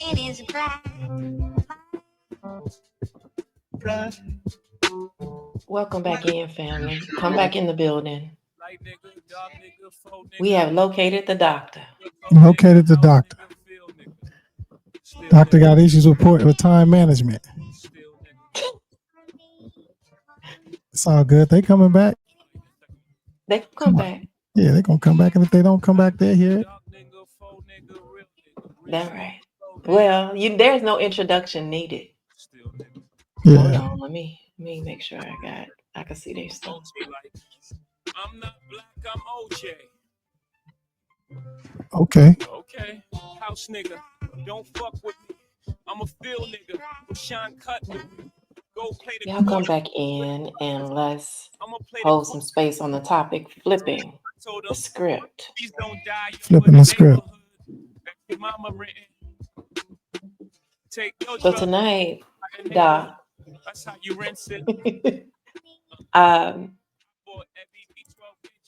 It is bright. Welcome back in, family. Come back in the building. We have located the doctor. Located the doctor. Doctor got issues with time management. It's all good. They coming back. They can come back. Yeah, they're gonna come back, and if they don't come back, they're here. That's right. Well, there's no introduction needed. Yeah. Hold on, let me make sure I can see their stuff. I'm not black, I'm OJ. Okay. Okay. House nigga, don't fuck with me. I'm a field nigga with Sean Cutler. Go play the Y'all come back in and let's hold some space on the topic, flipping the script. Please don't die. Flipping the script. Your mama written. Take your So tonight, Doc, that's how you rinse it.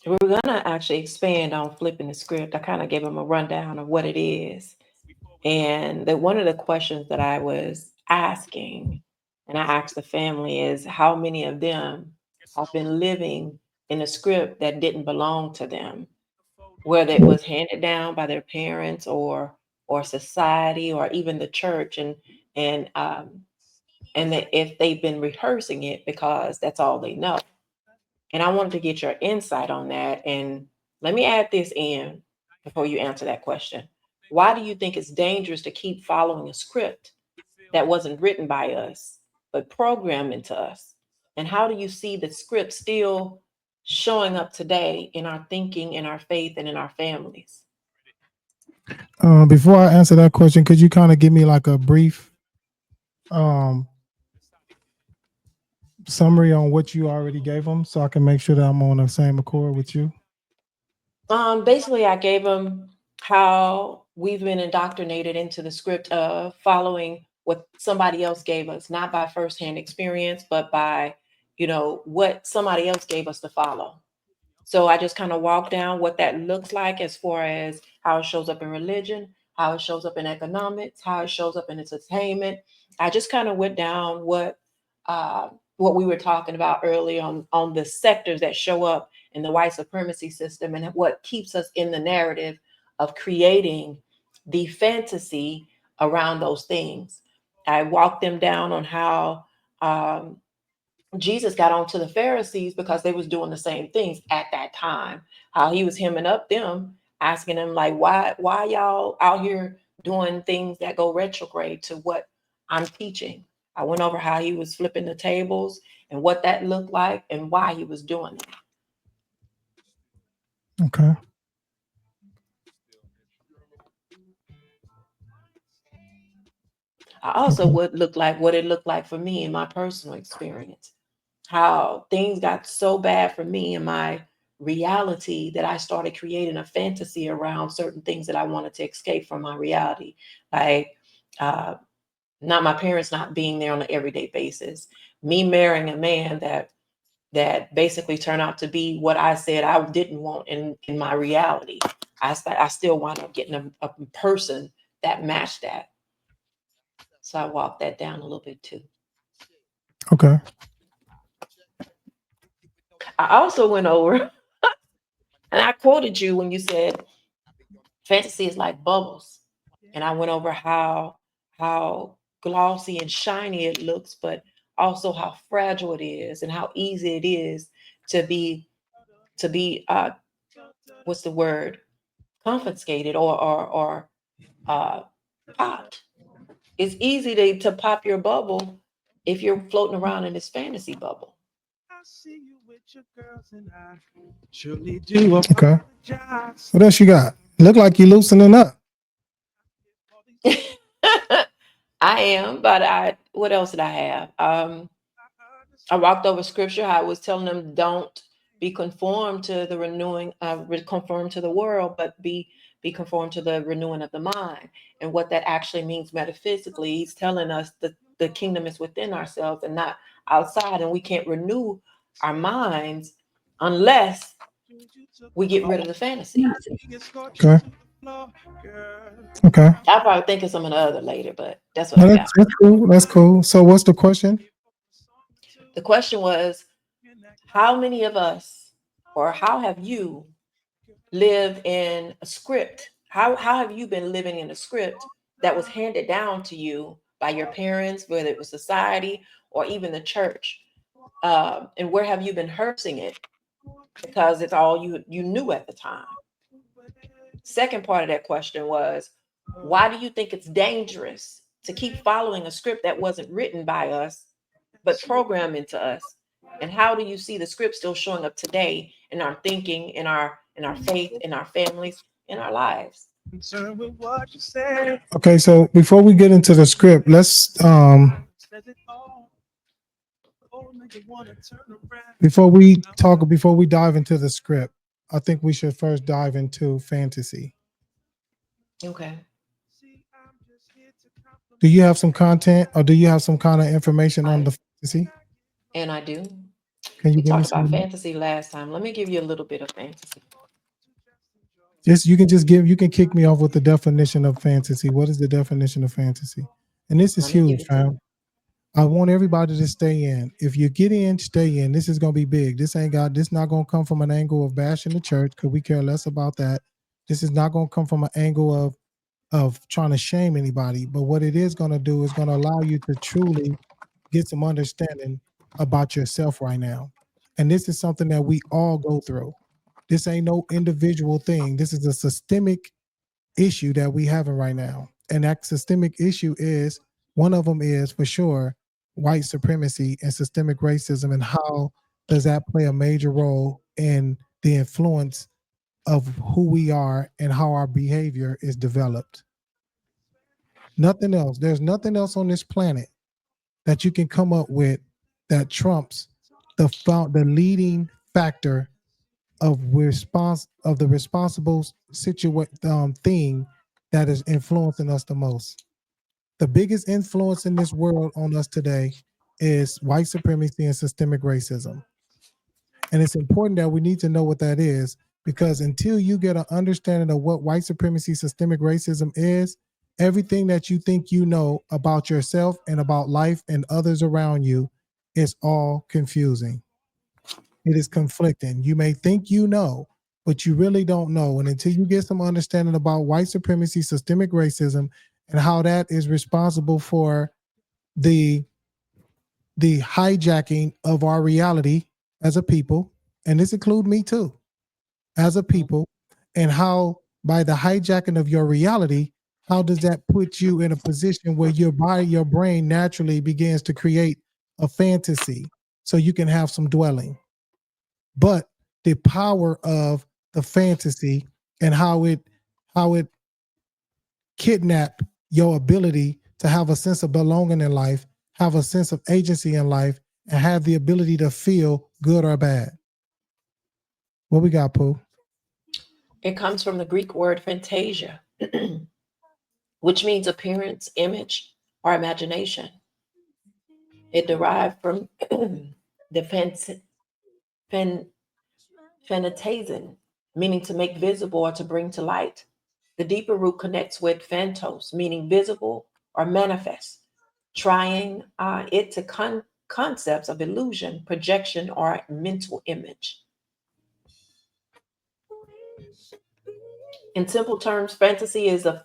we're gonna actually expand on flipping the script. I kind of gave them a rundown of what it is, and that one of the questions that I was asking, and I asked the family, is how many of them have been living in a script that didn't belong to them, whether it was handed down by their parents or society or even the church, and that if they've been rehearsing it because that's all they know. And I wanted to get your insight on that. And let me add this in before you answer that question. Why do you think it's dangerous to keep following a script that wasn't written by us, but programmed into us? And how do you see the script still showing up today in our thinking, in our faith, and in our families? Before I answer that question, could you kind of give me like a brief summary on what you already gave them so I can make sure that I'm on the same accord with you? Basically, I gave them how we've been indoctrinated into the script of following what somebody else gave us, not by firsthand experience, but by, what somebody else gave us to follow. So I just kind of walked down what that looks like as far as how it shows up in religion, how it shows up in economics, how it shows up in entertainment. I just kind of went down what we were talking about earlier on the sectors that show up in the white supremacy system and what keeps us in the narrative of creating the fantasy around those things. I walked them down on how Jesus got on to the Pharisees because they was doing the same things at that time. How he was hemming up them, asking them like, why y'all out here doing things that go retrograde to what I'm teaching? I went over how he was flipping the tables and what that looked like and why he was doing it. Okay. I also what it looked like for me in my personal experience. How things got so bad for me in my reality that I started creating a fantasy around certain things that I wanted to escape from my reality. Like not my parents not being there on an everyday basis, me marrying a man that basically turned out to be what I said I didn't want in my reality. I still wound up getting a person that matched that. So I walked that down a little bit too. Okay. I also went over and I quoted you when you said fantasy is like bubbles. And I went over how glossy and shiny it looks, but also how fragile it is and how easy it is to be what's the word, confiscated or popped. It's easy to pop your bubble if you're floating around in this fantasy bubble. Okay. What else you got? Look like you loosening up. I am, but what else did I have? I walked over scripture. I was telling them, don't be conformed to the renewing, conform to the world, but be conformed to the renewing of the mind. And what that actually means metaphysically, he's telling us that the kingdom is within ourselves and not outside, and we can't renew our minds unless we get rid of the fantasy. Okay. Okay. I'll probably think of some of the other later, but that's what No, I that's, got. that's cool. That's cool. So what's the question? The question was, how many of us, or how have you lived in a script? How have you been living in a script that was handed down to you by your parents, whether it was society or even the church? And where have you been rehearsing it because it's all you knew at the time? Second part of that question was, why do you think it's dangerous to keep following a script that wasn't written by us but programmed into us? And how do you see the script still showing up today in our thinking, in our faith, in our families, in our lives? Okay, so before we get into the script, let's before we dive into the script, I think we should first dive into fantasy. Okay. Do you have some content or do you have some kind of information on the fantasy? And I do. Can you We give me talked about some? fantasy last time. Let me give you a little bit of fantasy. You can kick me off with the definition of fantasy. What is the definition of fantasy? And this is Let me give huge, it- fam. I want everybody to stay in. If you get in, stay in. This is gonna be big. This not gonna come from an angle of bashing the church because we care less about that. This is not gonna come from an angle of trying to shame anybody. But what it is gonna do is gonna allow you to truly get some understanding about yourself right now. And this is something that we all go through. This ain't no individual thing. This is a systemic issue that we having right now. And that systemic issue is one of them is for sure white supremacy and systemic racism, and how does that play a major role in the influence of who we are and how our behavior is developed. Nothing else. There's nothing else on this planet that you can come up with that trumps the leading factor of the responsible thing that is influencing us the most. The biggest influence in this world on us today is white supremacy and systemic racism. And it's important that we need to know what that is, because until you get an understanding of what white supremacy, systemic racism is, everything that you think you know about yourself and about life and others around you is all confusing. It is conflicting. You may think you know, but you really don't know. And until you get some understanding about white supremacy, systemic racism, and how that is responsible for the hijacking of our reality as a people, and this includes me too, as a people, and how by the hijacking of your reality, how does that put you in a position where your brain naturally begins to create a fantasy so you can have some dwelling. But the power of the fantasy and how it kidnap your ability to have a sense of belonging in life, have a sense of agency in life, and have the ability to feel good or bad. What we got, Pooh? It comes from the Greek word fantasia, which means appearance, image, or imagination. It derived from the phantasm, meaning to make visible or to bring to light. The deeper root connects with phantos, meaning visible or manifest, trying it to concepts of illusion, projection, or mental image. In simple terms, fantasy is a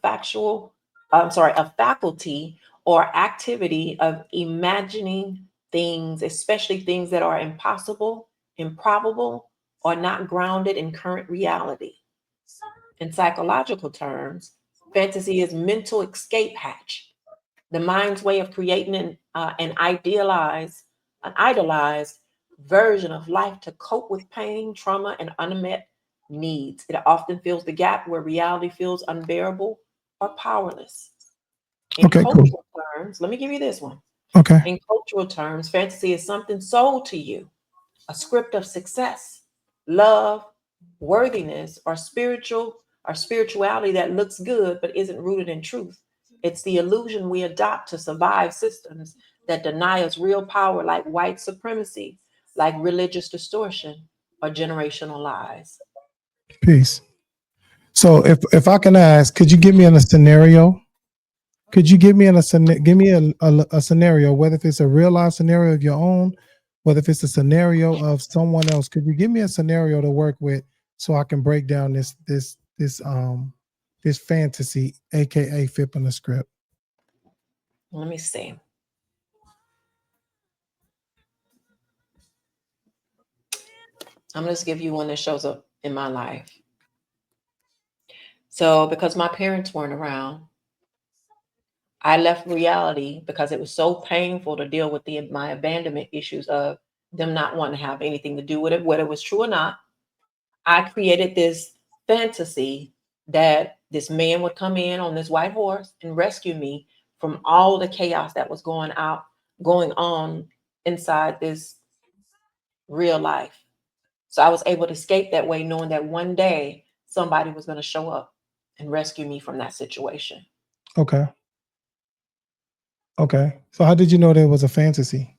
faculty or activity of imagining things, especially things that are impossible, improbable, or not grounded in current reality. In psychological terms, fantasy is mental escape hatch, the mind's way of creating an idolized version of life to cope with pain, trauma, and unmet needs. It often fills the gap where reality feels unbearable or powerless. In Okay, cool. cultural terms, let me give you this one. Okay. In cultural terms, fantasy is something sold to you, a script of success, love, worthiness, or spirituality that looks good but isn't rooted in truth. It's the illusion we adopt to survive systems that deny us real power, like white supremacy, like religious distortion, or generational lies. Peace. So if I can ask, could you give me in a scenario? Could you give me give me a scenario, whether if it's a real life scenario of your own, whether if it's a scenario of someone else? Could you give me a scenario to work with so I can break down this fantasy, aka flipping the script? Let me see. I'm going to give you one that shows up in my life. So because my parents weren't around, I left reality because it was so painful to deal with my abandonment issues of them not wanting to have anything to do with it, whether it was true or not. I created this fantasy that this man would come in on this white horse and rescue me from all the chaos that was going on inside this real life. So I was able to escape that way, knowing that one day somebody was going to show up and rescue me from that situation. Okay. Okay. So how did you know there was a fantasy?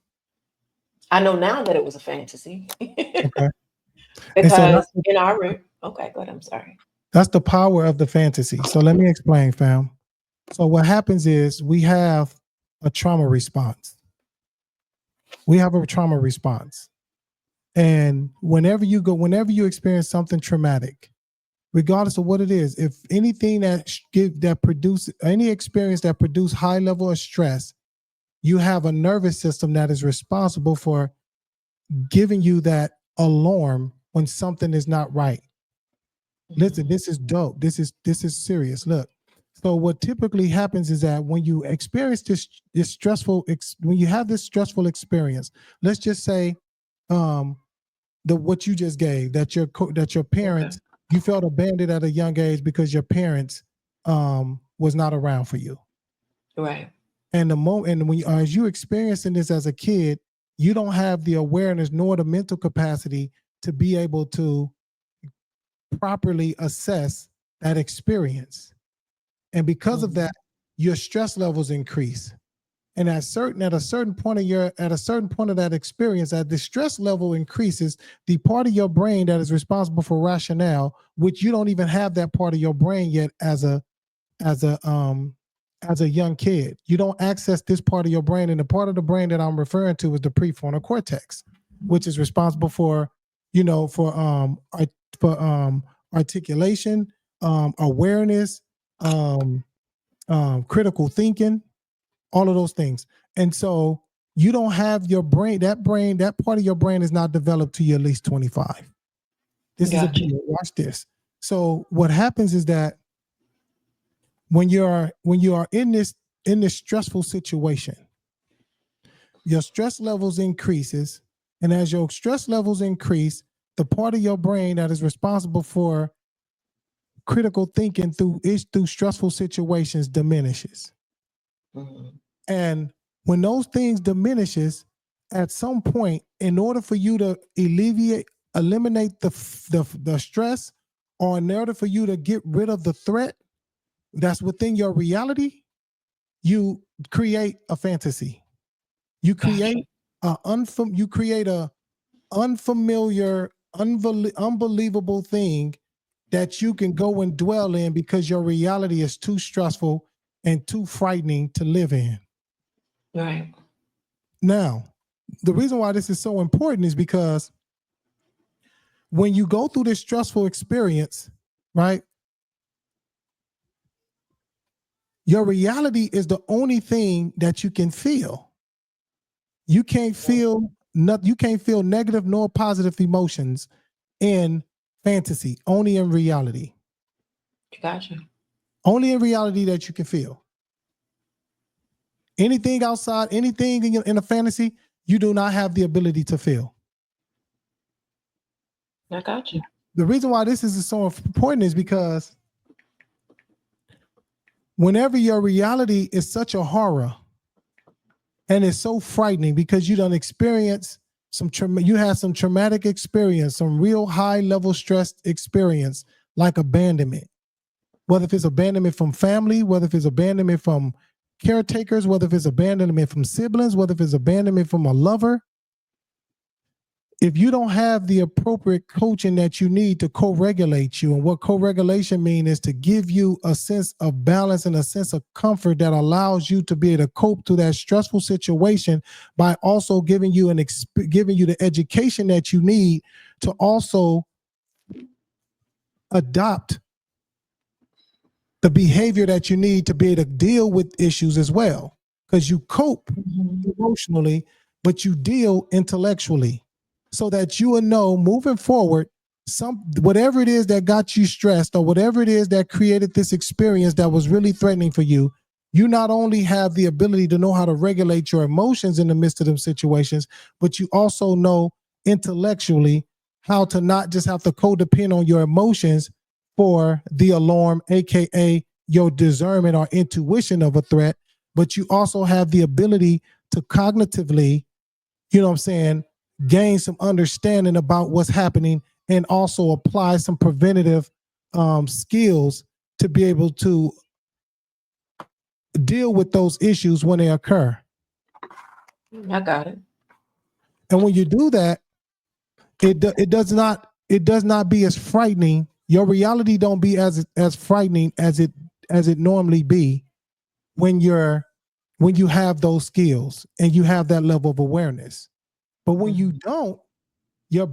I know now that it was a fantasy. Okay. Because in our room, okay, go ahead. I'm sorry. That's the power of the fantasy. So let me explain, fam. So what happens is we have a trauma response. We have a trauma response. And whenever you experience something traumatic, regardless of what it is, if anything that produce any experience that produce high level of stress, you have a nervous system that is responsible for giving you that alarm when something is not right. Listen, this is dope. This is serious. Look. So what typically happens is that when you experience this stressful, when you have this stressful experience, let's just say, what you just gave, that your parents, okay, you felt abandoned at a young age because your parents was not around for you. Right. And as you experiencing this as a kid, you don't have the awareness nor the mental capacity to be able to properly assess that experience. And because of that, your stress levels increase. And at a certain point of that experience, as the stress level increases, the part of your brain that is responsible for rationale, which you don't even have that part of your brain yet as a young kid, you don't access this part of your brain. And the part of the brain that I'm referring to is the prefrontal cortex, which is responsible for articulation, awareness, critical thinking, all of those things. And so you don't have your brain, that part of your brain is not developed to you at least 25. This is a deal. Watch this. So what happens is that when you are in this stressful situation, your stress levels increases. And as your stress levels increase, the part of your brain that is responsible for critical thinking through stressful situations diminishes. Mm-hmm. And when those things diminishes, at some point, in order for you to eliminate the stress, or in order for you to get rid of the threat that's within your reality, you create a fantasy. You create a unfamiliar, unbelievable thing that you can go and dwell in because your reality is too stressful and too frightening to live in. Right. Now, the reason why this is so important is because when you go through this stressful experience, right, your reality is the only thing that you can feel. You can't feel negative nor positive emotions in fantasy, only in reality. Gotcha. Only in reality that you can feel. Anything outside, anything in a fantasy, you do not have the ability to feel. I got you. The reason why this is so important is because whenever your reality is such a horror and it's so frightening because you done experience you had some traumatic experience, some real high level stress experience like abandonment, whether if it's abandonment from family, whether if it's abandonment from caretakers, whether if it's abandonment from siblings, whether if it's abandonment from a lover. if you don't have the appropriate coaching that you need to co-regulate you, and what co-regulation means is to give you a sense of balance and a sense of comfort that allows you to be able to cope through that stressful situation by also giving you giving you the education that you need to also adopt the behavior that you need to be able to deal with issues as well. Because you cope emotionally, but you deal intellectually, so that you will know moving forward, whatever it is that got you stressed or whatever it is that created this experience that was really threatening for you, you not only have the ability to know how to regulate your emotions in the midst of them situations, but you also know intellectually how to not just have to codepend on your emotions for the alarm, aka your discernment or intuition of a threat, but you also have the ability to cognitively, you know what I'm saying, gain some understanding about what's happening and also apply some preventative skills to be able to deal with those issues when they occur. I got it. And when you do that, it does not be as frightening. Your reality don't be as frightening as it normally be when you have those skills and you have that level of awareness. But when you don't, your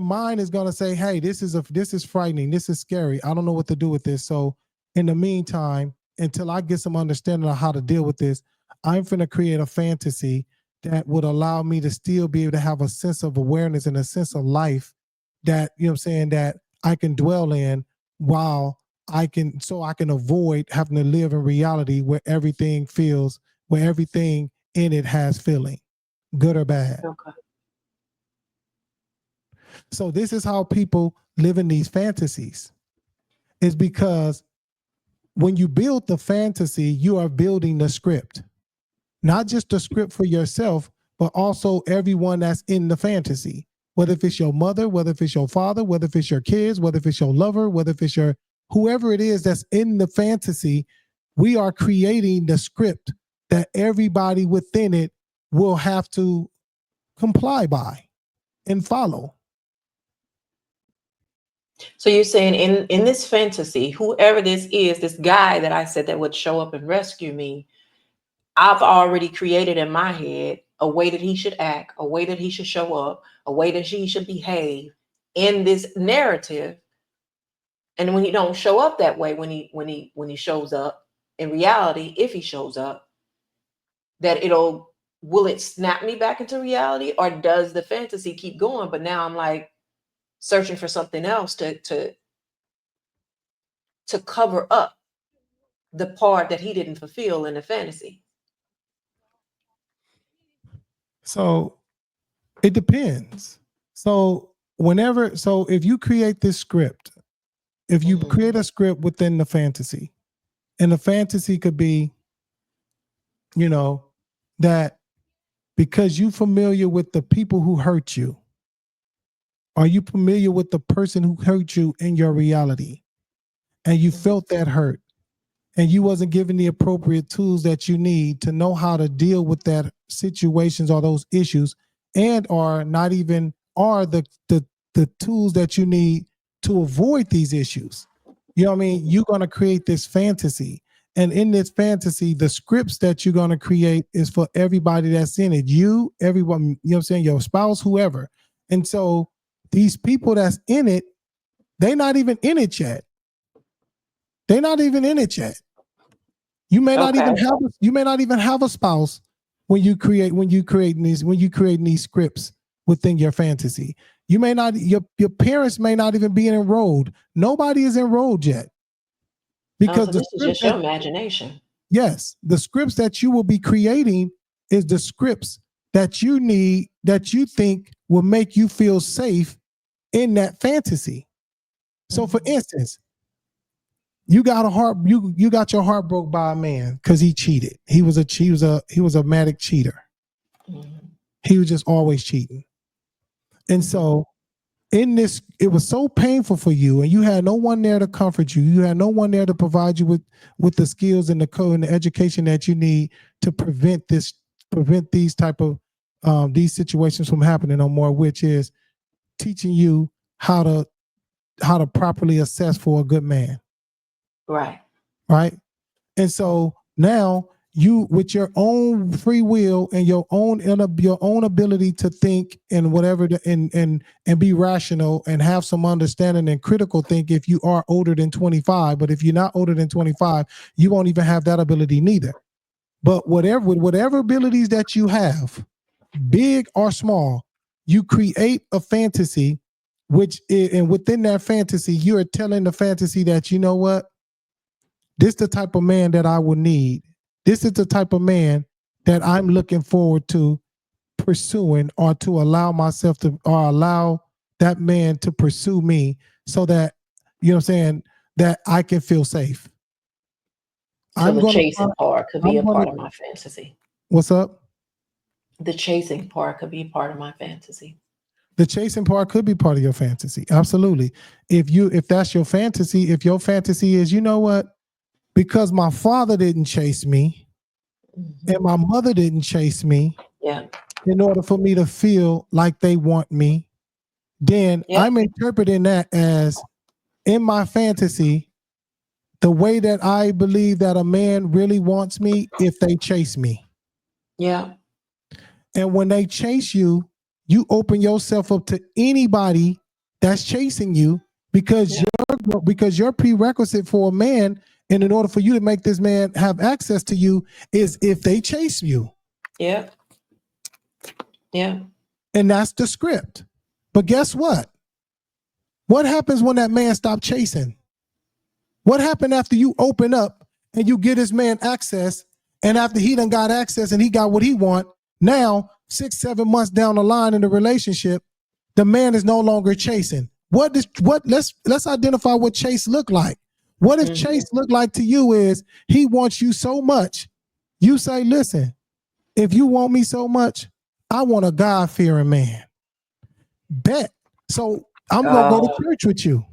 mind is going to say, hey, this is frightening. This is scary. I don't know what to do with this. So in the meantime, until I get some understanding of how to deal with this, I'm going to create a fantasy that would allow me to still be able to have a sense of awareness and a sense of life that, you know what I'm saying, that I can dwell in while I can avoid having to live in reality where everything in it has feeling, good or bad. Okay. So this is how people live in these fantasies. Is because when you build the fantasy, you are building the script. Not just the script for yourself, but also everyone that's in the fantasy. Whether if it's your mother, whether if it's your father, whether if it's your kids, whether if it's your lover, whether if it's your whoever it is that's in the fantasy, we are creating the script that everybody within it will have to comply by and follow. So you're saying in this fantasy, whoever this is, this guy that I said that would show up and rescue me, I've already created in my head a way that he should act, a way that he should show up, a way that he should behave in this narrative. And when he don't show up that way, when he shows up in reality, if he shows up, that will it snap me back into reality, or does the fantasy keep going? But now I'm like searching for something else to cover up the part that he didn't fulfill in the fantasy. So it depends. So if you create this script, if you create a script within the fantasy, and the fantasy could be, you know, that because you're familiar with the people who hurt you, are you familiar with the person who hurt you in your reality, and you felt that hurt, and you wasn't given the appropriate tools that you need to know how to deal with that situations or those issues, and are not even are the tools that you need to avoid these issues. You know what I mean? You're going to create this fantasy. And in this fantasy, the scripts that you're going to create is for everybody that's in it. You, everyone, you know what I'm saying? Your spouse, whoever. And so these people that's in it, they're not even in it yet. They're not even in it yet. You may not even have a spouse when you create these scripts within your fantasy. You may not, your parents may not even be enrolled. Nobody is enrolled yet. Because this is just your imagination. Yes, the scripts that you will be creating is the scripts that you need, that you think will make you feel safe in that fantasy. So for instance, you got your heart broke by a man because he cheated. He was a manic cheater. He was just always cheating. And so in this, it was so painful for you, and you had no one there to comfort you. You had no one there to provide you with the skills and the code and the education that you need to prevent these type of these situations from happening no more, which is teaching you how to properly assess for a good man, Right. right? And so now you, with your own free will and your own ability to think and whatever, and be rational and have some understanding and critical think, if you are older than 25, but if you're not older than 25, you won't even have that ability neither. But whatever abilities that you have, big or small, you create a fantasy, and within that fantasy, you are telling the fantasy that, you know what, this is the type of man that I will need. This is the type of man that I'm looking forward to pursuing, or to allow myself to, or allow that man to pursue me, so that, you know what I'm saying, that I can feel safe. So the chasing part could be a part of my fantasy. What's up? The chasing part could be part of my fantasy. The chasing part could be part of your fantasy. Absolutely. If that's your fantasy, if your fantasy is, you know what, because my father didn't chase me, and my mother didn't chase me, in order for me to feel like they want me, then I'm interpreting that as, in my fantasy, the way that I believe that a man really wants me if they chase me. Yeah. And when they chase you, you open yourself up to anybody that's chasing you, because your prerequisite for a man, and in order for you to make this man have access to you, is if they chase you. Yeah. Yeah. And that's the script. But guess what? What happens when that man stopped chasing? What happened after you open up and you get this man access, and after he done got access and he got what he want, now 6-7 months down the line in the relationship, the man is no longer chasing. Let's identify what chase look like. What if chase look like to you is, he wants you so much, you say, listen, if you want me so much, I want a God-fearing man. Bet. So I'm gonna go to church with you.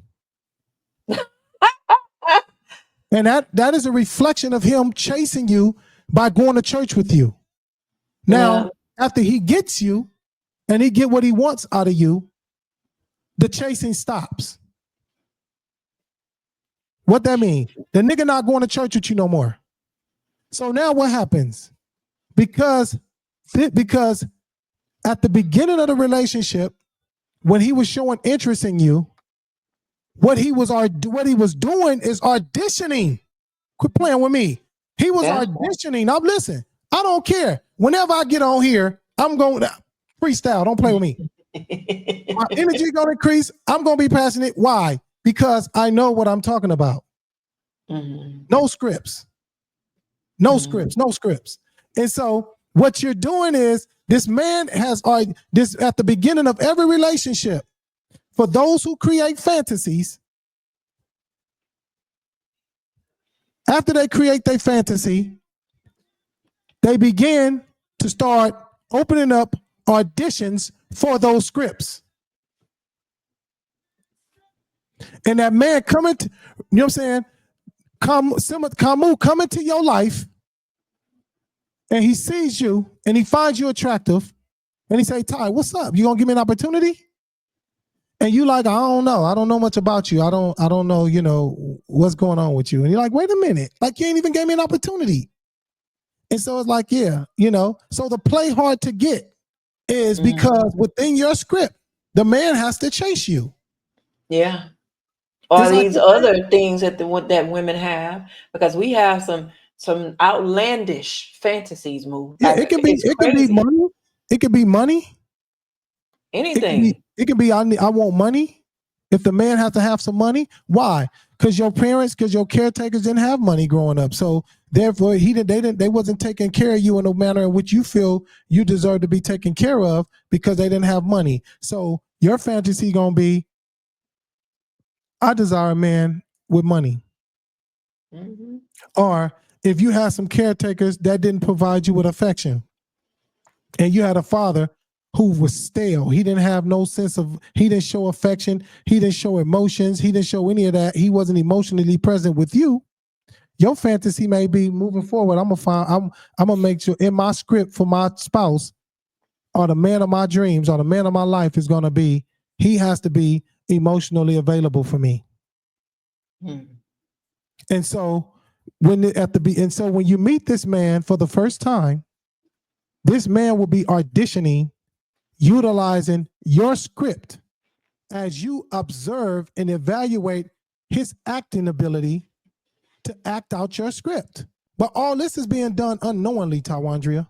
And that is a reflection of him chasing you by going to church with you. Now, after he gets you and he get what he wants out of you, the chasing stops. What that mean? The nigga not going to church with you no more. So now what happens? Because at the beginning of the relationship, when he was showing interest in you, what he was doing is auditioning. Quit playing with me. He was auditioning. Now listen, I don't care. Whenever I get on here, I'm going to freestyle. Don't play with me. My energy going to increase. I'm going to be passionate. Why? Because I know what I'm talking about. No scripts. No scripts. And so what you're doing is, this man has this at the beginning of every relationship. For those who create fantasies, after they create their fantasy, they begin to start opening up auditions for those scripts. And that man coming to, you know what I'm saying? Camus come into your life, and he sees you and he finds you attractive, and he say, Ty, what's up? You gonna give me an opportunity? And you like, I don't know. I don't know much about you. I don't know, you know, what's going on with you. And you're like, wait a minute. Like, you ain't even gave me an opportunity. And so it's like, yeah, you know, so the play hard to get is because within your script, the man has to chase you. Yeah. Or these other things that that women have, because we have some outlandish fantasies move. Yeah, it can be money. It could be money. Anything. It can be I want money. If the man has to have some money, why? Because your caretakers didn't have money growing up. So therefore they wasn't taking care of you in a manner in which you feel you deserve to be taken care of, because they didn't have money. So your fantasy gonna be, I desire a man with money. Or if you had some caretakers that didn't provide you with affection, and you had a father who was stale. He didn't have no sense of, he didn't show affection. He didn't show emotions. He didn't show any of that. He wasn't emotionally present with you. Your fantasy may be, moving forward, I'm gonna make sure in my script for my spouse, or the man of my dreams, or the man of my life, is gonna be he has to be emotionally available for me. And so when you meet this man for the first time, this man will be auditioning, utilizing your script as you observe and evaluate his acting ability to act out your script. But all this is being done unknowingly, Tawandria.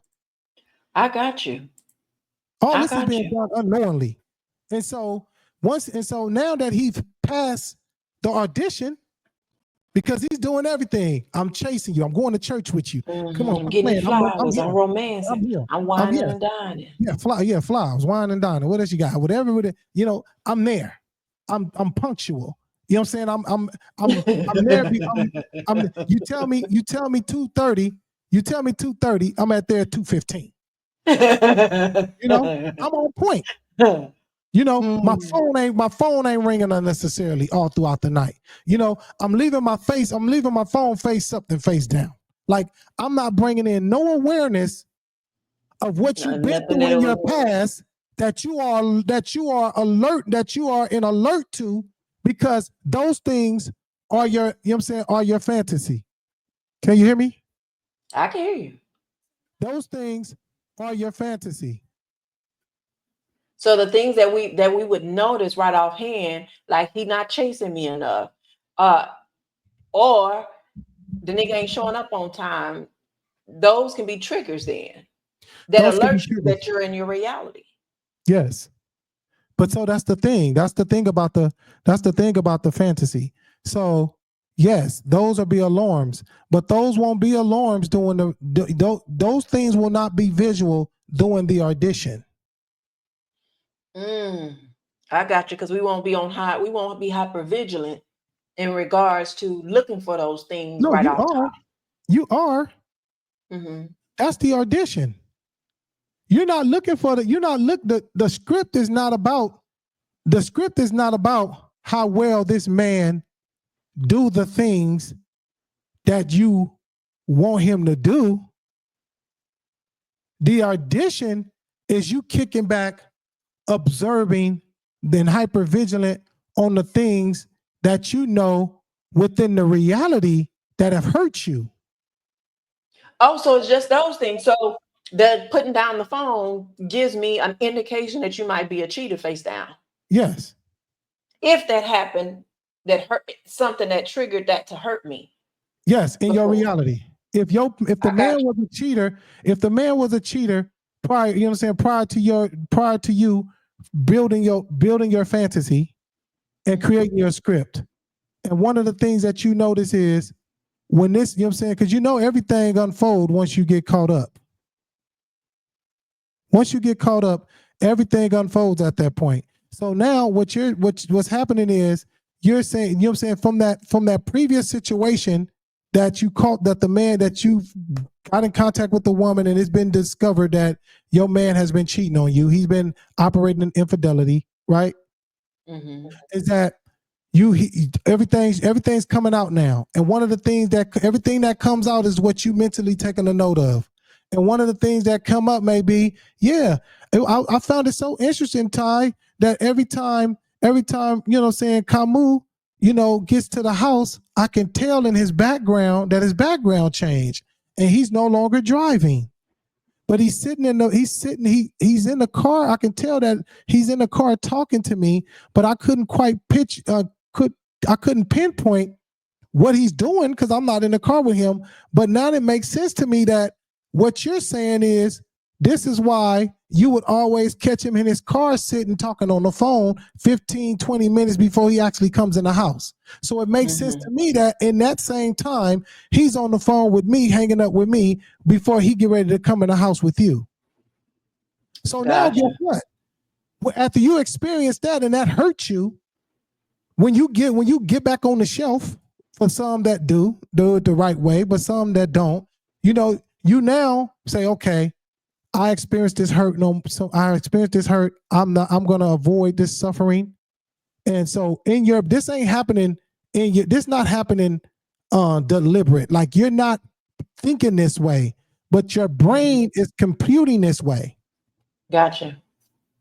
I got you. All this is being done unknowingly. And so now that he's passed the audition, because he's doing everything. I'm chasing you. I'm going to church with you. Come on, I'm getting you flowers. I'm romancing. I'm whining and dining. Flowers, wine and dining. What else you got? Whatever it is, I'm there. I'm punctual. You know what I'm saying? I'm there. You tell me 2:30. You tell me 2:30. I'm at there at 2:15. I'm on point. My phone ain't ringing unnecessarily all throughout the night. I'm leaving my phone face up and face down. Like, I'm not bringing in no awareness of what you've been through in your past that you are in alert to, because those things are your, are your fantasy. Can you hear me? I can hear you. Those things are your fantasy. So the things that we would notice right offhand, like he not chasing me enough, or the nigga ain't showing up on time, those can be triggers then that alert you that you're in your reality. Yes. But so that's the thing. That's the thing about the fantasy. So yes, those will be alarms, but those won't be alarms doing those things will not be visual doing the audition. I got you, because we won't be hyper vigilant in regards to looking for those things. No, right you off are. top. You are. That's the audition. You're not looking for the script is not about how well this man do the things that you want him to do. The audition is you kicking back, observing, then hypervigilant on the things that within the reality that have hurt you. Oh, so it's just those things. So the putting down the phone gives me an indication that you might be a cheater face down. Yes. If that happened, that hurt, something that triggered that to hurt me. Yes, in your reality. If the man was a cheater prior to you building your fantasy and creating your script. And one of the things that you notice is when this, because everything unfolds once you get caught up. Once you get caught up, everything unfolds at that point. So now what's happening is you're saying, from that previous situation that you caught, that the man that you got in contact with the woman and it's been discovered that your man has been cheating on you. He's been operating in infidelity, right? Is that everything's coming out now. And one of the things everything that comes out is what you mentally taking a note of. And one of the things that come up may be, I found it so interesting, Ty, that every time, Camus, gets to the house, I can tell in his background that his background changed and he's no longer driving. But he's in the car. I can tell that he's in the car talking to me, but I couldn't quite I couldn't pinpoint what he's doing because I'm not in the car with him. But now it makes sense to me that what you're saying is this is why you would always catch him in his car sitting talking on the phone 15, 20 minutes before he actually comes in the house. So it makes sense to me that in that same time, he's on the phone with me, hanging up with me before he get ready to come in the house with you. So now guess what? After you experience that and that hurts you, when you get back on the shelf, for some that do it the right way, but some that don't, you now say, okay, I experienced this hurt. I'm going to avoid this suffering. And so this ain't happening this not happening deliberate. Like you're not thinking this way, but your brain is computing this way. Gotcha.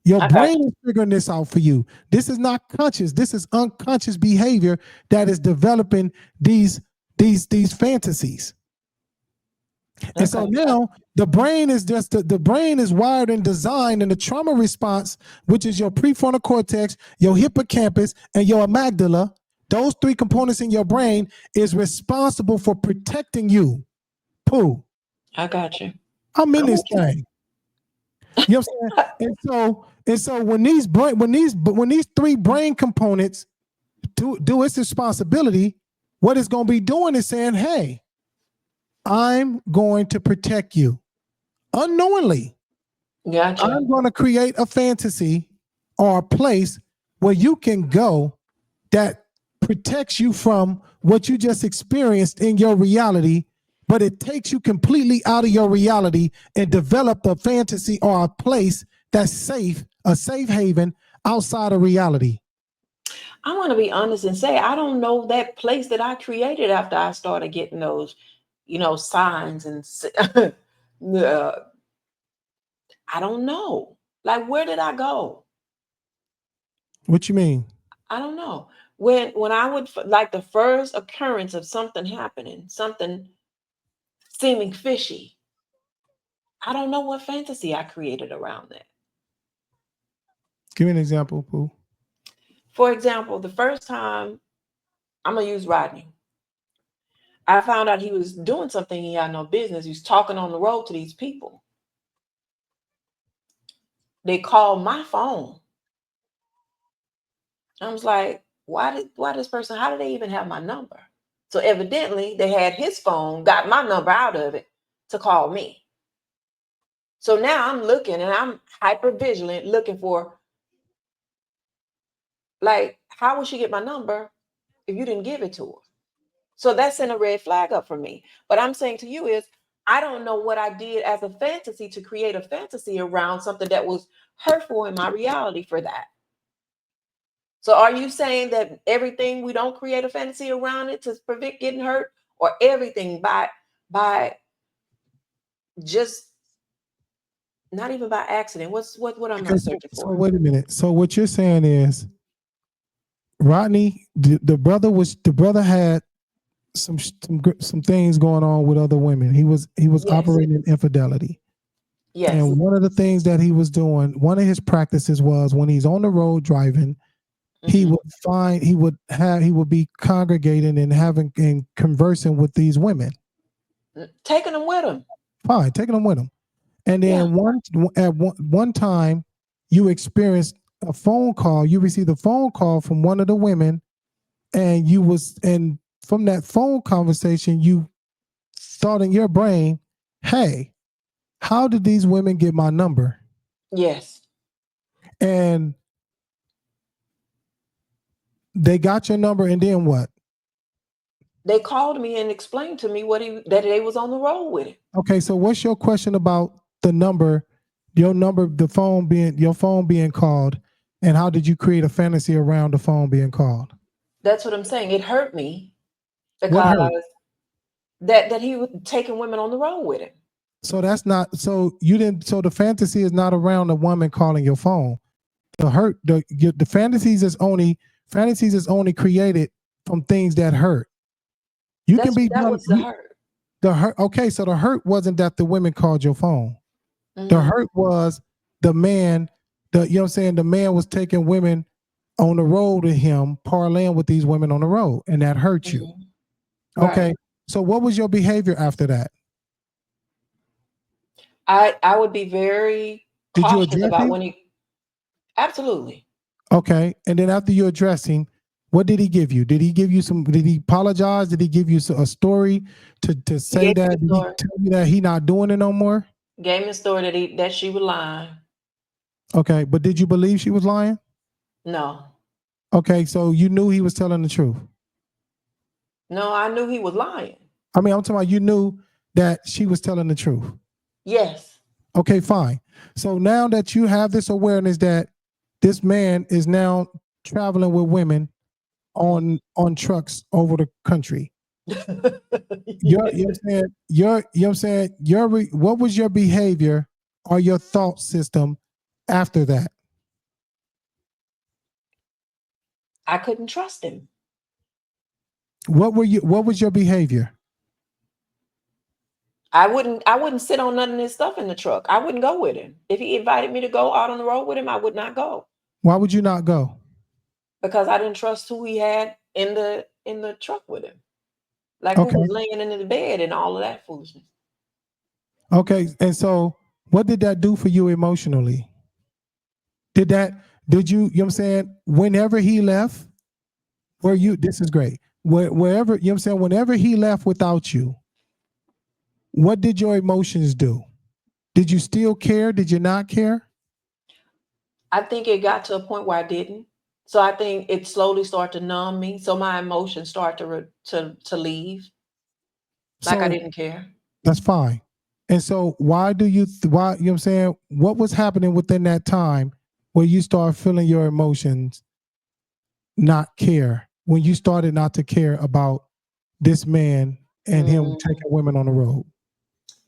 Your I got brain is figuring this out for you. This is not conscious. This is unconscious behavior that is developing these fantasies. And so Okay. now the brain is just the brain is wired and designed in the trauma response, which is your prefrontal cortex, your hippocampus, and your amygdala. Those three components in your brain is responsible for protecting you. Pooh. I got you. I'm in I'm this with you. thing. You know what I'm saying? And so when these three brain components do its responsibility, what it's going to be doing is saying, hey, I'm going to protect you unknowingly. Gotcha. I'm going to create a fantasy or a place where you can go that protects you from what you just experienced in your reality, but it takes you completely out of your reality and develop a fantasy or a place that's safe, a safe haven outside of reality. I want to be honest and say I don't know that place that I created after I started getting those, signs and I don't know. Like, where did I go? What you mean? I don't know. When I would like the first occurrence of something happening, something seeming fishy, I don't know what fantasy I created around that. Give me an example, Pooh. For example, the first time, I'm gonna use Rodney. I found out he was doing something he had no business. He was talking on the road to these people. They called my phone. I was like, why this person, how did they even have my number? So evidently they had his phone, got my number out of it to call me. So now I'm looking and I'm hyper vigilant looking for, like, how would she get my number if you didn't give it to her? So that's sent a red flag up for me. But I'm saying to you is, I don't know what I did as a fantasy to create a fantasy around something that was hurtful in my reality for that. So are you saying that everything we don't create a fantasy around it to prevent getting hurt, or everything by just not even by accident? What am I searching So for? wait a minute. So what you're saying is Rodney, the brother had some things going on with other women. He was Yes. operating in infidelity. Yes. And one of the things that he was doing, one of his practices was when he's on the road driving, he would be congregating and having and conversing with these women. Taking them with him. Fine, taking them with him. And then one time you experienced a phone call, you received a phone call from one of the women, and from that phone conversation, you thought in your brain, hey, how did these women get my number? Yes. And they got your number, and then what? They called me and explained to me that they was on the road with it. Okay, so what's your question about the number, your phone being called, and how did you create a fantasy around the phone being called? That's what I'm saying. It hurt me What hurt? because that he was taking women on the road with him. So that's not, so you didn't, so the fantasy is not around a woman calling your phone. The fantasies is only created from things that hurt. That was the hurt. The hurt. Okay, so the hurt wasn't that the women called your phone. Mm-hmm. The hurt was the man, you know what I'm saying? The man was taking women on the road with him, parlaying with these women on the road, and that hurt you. Mm-hmm. Okay. Right. So what was your behavior after that? I would be very cautious about when he. Absolutely. Okay. And then after you address him, what did he give you? Did he apologize? Did he give you a story to say that? Did he tell you that he not doing it no more? Gave me a story that she was lying. Okay. But did you believe she was lying? No. Okay. So you knew he was telling the truth? No, I knew he was lying. I mean, I'm talking about you knew that she was telling the truth. Yes. Okay, fine. So now that you have this awareness that this man is now traveling with women on trucks over the country, you know what I'm saying? What was your behavior or your thought system after that? I couldn't trust him. What was your behavior? I wouldn't sit on none of his stuff in the truck. I wouldn't go with him. If he invited me to go out on the road with him, I would not go Why would you not go? because I didn't trust who he had in the truck with him. Like Okay. who was laying in the bed and all of that foolishness. Okay. And so what did that do for you emotionally? Did you know what I'm saying? Whenever he left, this is great. Wherever, you know what I'm saying? Whenever he left without you, what did your emotions do? Did you still care? Did you not care? I think it got to a point where I didn't. So I think it slowly started to numb me. So my emotions start to leave. Like I So didn't care. that's fine. And so why, you know what I'm saying? What was happening within that time where you start feeling your emotions not care, when you started not to care about this man and him taking women on the road?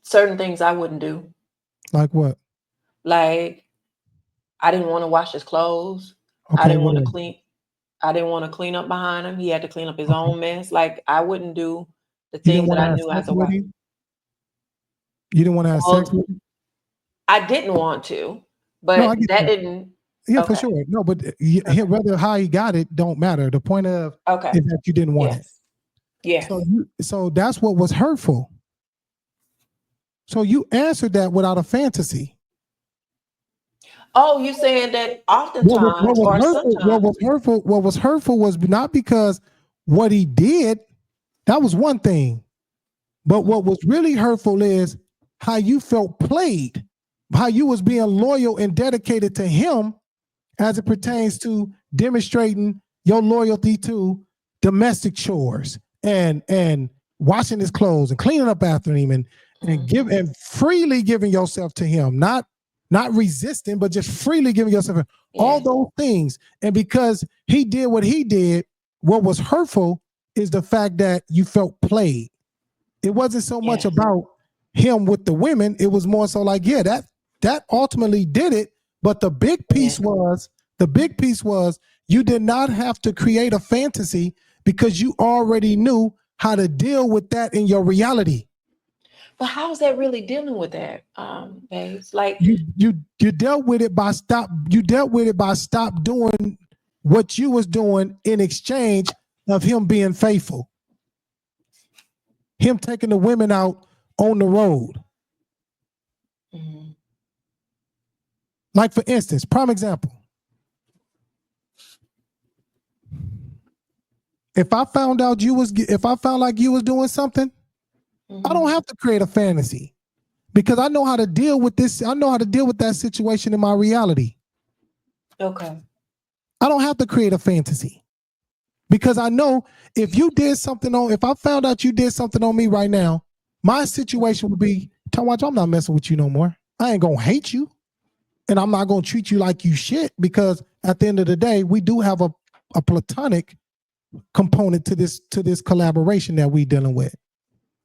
Certain things I wouldn't do. Like what? Like I didn't want to wash his clothes. Okay, I didn't what want to else? clean. I didn't want to clean up behind him. He had to clean up his Okay. own mess. Like I wouldn't do the You didn't things want that to I have knew sex as a with wife. him? You didn't want to have sex with him? I didn't want to, No, but I get that that. didn't. Yeah, for Okay. sure. No, but whether how he got it don't matter. The point of Okay. is that you didn't want it. Yes. So that's what was hurtful. So you answered that without a fantasy. Oh, you saying that oftentimes or sometimes. What was hurtful was not because what he did, that was one thing. But what was really hurtful is how you felt played, how you was being loyal and dedicated to him as it pertains to demonstrating your loyalty to domestic chores and washing his clothes and cleaning up after him and freely giving yourself to him, not resisting, but just freely giving yourself all those things. And because he did what he did, what was hurtful is the fact that you felt played. It wasn't so much about him with the women. It was more so like, that ultimately did it. But the big piece was you did not have to create a fantasy because you already knew how to deal with that in your reality. But how is that really dealing with that, babes? Like you dealt with it by stop doing what you was doing in exchange of him being faithful. Him taking the women out on the road. Like for instance, prime example. If I found like you was doing something, I don't have to create a fantasy because I know how to deal with this. I know how to deal with that situation in my reality. Okay. I don't have to create a fantasy because I know if I found out you did something on me right now, my situation would be, Tawatch, I'm not messing with you no more. I ain't gonna hate you. And I'm not gonna treat you like you shit because at the end of the day, we do have a platonic component to this collaboration that we dealing with.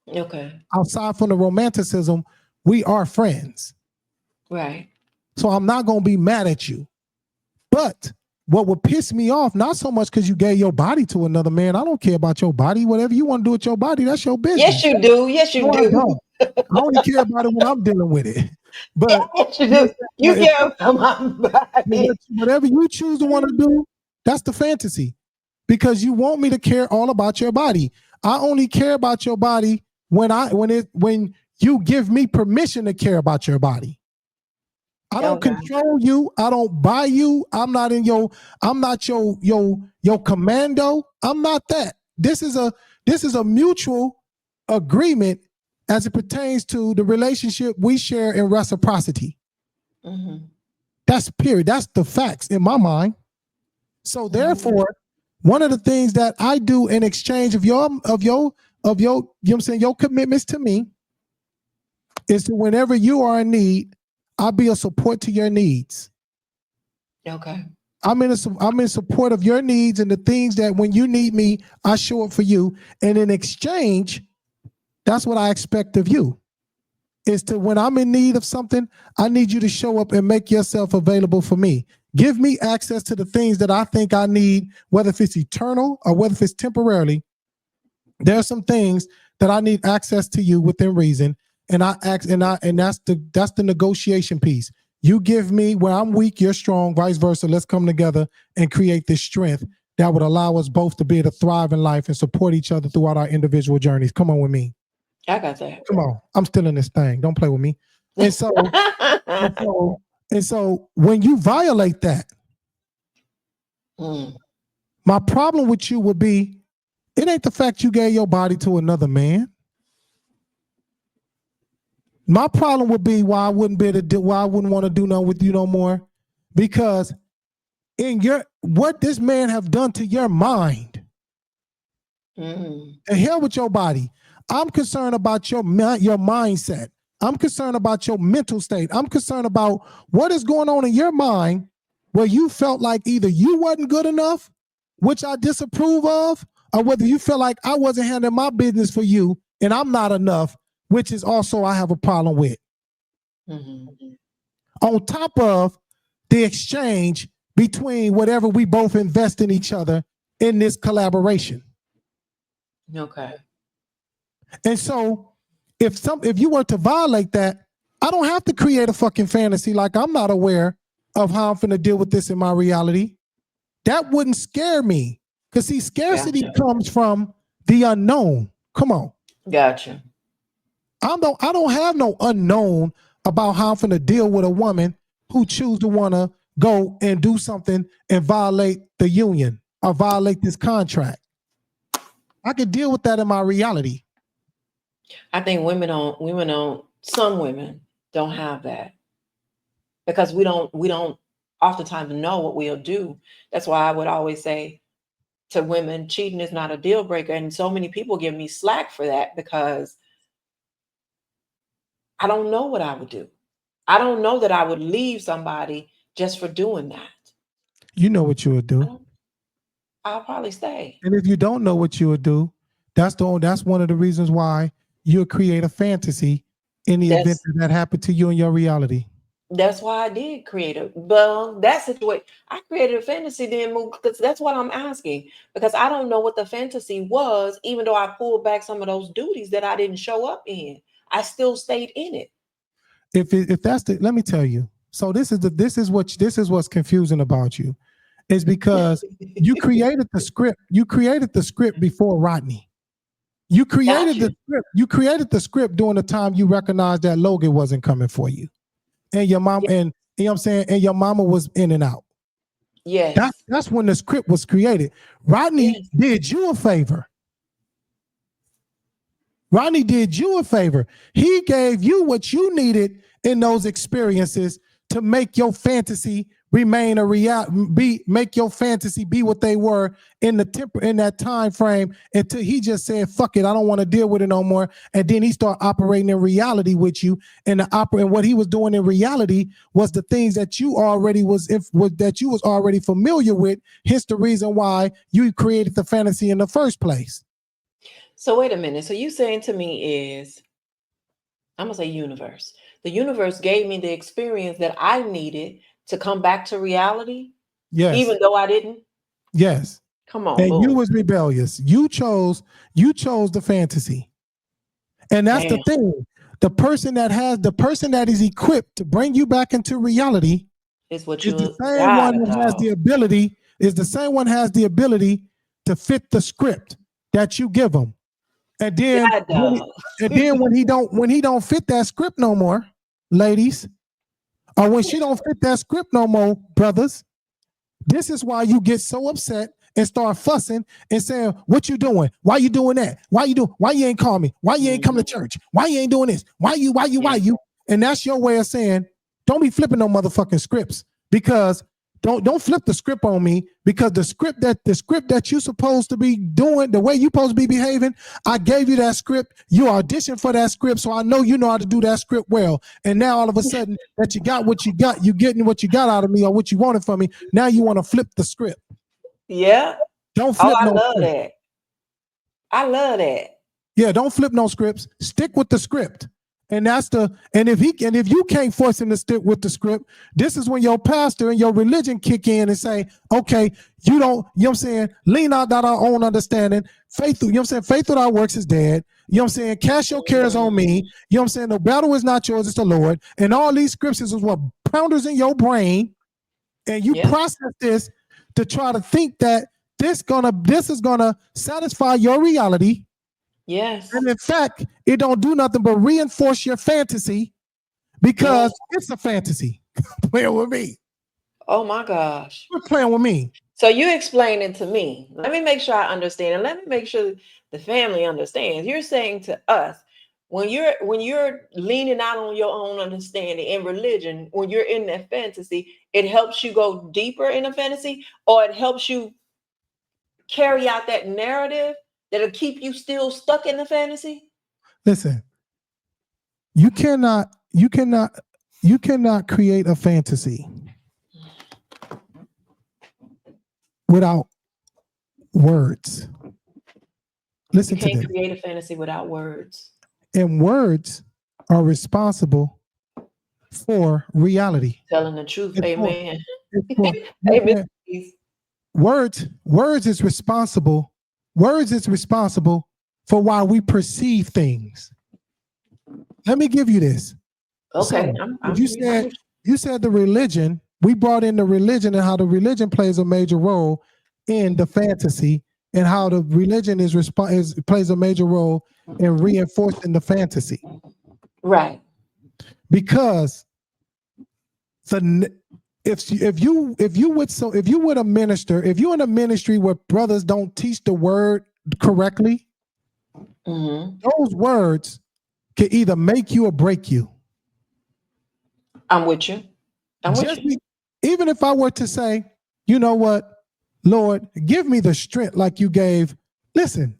Okay. Outside from the romanticism, we are friends. Right. So I'm not gonna be mad at you. But what would piss me off, not so much because you gave your body to another man. I don't care about your body. Whatever you want to do with your body, that's your business. Yes, you do. Yes, you do. I don't. I only care about it when I'm dealing with it. But yes, you do. You care about my body. Whatever you choose to want to do, that's the fantasy. Because you want me to care all about your body. I only care about your body when you give me permission to care about your body. I don't control you. I don't buy you. I'm not your commando. I'm not that. This is a mutual agreement as it pertains to the relationship we share in reciprocity. That's period. That's the facts in my mind. So therefore, one of the things that I do in exchange of your you know what I'm saying, your commitments to me is that whenever you are in need, I'll be a support to your needs. Okay. I'm in support of your needs and the things that when you need me, I show up for you. And in exchange, that's what I expect of you. Is to when I'm in need of something, I need you to show up and make yourself available for me. Give me access to the things that I think I need, whether if it's eternal or whether if it's temporarily. There are some things that I need access to you within reason. And that's the negotiation piece. You give me where I'm weak, you're strong, vice versa. Let's come together and create this strength that would allow us both to be able to thrive in life and support each other throughout our individual journeys. Come on with me. I got that. Come on. I'm still in this thing. Don't play with me. And so, and so when you violate that, my problem with you would be, it ain't the fact you gave your body to another man. My problem would be why I wouldn't want to do nothing with you no more, because in what this man have done to your mind, and hell with your body. I'm concerned about your mindset. I'm concerned about your mental state. I'm concerned about what is going on in your mind where you felt like either you wasn't good enough, which I disapprove of, or whether you feel like I wasn't handling my business for you and I'm not enough, which is also I have a problem with. On top of the exchange between whatever we both invest in each other in this collaboration. Okay. And so if you were to violate that, I don't have to create a fucking fantasy like I'm not aware of how I'm finna deal with this in my reality. That wouldn't scare me. Because see, scarcity comes from the unknown. Come on. Gotcha. I don't have no unknown about how I'm finna deal with a woman who choose to wanna go and do something and violate the union or violate this contract. I could deal with that in my reality. I think some women don't have that because we don't oftentimes know what we'll do. That's why I would always say to women, cheating is not a deal breaker. And so many people give me slack for that because I don't know what I would do. I don't know that I would leave somebody just for doing that. You know what you would do. I'll probably stay. And if you don't know what you would do, that's one of the reasons why you'll create a fantasy in the event that happened to you in your reality. That's why I did create that situation. I created a fantasy, then move, because that's what I'm asking. Because I don't know what the fantasy was, even though I pulled back some of those duties that I didn't show up in. I still stayed in it. If that's let me tell you. So this is what's confusing about you, is because you created the script. You created the script before Rodney. You created the script. You created the script during the time you recognized that Logan wasn't coming for you. And your mom, and you know what I'm saying, and your mama was in and out. Yes. That's when the script was created. Rodney did you a favor. Rodney did you a favor. He gave you what you needed in those experiences to make your fantasy remain a reality, make your fantasy be what they were in that time frame, until he just said, fuck it, I don't want to deal with it no more. And then he started operating in reality with you. And what he was doing in reality was the things that you already was already familiar with. Hence the reason why you created the fantasy in the first place. So wait a minute. So you saying to me is, I'm gonna say universe. The universe gave me the experience that I needed to come back to reality. Yes. Even though I didn't. Yes. Come on. And boom. you was rebellious. You chose the fantasy. And that's the thing. The person that is equipped to bring you back into reality is the same one that has the ability to fit the script that you give them. And then when he don't fit that script no more, ladies, or when she don't fit that script no more, brothers, this is why you get so upset and start fussing and saying, what you doing? Why you doing that? Why you ain't call me? Why you ain't come to church? Why you ain't doing this? Why you? And that's your way of saying, don't be flipping no motherfucking scripts, because don't flip the script on me, because the script that you supposed to be doing, the way you supposed to be behaving, I gave you that script. You auditioned for that script, so I know you know how to do that script well. And now all of a sudden that you got what you got, you getting what you got out of me or what you wanted from me. Now you want to flip the script. Yeah. Don't flip I no love script. that. I love that. Yeah, don't flip no scripts. Stick with the script. And if you can't force him to stick with the script, this is when your pastor and your religion kick in and say, okay, you know what I'm saying? Lean out on our own understanding. Faith, you know what I'm saying? Faith without works is dead. You know what I'm saying? Cast your cares on me. You know what I'm saying? The battle is not yours, it's the Lord. And all these scriptures is what pounders in your brain. And you process this to try to think that this is gonna satisfy your reality. Yes. And in fact, it don't do nothing but reinforce your fantasy because it's a fantasy. Playing with me. Oh my gosh. You're playing with me. So you explain it to me. Let me make sure I understand, and let me make sure the family understands. You're saying to us, when you're leaning out on your own understanding in religion, when you're in that fantasy, it helps you go deeper in a fantasy, or it helps you carry out that narrative that'll keep you still stuck in the fantasy? Listen, you cannot create a fantasy without words. Listen to You this. can't create a fantasy without words. And words are responsible for reality. Telling the truth. Amen. Amen. Words is responsible. Words is responsible for why we perceive things. Let me give you this. Okay. So you said the religion. We brought in the religion and how the religion plays a major role in the fantasy, and how the religion plays a major role in reinforcing the fantasy. Right. Because if you with a minister, if you're in a ministry where brothers don't teach the word correctly, those words can either make you or break you. I'm with you. Even if I were to say, you know what, Lord, give me the strength like you gave. Listen,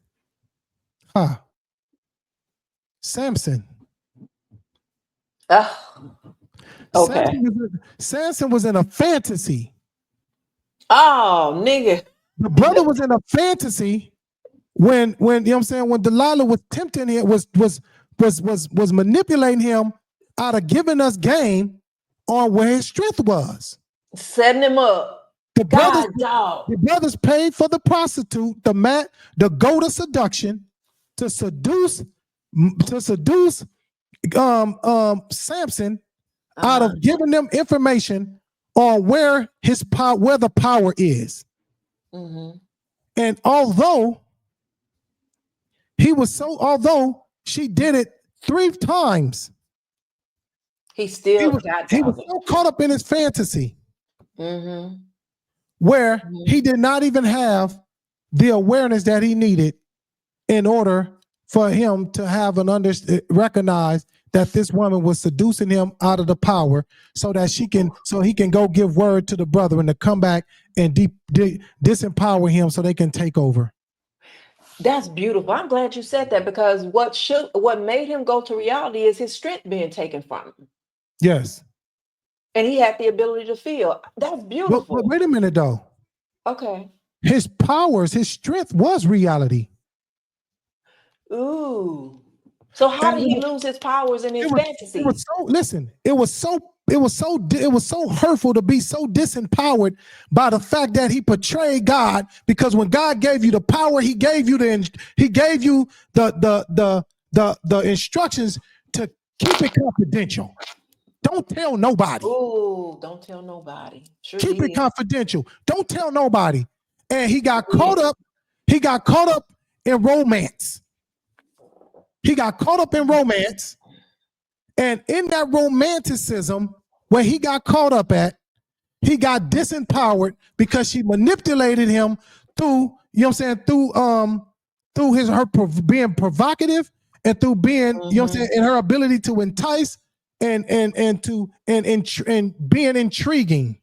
Samson. Okay. Samson was in a fantasy. Oh, nigga. The brother was in a fantasy when you know what I'm saying, when Delilah was tempting him, was manipulating him out of giving us game on where his strength was. Setting him up. The brothers paid for the prostitute, the goat of seduction, to seduce Samson out of giving them information on where the power is. And although she did it 3 times, he was so caught up in his fantasy, where he did not even have the awareness that he needed in order for him to have recognize that this woman was seducing him out of the power, so he can go give word to the brother and to come back and disempower him so they can take over. That's beautiful. I'm glad you said that, because what made him go to reality is his strength being taken from him. Yes. And he had the ability to feel. That's beautiful. But wait a minute though. Okay. His powers, his strength was reality. Ooh. So how did he lose his powers in his fantasy? It was so hurtful to be so disempowered by the fact that he portrayed God, because when God gave you the power, he gave you the instructions to keep it confidential. Don't tell nobody. Ooh, don't tell nobody. Sure, keep it confidential. Don't tell nobody. And he got caught up. He got caught up in romance. He got caught up in romance, and in that romanticism where he got caught up at, he got disempowered because she manipulated him through, you know what I'm saying, through her being provocative, and through being, you know what I'm saying, and her ability to entice and being intriguing.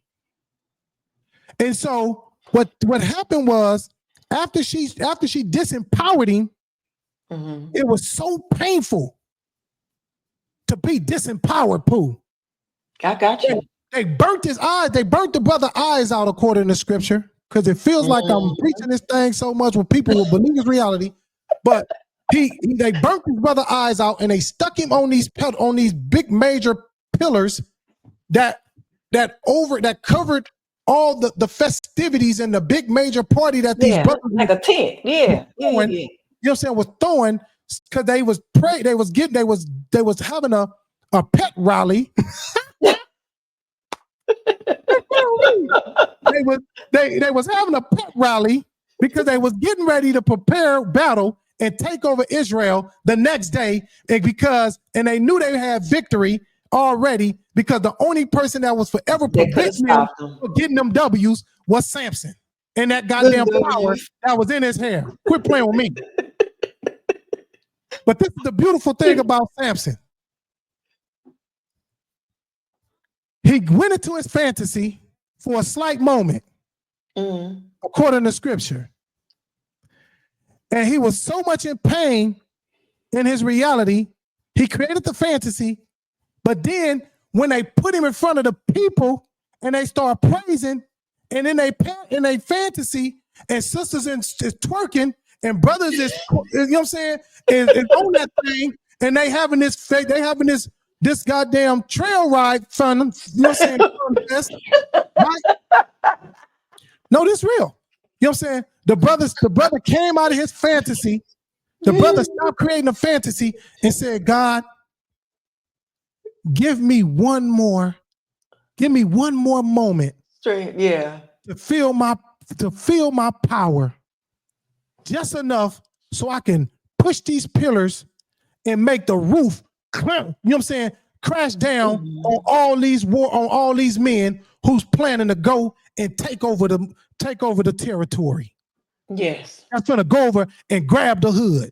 And so what happened was, after she disempowered him, it was so painful to be disempowered, Pooh. I got you. They burnt his eyes. They burnt the brother's eyes out, according to scripture, because it feels like I'm preaching this thing so much when people will believe it's reality. But They burnt his brother's eyes out, and they stuck him on these big major pillars that covered all the festivities and the big major party that these brothers like a tent. Yeah. You know what I'm saying? Was throwing, because they was having a pet rally. they was having a pet rally because they was getting ready to prepare battle and take over Israel the next day, and they knew they had victory already, because the only person that was forever preventing them from getting them W's was Samson, and that goddamn power that was in his hair. Quit playing with me. But this is the beautiful thing about Samson. He went into his fantasy for a slight moment, according to scripture. And he was so much in pain in his reality, he created the fantasy. But then when they put him in front of the people and they start praising, and then they fantasy, and sisters is twerking, and brothers is, you know what I'm saying, is on that thing, and they having this goddamn trail ride fun, you know what I'm saying? Contest, right? No, this real. You know what I'm saying? The brother came out of his fantasy. The brother stopped creating a fantasy and said, God, give me one more moment. Straight, yeah. To feel my power just enough so I can push these pillars and make the roof, you know what I'm saying, crash down on all these men who's planning to go and take over the territory. Yes. That's gonna go over and grab the hood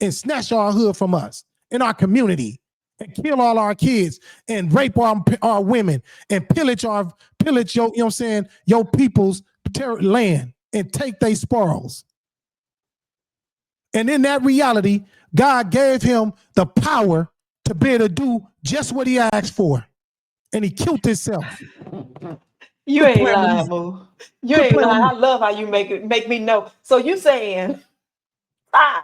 and snatch our hood from us in our community and kill all our kids and rape our women and pillage your, you know what I'm saying, your people's land and take their spoils. And in that reality, God gave him the power to be able to do just what he asked for. And he killed himself. You ain't lying, Moo. You ain't lying. I love how you make me know. So you saying, I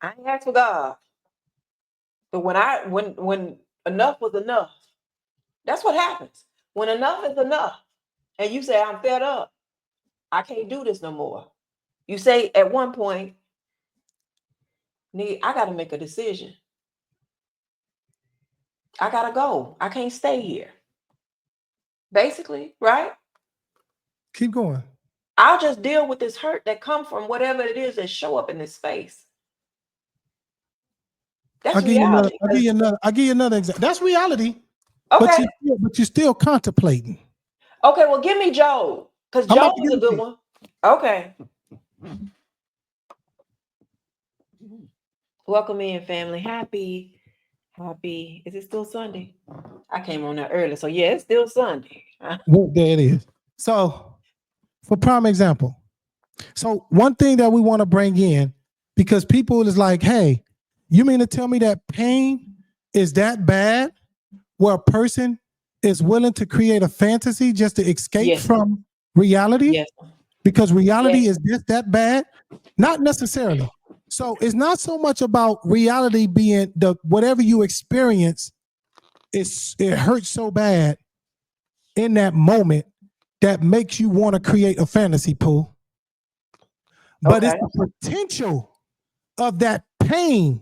ain't asked for God. But when enough was enough, that's what happens. When enough is enough, and you say, I'm fed up, I can't do this no more. You say at one point, I got to make a decision. I got to go. I can't stay here. Basically, right? Keep going. I'll just deal with this hurt that comes from whatever it is that show up in this space. That's reality. I'll give you another example. That's reality. Okay. But you're still contemplating. Okay, well, give me Job. Because Job is a good one. Okay. Welcome in, family. Happy. Is it still Sunday? I came on there early. So, yeah, it's still Sunday. Well, there it is. So, for prime example. So, one thing that we want to bring in, because people is like, hey, you mean to tell me that pain is that bad where a person is willing to create a fantasy just to escape from reality? Yes. Because reality is just that bad? Not necessarily. So it's not so much about reality being whatever you experience, it hurts so bad in that moment that makes you want to create a fantasy pool. But it's the potential of that pain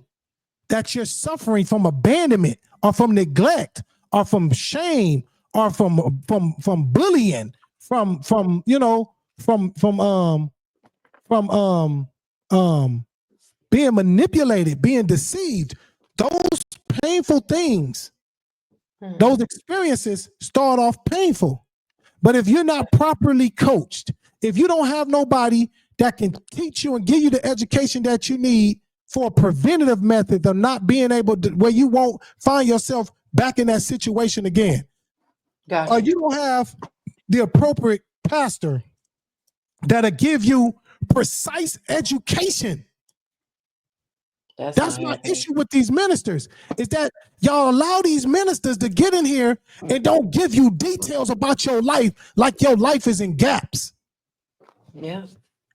that you're suffering from abandonment or from neglect or from shame or from bullying, from being manipulated, being deceived. Those painful things, those experiences start off painful. But if you're not properly coached, if you don't have nobody that can teach you and give you the education that you need for a preventative method of not being able to, where you won't find yourself back in that situation again. Gotcha. Or you don't have the appropriate pastor that'll give you precise education. That's my issue with these ministers, is that y'all allow these ministers to get in here and don't give you details about your life like your life is in gaps. Yeah.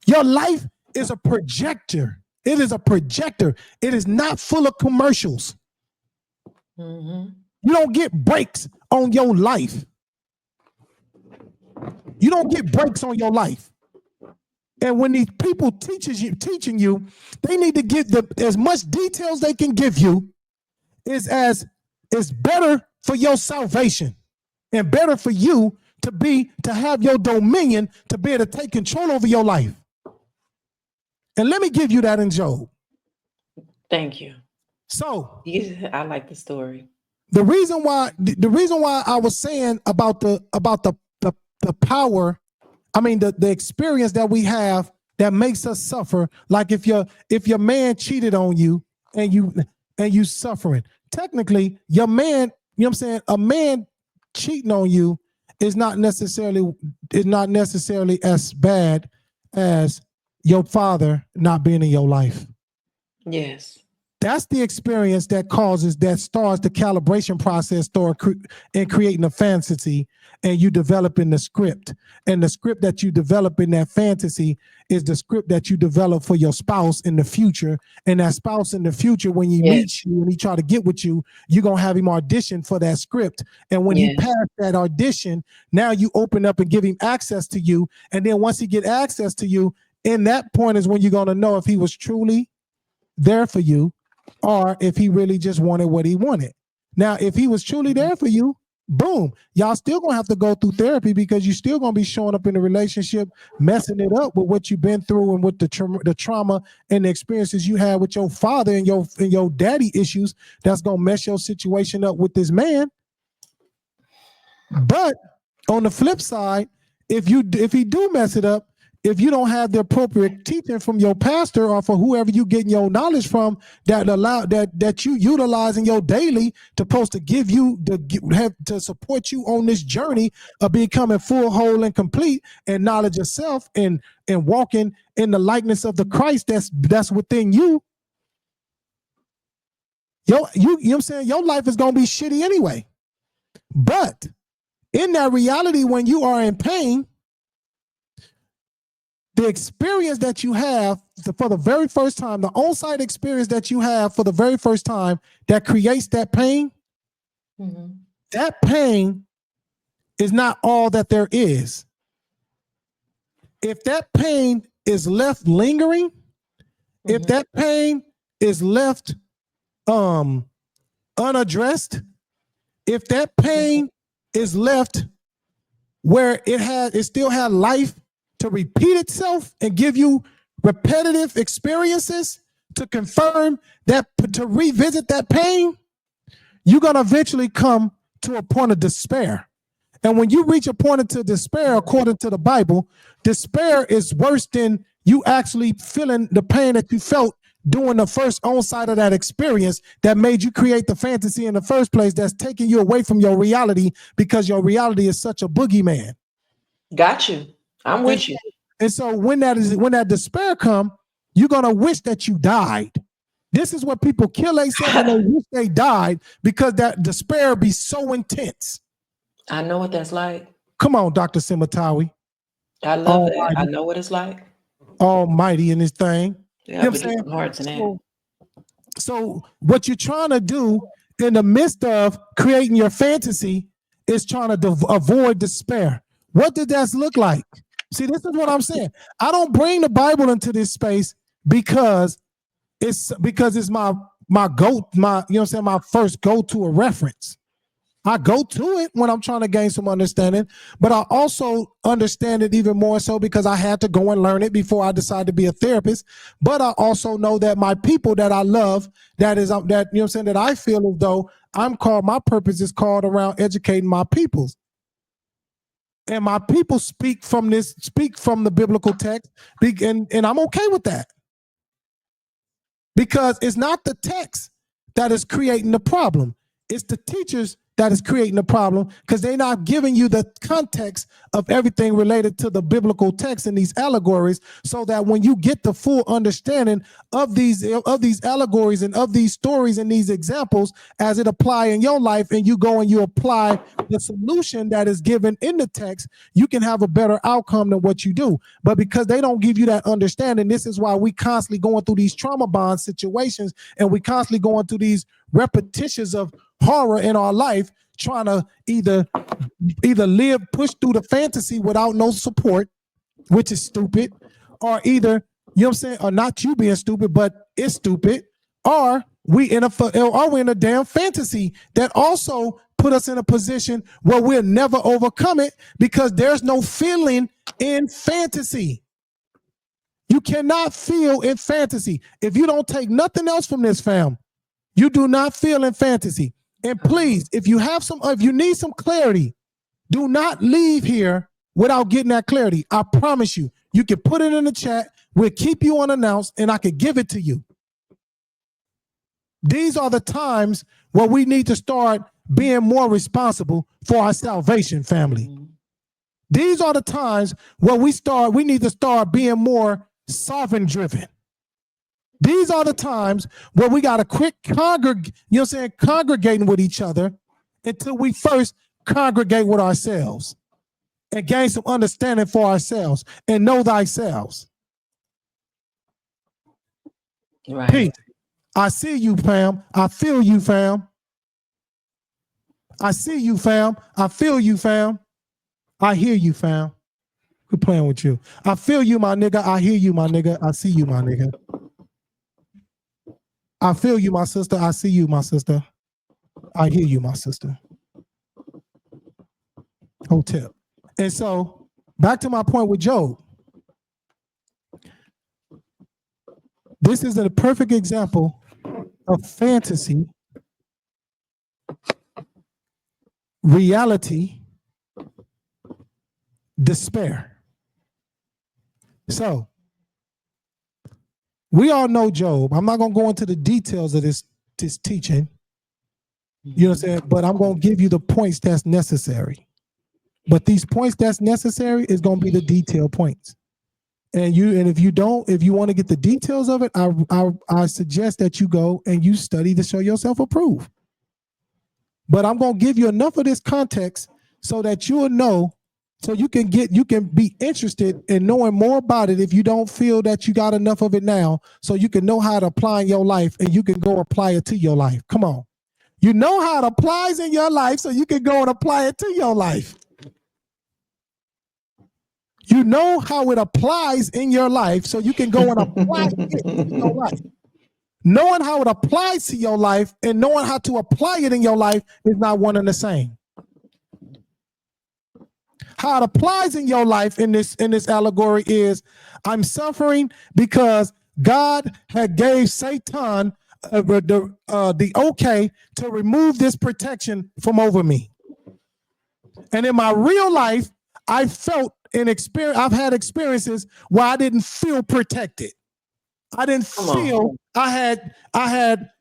Your life is a projector. It is a projector. It is not full of commercials. Mm-hmm. You don't get breaks on your life. You don't get breaks on your life. And when these people teaching you, they need to give as much details they can give you is better for your salvation and better for you to have your dominion, to be able to take control over your life. And let me give you that in Job. Thank you. So I like the story. the reason why I was saying about the power, I mean the experience that we have that makes us suffer, like if your man cheated on you and you suffering, technically your man, you know what I'm saying, a man cheating on you is not necessarily as bad as your father not being in your life. Yes. That's the experience that starts the calibration process in creating a fantasy, and you developing the script. And the script that you develop in that fantasy is the script that you develop for your spouse in the future. And that spouse in the future, when he meets you and he try to get with you, you're going to have him audition for that script. And when he passed that audition, now you open up and give him access to you. And then once he get access to you, in that point is when you're going to know if he was truly there for you, or if he really just wanted what he wanted. Now, if he was truly there for you, boom, y'all still gonna have to go through therapy, because you still gonna be showing up in a relationship, messing it up with what you've been through and with the trauma and the experiences you had with your father and your daddy issues. That's gonna mess your situation up with this man. But on the flip side, if he do mess it up, if you don't have the appropriate teaching from your pastor or for whoever you getting your knowledge from that you utilize in your daily supposed to give you to support you on this journey of becoming full, whole, and complete and knowledge of self and walking in the likeness of the Christ that's within you. You know what I'm saying? Your life is gonna be shitty anyway. But in that reality, when you are in pain, the experience that you have for the very first time, the on-site experience that you have for the very first time that creates that pain, that pain is not all that there is. If that pain is left lingering, if that pain is left unaddressed, if that pain is left where it still had life to repeat itself and give you repetitive experiences to confirm that, to revisit that pain, you're going to eventually come to a point of despair. And when you reach a point of despair, according to the Bible, despair is worse than you actually feeling the pain that you felt during the first onset of that experience that made you create the fantasy in the first place, that's taking you away from your reality, because your reality is such a boogeyman. Got you. I'm with you. And so when that despair come, you're gonna wish that you died. This is what people kill themselves and they wish they died, because that despair be so intense. I know what that's like. Come on, Dr. Simatawi. I love that. I know what it's like. Almighty in this thing. Yeah, you know what I'm saying? Hearts in that. So what you're trying to do in the midst of creating your fantasy is trying to avoid despair. What did that look like? See, this is what I'm saying. I don't bring the Bible into this space because it's my go, you know what I'm saying, my first go-to a reference. I go to it when I'm trying to gain some understanding, but I also understand it even more so because I had to go and learn it before I decided to be a therapist. But I also know that my people that I love, that you know what I'm saying, that I feel as though my purpose is called around educating my peoples. And my people speak from the biblical text, and I'm okay with that. Because it's not the text that is creating the problem. It's the teachers that is creating the problem, because they're not giving you the context of everything related to the biblical text and these allegories, so that when you get the full understanding of these allegories and of these stories and these examples as it apply in your life, and you go and you apply the solution that is given in the text, you can have a better outcome than what you do. But because they don't give you that understanding, this is why we constantly going through these trauma bond situations, and we constantly going through these repetitions of horror in our life, trying to either push through the fantasy without no support, which is stupid, or either, you know what I'm saying, or not you being stupid, but it's stupid, or we in a damn fantasy that also put us in a position where we'll never overcome it, because there's no feeling in fantasy. You cannot feel in fantasy. If you don't take nothing else from this, fam, you do not feel in fantasy. And please, if you need some clarity, do not leave here without getting that clarity. I promise you, you can put it in the chat. We'll keep you unannounced, and I can give it to you. These are the times where we need to start being more responsible for our salvation, family. These are the times where we need to start being more sovereign driven. These are the times where we got to quit congregating with each other until we first congregate with ourselves and gain some understanding for ourselves and know thyself. Right. Peace. I see you, fam. I feel you, fam. I see you, fam. I feel you, fam. I hear you, fam. We're playing with you. I feel you, my nigga. I hear you, my nigga. I see you, my nigga. I feel you, my sister. I see you, my sister. I hear you, my sister. Hotel. And so back to my point with Job. This is a perfect example of fantasy, reality, despair. So we all know Job. I'm not going to go into the details of this teaching. You know what I'm saying? But I'm going to give you the points that's necessary. But these points that's necessary is going to be the detailed points. And if you want to get the details of it, I suggest that you go and you study to show yourself approved. But I'm going to give you enough of this context so that you will know, so you can be interested in knowing more about it if you don't feel that you got enough of it now, so you can know how to apply in your life and you can go apply it to your life. Come on. You know how it applies in your life, so you can go and apply it to your life. You know how it applies in your life, so you can go and apply it in your life. Knowing how it applies to your life and knowing how to apply it in your life is not one and the same. How it applies in your life in this allegory is, I'm suffering because God had gave Satan the okay to remove this protection from over me. And in my real life, I've had experiences where I didn't feel protected. I didn't feel I had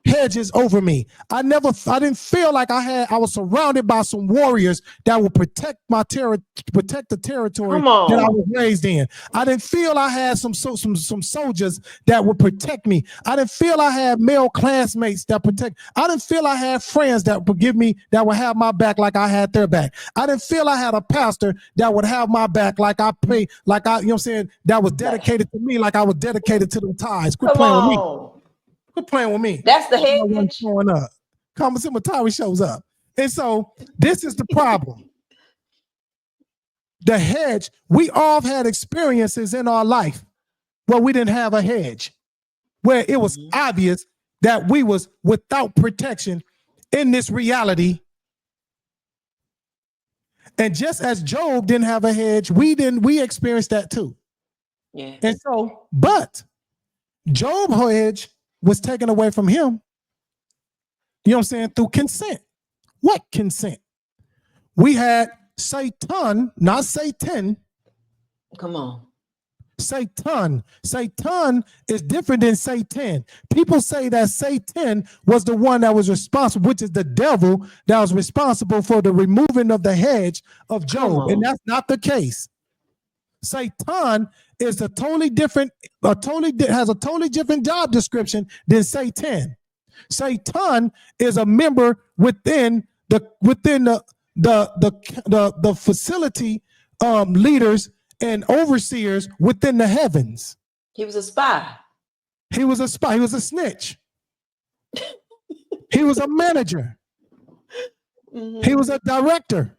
hedges over me. I didn't feel like I was surrounded by some warriors that would protect the territory that I was raised in. I didn't feel I had some soldiers that would protect me. I didn't feel I had male classmates that protect. I didn't feel I had friends that would have my back like I had their back. I didn't feel I had a pastor that would have my back like I pay, like I, you know what I'm saying, that was dedicated to me like I was dedicated to them ties. Quit playing with me. Quit playing with me. That's the hedge. Showing up. Matari shows up. And so this is the problem. The hedge, we all had experiences in our life where we didn't have a hedge, where it was obvious that we was without protection in this reality. And just as Job didn't have a hedge, we experienced that too. Yeah. And so, but Job's hedge was taken away from him, you know what I'm saying, through consent. What consent? We had Satan, not Satan. Come on. Satan. Satan is different than Satan. People say that Satan was the one that was responsible, which is the devil that was responsible for the removing of the hedge of Job. And that's not the case. Satan is has a totally different job description than Satan. Satan is a member within the facility leaders and overseers within the heavens. He was a spy. He was a spy. He was a snitch. He was a manager. Mm-hmm. He was a director.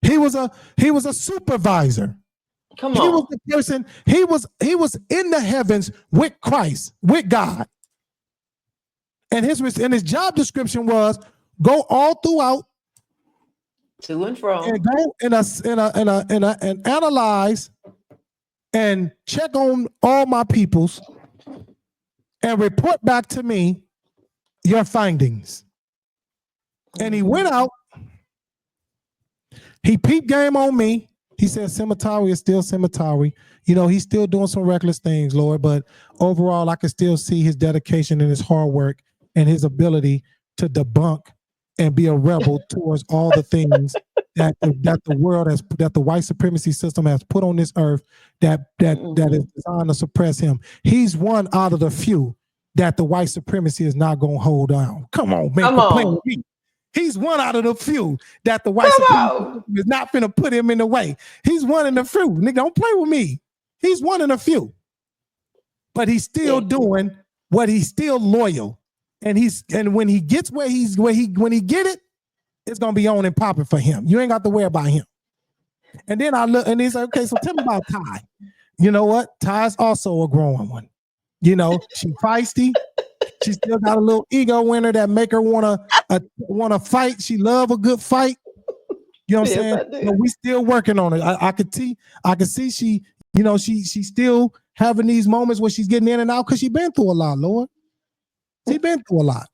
He was a supervisor. Come on. He was the person. He was in the heavens with Christ, with God. And his job description was go all throughout, to and fro, and go and analyze and check on all my peoples and report back to me your findings. And he went out. He peeped game on me. He said, cemetery is still cemetery. You know, he's still doing some reckless things, Lord, but overall, I can still see his dedication and his hard work and his ability to debunk and be a rebel towards all the things that the world has, that the white supremacy system has put on this earth that is designed to suppress him. He's one out of the few that the white supremacy is not going to hold down. Come on, man. Come on. With me. He's one out of the few that the white supremacy is not finna put him in the way. He's one in the few. Nigga, don't play with me. He's one in a few. But he's still doing what he's still loyal. And when he gets when he get it, it's gonna be on and popping for him. You ain't got to worry about him. And then I look and he's like, okay, so tell me about Ty. You know what? Ty's also a growing one. You know, she feisty. She still got a little ego in her that make her wanna fight. She love a good fight. You know what I'm saying? But we still working on it. I could see she, you know, she still having these moments where she's getting in and out because she been through a lot, Lord. She been through a lot.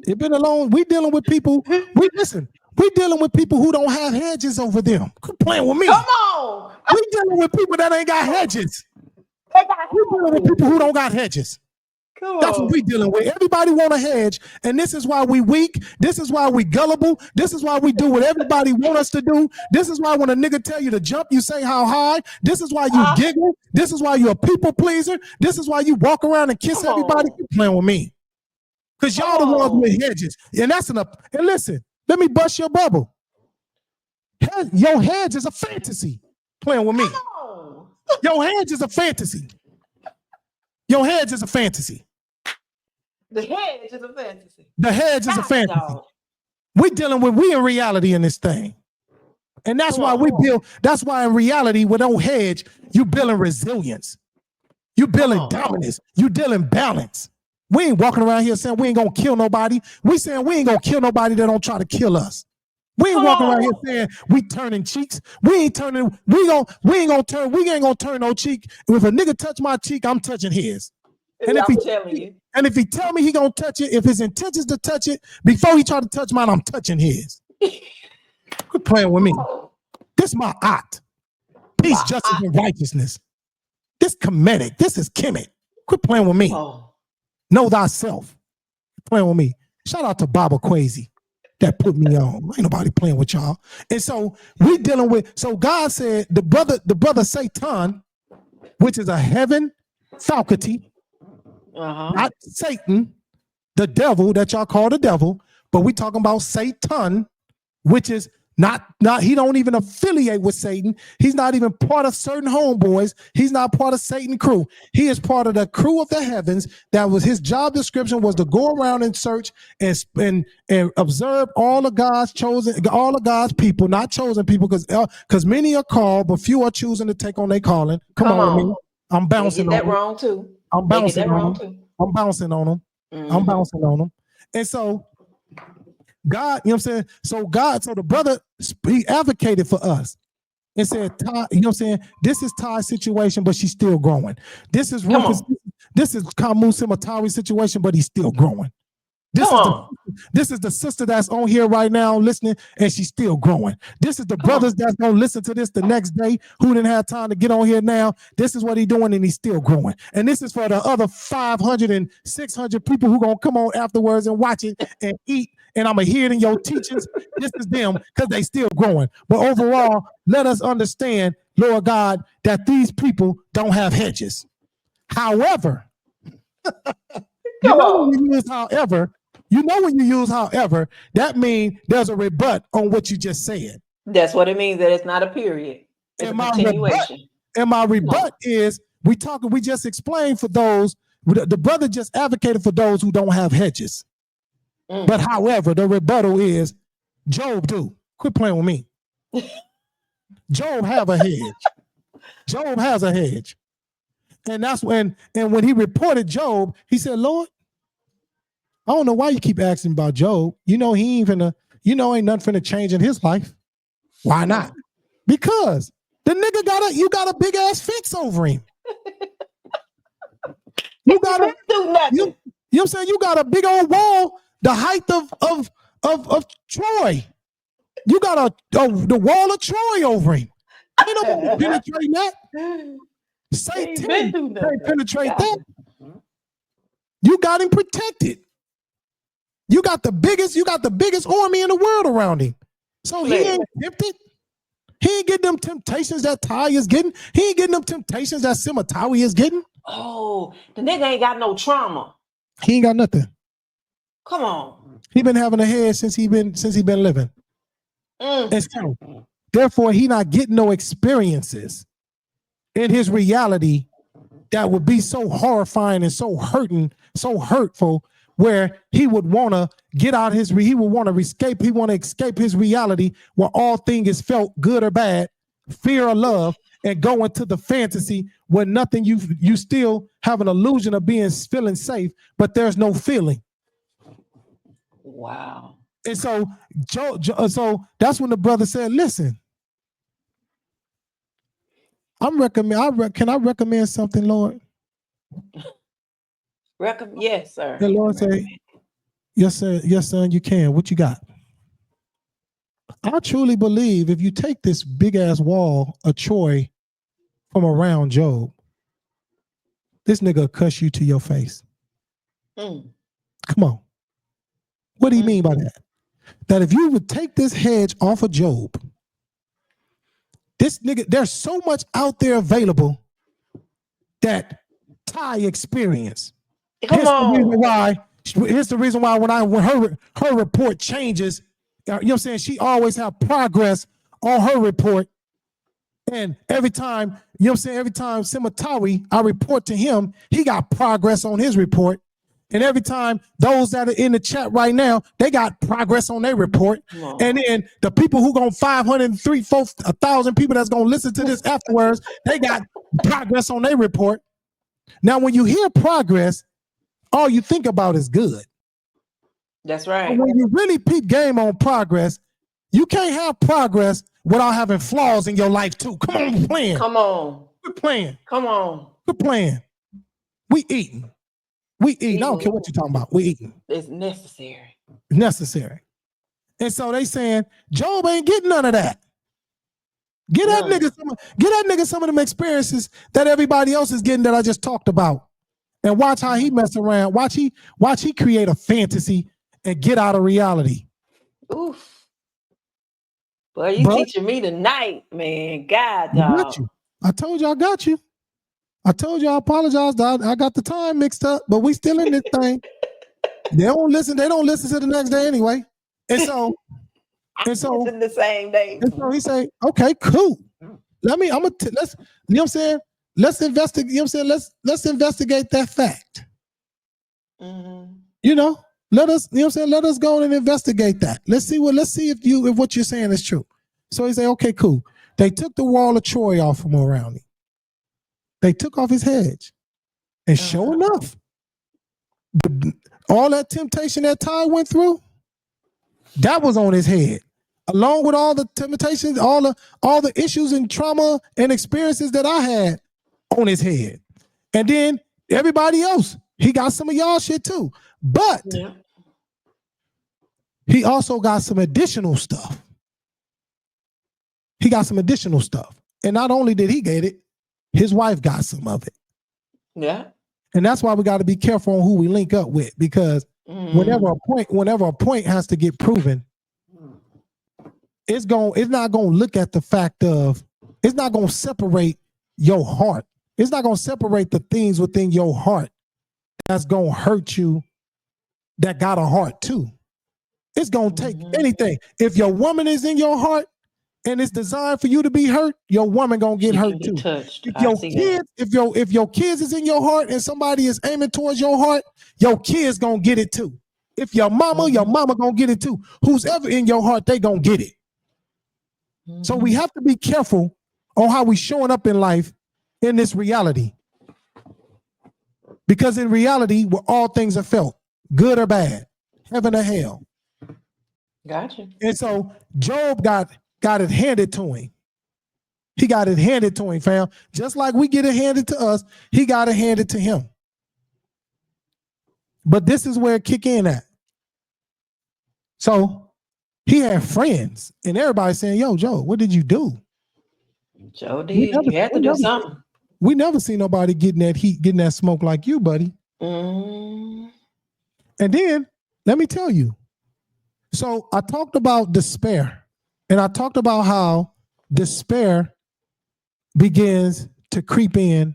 It been alone. We dealing with people. We dealing with people who don't have hedges over them. Quit playing with me. Come on. We dealing with people that ain't got hedges. We dealing with people who don't got hedges. That's what we dealing with. Everybody want a hedge, and this is why we weak. This is why we gullible. This is why we do what everybody want us to do. This is why when a nigga tell you to jump, you say how high. This is why you giggle. This is why you're a people pleaser. This is why you walk around and kiss everybody. Keep playing with me, because y'all the ones with hedges, and that's enough. And listen, let me bust your bubble. Your hedge is a fantasy. Playing with me. Your hedge is a fantasy. Your hedge is a fantasy. The hedge is a fantasy. The hedge is a fantasy. We in reality in this thing. And that's why we build, that's why in reality, with no hedge, you building resilience. You building dominance. You dealing balance. We ain't walking around here saying we ain't gonna kill nobody. We saying we ain't gonna kill nobody that don't try to kill us. We ain't walking around here saying we turning cheeks. We ain't gonna turn no cheek. If a nigga touch my cheek, I'm touching his. And if he tell me he gonna touch it, if his intentions to touch it before he try to touch mine, I'm touching his. Quit playing with me. This my art. Peace, justice, and righteousness. This comedic. This is Kemet. Quit playing with me. Know thyself. Quit playing with me. Shout out to Baba Quasi that put me on. Ain't nobody playing with y'all. And so we dealing with, so God said the brother Satan, which is a heaven faculty, not Satan, the devil that y'all call the devil, but we talking about Satan, which is not he don't even affiliate with Satan. He's not even part of certain homeboys. He's not part of Satan crew. He is part of the crew of the heavens. That was his job description, was to go around and search and observe all of God's chosen, all of God's people, not chosen people, because many are called, but few are choosing to take on their calling. Come on, with me. I'm bouncing on that wrong too. I'm bouncing on them. I'm bouncing on them. I'm bouncing on them. And so God, you know what I'm saying? So the brother, he advocated for us and said, Ty, you know what I'm saying? This is Ty's situation, but she's still growing. This is Rufus, this is Kamu Simatari's situation, but he's still growing. This is the sister that's on here right now listening, and she's still growing. This is the brothers that's gonna listen to this the next day who didn't have time to get on here now. This is what he's doing, and he's still growing. And this is for the other 500 and 600 people who gonna come on afterwards and watch it and eat. And I'm gonna hear it in your teachings. This is them because they still growing. But overall, let us understand, Lord God, that these people don't have hedges. However, when you use however, that means there's a rebut on what you just said. That's what it means, that it's not a period. It's a continuation. And my rebut is we just explained for those, the brother just advocated for those who don't have hedges. But however, the rebuttal is Job do. Quit playing with me. Job have a hedge. Job has a hedge. And that's when he reported Job, he said, Lord, I don't know why you keep asking about Job. You know, ain't nothing finna change in his life. Why not? Because the nigga you got a big ass fence over him. You got a, do nothing. you know what I'm saying? You got a big old wall, the height of Troy. You got the wall of Troy over him. Ain't nobody penetrating that. Satan can't penetrate that. You got him protected. You got the biggest army in the world around him. So he ain't tempted. He ain't getting them temptations that Ty is getting. He ain't getting them temptations that Simatawi is getting. Oh, the nigga ain't got no trauma. He ain't got nothing. Come on. He been having a head since he been living. And so, therefore, he not getting no experiences in his reality that would be so horrifying and so hurting, so hurtful, where he would want to get out he would want to escape. He want to escape his reality where all things is felt good or bad, fear or love, and go into the fantasy where nothing, you still have an illusion of feeling safe, but there's no feeling. Wow. And so, so that's when the brother said, listen, can I recommend something, Lord? Yes, sir. The Lord said, yes, sir. Yes, son, you can. What you got? I truly believe if you take this big ass wall of Troy from around Job, this nigga will cuss you to your face. Come on. What do you mean by that? That if you would take this hedge off of Job, this nigga, there's so much out there available that Ty experienced. Here's the reason why when her report changes, you know what I'm saying, she always have progress on her report. And every time, you know what I'm saying, every time Simatawi, I report to him, he got progress on his report. And every time those that are in the chat right now, they got progress on their report. And then the people who going 503, 1,000 people that's going to listen to this afterwards, they got progress on their report. Now, when you hear progress, all you think about is good. That's right. But when you really peep game on progress, you can't have progress without having flaws in your life too. Come on, we're playing. Come on. We're playing. Come on. We're playing. We eating. We eating. I don't care what you're talking about. We eating. It's necessary. Necessary. And so they saying Job ain't getting none of that. Get that nigga some of them experiences that everybody else is getting that I just talked about. And watch how he mess around. Watch he create a fantasy and get out of reality. Oof. Boy, you teaching me tonight, man. God, dog. I told you I got you. I told you I apologize. I got the time mixed up, but we still in this thing. They don't listen to the next day anyway. And so in the same day. And so he say, okay, cool. You know what I'm saying? Let's investigate, you know what I'm saying? Let's investigate that fact. You know, let us go and investigate that. Let's see if what you're saying is true. So he say, okay, cool. They took the wall of Troy off from around him. They took off his hedge. And sure enough, all that temptation that Ty went through, that was on his head. Along with all the temptations, all the issues and trauma and experiences that I had on his head. And then everybody else, he got some of y'all shit too. But he also got some additional stuff. He got some additional stuff. And not only did he get it, his wife got some of it. Yeah. And that's why we got to be careful on who we link up with, because whenever a point has to get proven, it's not going to look at the fact of, it's not going to separate your heart. It's not going to separate the things within your heart that's going to hurt you that got a heart too. It's going to take anything. If your woman is in your heart and it's designed for you to be hurt, your woman going to get hurt too. Touched. If your kids, if your kids is in your heart and somebody is aiming towards your heart, your kids going to get it too. If your mama going to get it too. Who's ever in your heart, they going to get it. So we have to be careful on how we showing up in life in this reality. Because in reality, where all things are felt, good or bad, heaven or hell. Gotcha. And so Job got it handed to him. He got it handed to him, fam. Just like we get it handed to us, he got it handed to him. But this is where it kick in at. So he had friends, and everybody's saying, yo, Joe, what did you do? Joe did. You had to do something. We never see nobody getting that heat, getting that smoke like you, buddy. Mm. And then, let me tell you. So I talked about despair, and I talked about how despair begins to creep in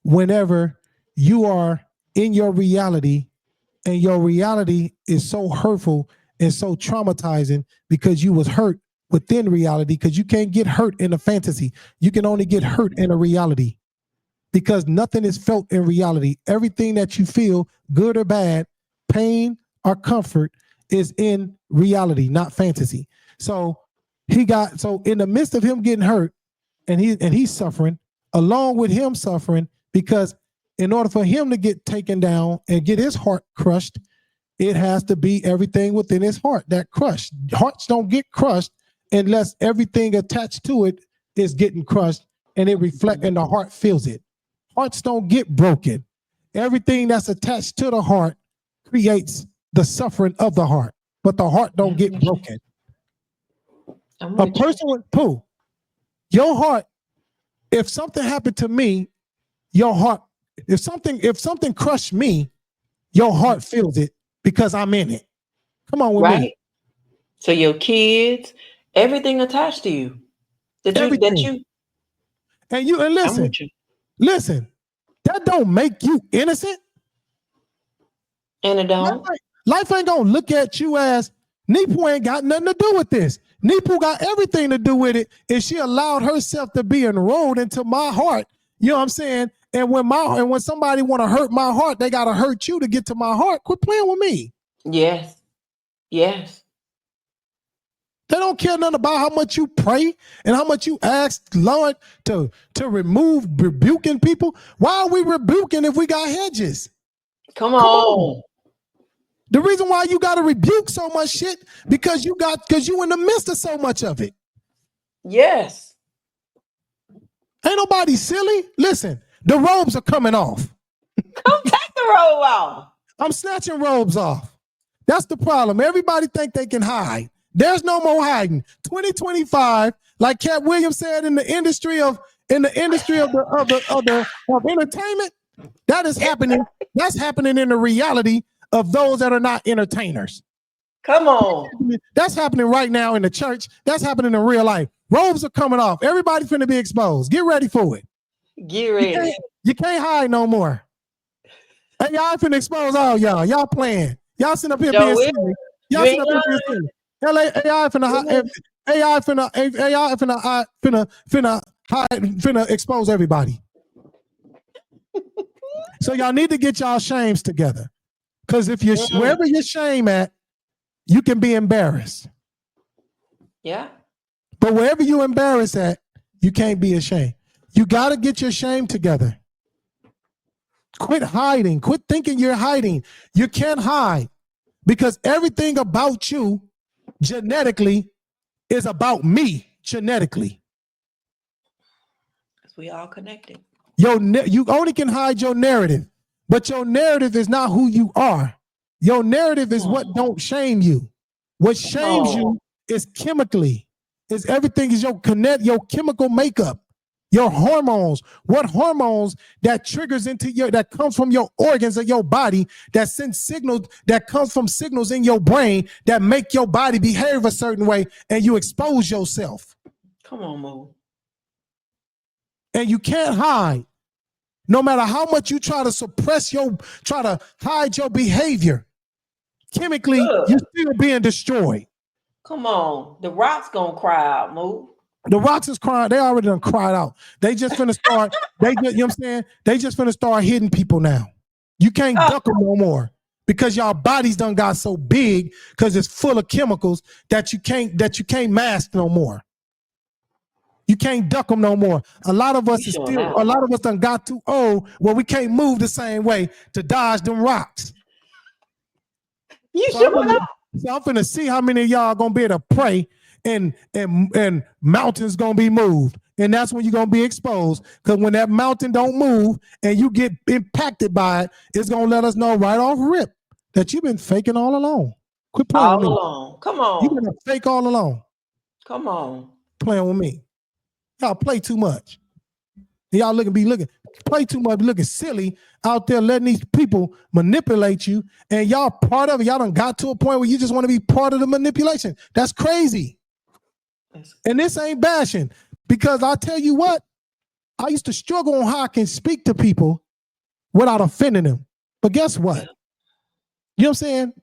whenever you are in your reality, and your reality is so hurtful and so traumatizing because you was hurt within reality, because you can't get hurt in a fantasy. You can only get hurt in a reality, because nothing is felt in reality. Everything that you feel, good or bad, pain or comfort, is in reality, not fantasy. So in the midst of him getting hurt and he's suffering, along with him suffering, because in order for him to get taken down and get his heart crushed, it has to be everything within his heart that crushed. Hearts don't get crushed unless everything attached to it is getting crushed and it reflects and the heart feels it. Hearts don't get broken. Everything that's attached to the heart creates the suffering of the heart, but the heart don't get broken. A person with poo, your heart, if something happened to me, your heart, if something crushed me, your heart feels it because I'm in it. Come on with me. So your kids, everything attached to you. And listen, that don't make you innocent. And it don't. Life ain't gonna look at you as Neepu ain't got nothing to do with this. Neepu got everything to do with it, and she allowed herself to be enrolled into my heart. You know what I'm saying? And when somebody want to hurt my heart, they gotta hurt you to get to my heart. Quit playing with me. Yes. They don't care nothing about how much you pray and how much you ask Lord to remove rebuking people. Why are we rebuking if we got hedges? Come on. The reason why you got to rebuke so much shit because you in the midst of so much of it. Yes. Ain't nobody silly. Listen, the robes are coming off. Come take the robe off. I'm snatching robes off. That's the problem. Everybody think they can hide. There's no more hiding. 2025, like Cat Williams said, in the industry of entertainment, that is happening. That's happening in the reality of those that are not entertainers. Come on. That's happening right now in the church. That's happening in real life. Robes are coming off. Everybody's finna be exposed. Get ready for it. Get ready. You can't hide no more. Hey, y'all finna expose all y'all. Y'all playing. Y'all sitting up here being silly. Y'all sitting up here being silly. AI finna expose everybody. So y'all need to get y'all shames together. Because if you wherever your shame at, you can be embarrassed. Yeah. But wherever you embarrassed at, you can't be ashamed. You got to get your shame together. Quit hiding. Quit thinking you're hiding. You can't hide because everything about you genetically is about me genetically. Because we all connected. You only can hide your narrative, but your narrative is not who you are. Your narrative is what don't shame you. What shames Oh. you is chemically. Is everything is your chemical makeup, your hormones. What hormones that triggers into that comes from your organs of your body that sends signals that comes from signals in your brain that make your body behave a certain way, and you expose yourself. Come on, Mo. And you can't hide. No matter how much you try to hide your behavior, chemically, you're still being destroyed. Come on. The Rock's gonna cry out, Mo. The Rocks is crying. They already done cried out. They just finna start, you know what I'm saying? They just finna start hitting people now. You can't duck them no more because y'all bodies done got so big because it's full of chemicals that you can't mask no more. You can't duck them no more. A lot of us done got too old where we can't move the same way to dodge them rocks. You sure not? So I'm finna see how many of y'all gonna be able to pray and mountains gonna be moved. And that's when you're gonna be exposed. Because when that mountain don't move and you get impacted by it, it's gonna let us know right off rip that you've been faking all along. Quit playing All with me. along. Come on. You've been a fake all along. Come on. Playing with me. Y'all play too much. Y'all play too much, looking silly out there, letting these people manipulate you, and y'all part of it. Y'all done got to a point where you just want to be part of the manipulation. That's crazy. And this ain't bashing, because I tell you what, I used to struggle on how I can speak to people without offending them. But guess what? You know what I'm saying?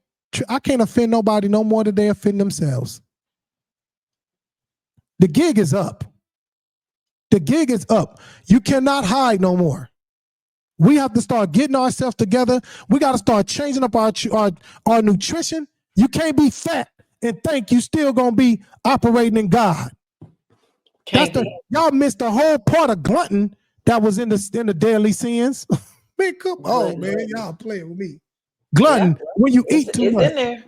I can't offend nobody no more than they offend themselves. The gig is up. The gig is up. You cannot hide no more. We have to start getting ourselves together. We got to start changing up our nutrition. You can't be fat and think you still gonna be operating in God. Y'all missed the whole part of glutton that was in the deadly sins. Man, come on, man. Y'all playing with me. Glutton, when you eat too much. It's in there.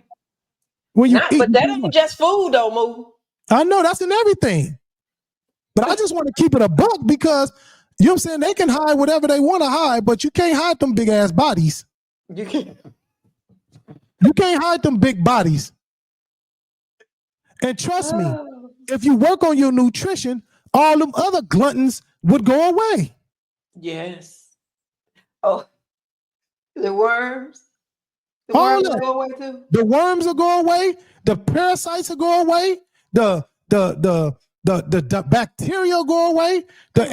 When you eat but that ain't just food though, Moo. I know that's in everything. But I just want to keep it a buck because, you know what I'm saying, they can hide whatever they want to hide, but you can't hide them big ass bodies. You can't hide them big bodies. And trust me, if you work on your nutrition, all them other gluttons would go away. Yes. Oh, the worms. The worms will go away too. The worms will go away. The parasites will go away. The bacteria will go away. The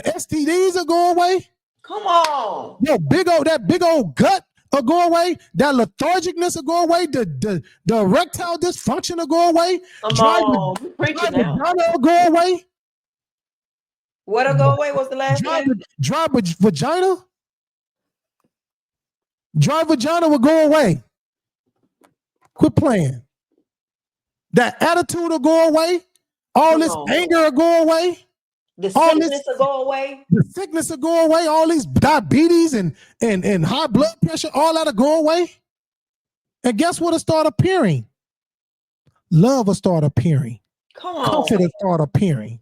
STDs will go away. Come on. That big old gut will go away. That lethargicness will go away. The erectile dysfunction will go away. Preaching now. Will go away. What'll go away? What's the last name? Dry vagina. Dry vagina will go away. Quit playing. That attitude will go away. All this anger will go away. The sickness will go away. The sickness will go away. All these diabetes and high blood pressure, all that'll go away. And guess what will start appearing? Love will start appearing. Comfort will start appearing.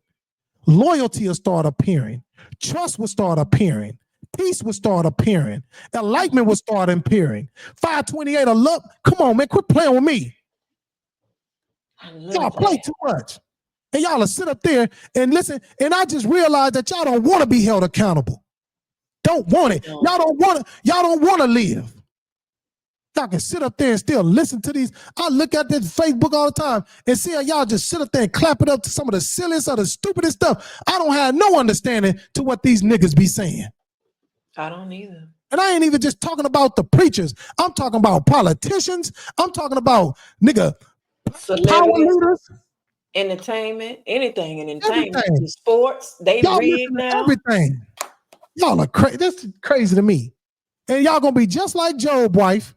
Loyalty will start appearing. Trust will start appearing. Peace will start appearing. Enlightenment will start appearing. 528 of love. Come on, man. Quit playing with me. Y'all play too much. And y'all will sit up there and listen. And I just realized that y'all don't want to be held accountable. Don't want it. Y'all don't want to live. Y'all can sit up there and still listen to these. I look at this Facebook all the time and see how y'all just sit up there and clap it up to some of the silliest or the stupidest stuff. I don't have no understanding to what these niggas be saying. I don't either. And I ain't even just talking about the preachers. I'm talking about politicians. I'm talking about power leaders. Entertainment, anything in entertainment, sports, they read now. Everything. Y'all are crazy. That's crazy to me. And y'all gonna be just like Job, wife,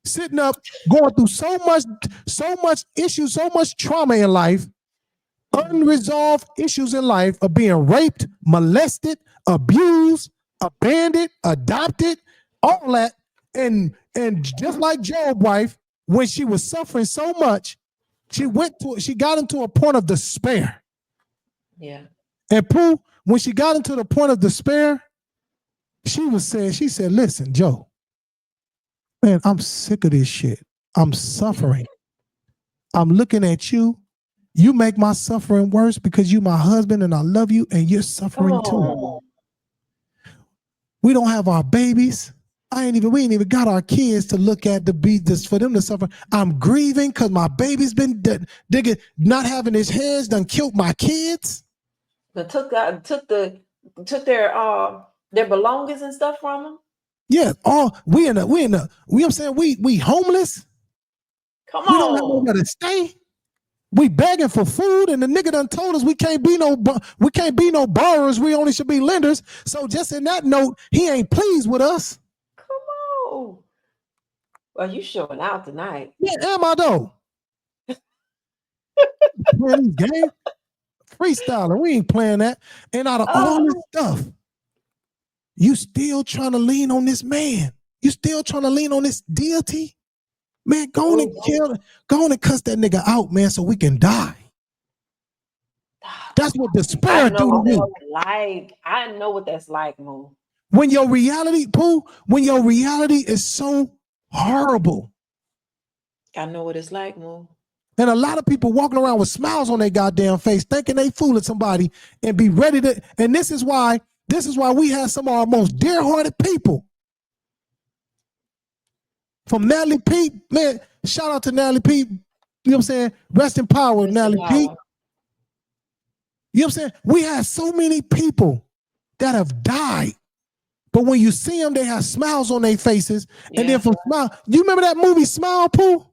sitting up, going through so much issues, so much trauma in life, unresolved issues in life of being raped, molested, abused, abandoned, adopted, all that. And just like Job, wife, when she was suffering so much, she got into a point of despair. Yeah. And Pooh, when she got into the point of despair, she said, listen, Joe, man, I'm sick of this shit. I'm suffering. I'm looking at you. You make my suffering worse because you my husband and I love you and you're suffering too. We don't have our babies. We ain't even got our kids to look at to be this for them to suffer. I'm grieving because my baby's been dead. Not having his hands done killed my kids. But took their belongings and stuff from them. Yeah, we in the you know what I'm saying? We homeless. Come We don't have on. nowhere to stay. We begging for food, and the nigga done told us we can't be no borrowers. We only should be lenders. So just in that note, he ain't pleased with us. Come on. Well, you showing out tonight. Yeah, am I though? Playing these games, freestyling. We ain't playing that. And out of all this stuff, you still trying to lean on this man. You still trying to lean on this deity. Man, go on and cuss that nigga out, man, so we can die. That's what despair do to you. I know what that's like, Moo. When your reality, Pooh, when your reality is so horrible. I know what it's like, Moo. And a lot of people walking around with smiles on their goddamn face, thinking they fooling somebody and be ready to. And this is why we have some of our most dear-hearted people. From Natalie Pete, man, shout out to Natalie Pete. You know what I'm saying? Rest in power, Natalie Pete. You know what I'm saying? We have so many people that have died. But when you see them, they have smiles on their faces. Yeah. And then from Smile, you remember that movie Smile, Pooh?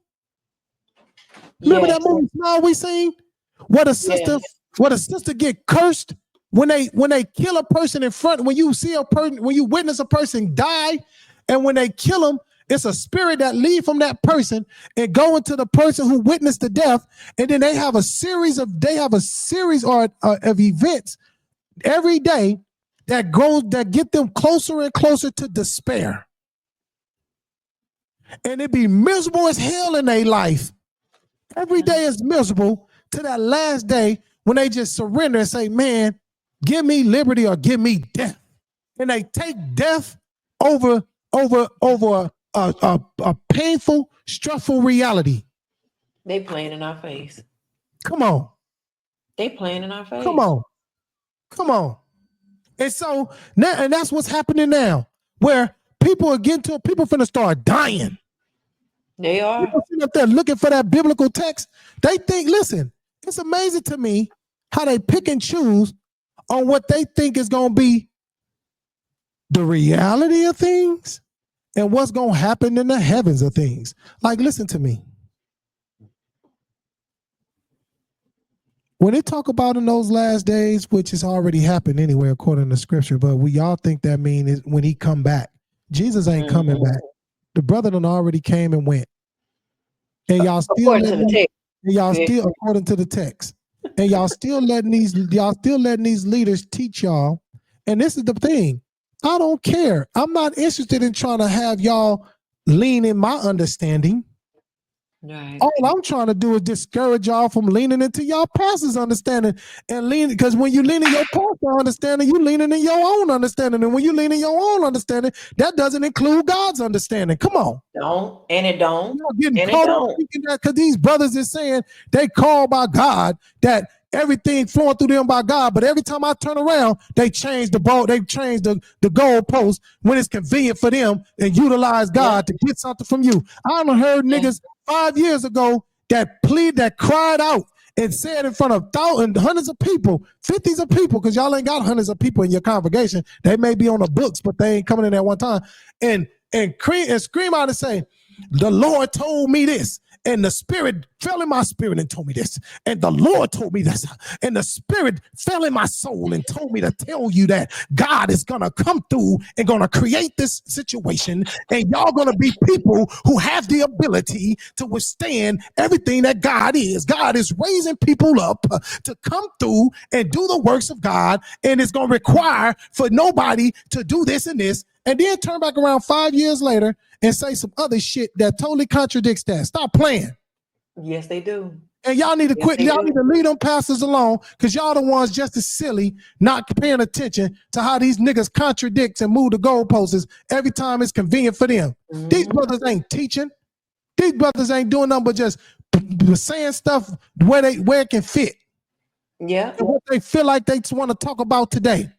Remember that movie Smile we seen? Where the sister get cursed when they kill a person in front, when you see a person, when you witness a person die, and when they kill them, it's a spirit that leave from that person and go into the person who witnessed the death, and then they have a series of events every day that get them closer and closer to despair, and it be miserable as hell in their life. Every day is miserable to that last day when they just surrender and say, "Man, give me liberty or give me death," and they take death over a painful, stressful reality. They playing in our face. Come on. They playing in our face. Come on. And so now, and that's what's happening now, where people finna start dying. They are. People sitting up there looking for that biblical text. They think, listen, it's amazing to me how they pick and choose on what they think is gonna be the reality of things and what's going to happen in the heavens of things. Like, listen to me. When they talk about in those last days, which has already happened anyway, according to scripture, but we all think that means when he come back. Jesus ain't coming back. The brother done already came and went. And y'all still according to the text. And y'all still letting these leaders teach y'all. And this is the thing. I don't care. I'm not interested in trying to have y'all lean in my understanding. Right. All I'm trying to do is discourage y'all from leaning into y'all pastor's understanding and leaning, because when you lean in your pastor's understanding, you leaning in your own understanding. And when you lean in your own understanding, that doesn't include God's understanding. Come on. It don't. You're getting caught up thinking that because these brothers is saying they called by God, that everything flowing through them by God, but every time I turn around, they change the ball, they change the goalpost when it's convenient for them and utilize God to get something from you. I done heard niggas 5 years ago that cried out and said in front of thousands, hundreds of people, 50s of people, because y'all ain't got hundreds of people in your congregation. They may be on the books, but they ain't coming in at one time. And scream out and say, "The Lord told me this. And the Spirit fell in my spirit and told me this. And the Lord told me this. And the Spirit fell in my soul and told me to tell you that God is going to come through and going to create this situation. And y'all going to be people who have the ability to withstand everything that God is. God is raising people up to come through and do the works of God. And it's going to require for nobody to do this and this." And then turn back around 5 years later and say some other shit that totally contradicts that. Stop playing. Yes, they do. And y'all need to quit. Y'all need to leave them pastors alone, because y'all the ones just as silly, not paying attention to how these niggas contradicts and move the goalposts every time it's convenient for them. Mm-hmm. These brothers ain't teaching. These brothers ain't doing nothing but just saying stuff where it can fit. Yeah. And what they feel like they want to talk about today.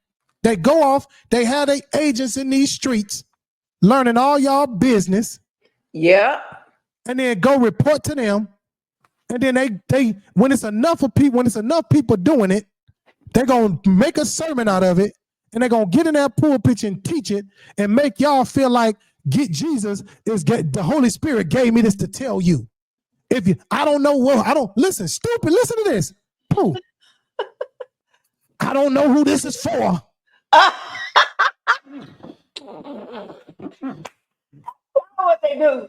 They go off, they have their agents in these streets learning all y'all business, Yeah. and then go report to them. And then they when it's enough people doing it, they're gonna make a sermon out of it, and they're gonna get in that pulpit and teach it and make y'all feel like the Holy Spirit gave me this to tell you. I don't know listen, stupid, listen to this. Pooh. I don't know who this is for. What they do?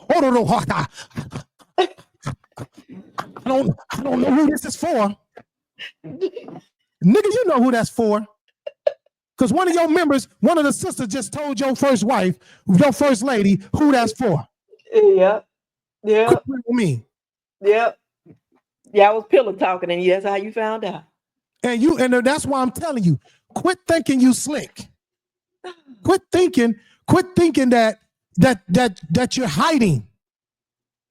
I don't know who this is for. Nigga, you know who that's for. Because one of your members, one of the sisters just told your first wife, your first lady, who that's for. Yep. Yep. Quit playing with me. Yep. Yeah, I was pillow talking, and that's how you found out. And that's why I'm telling you, quit thinking you slick. Quit thinking that you're hiding.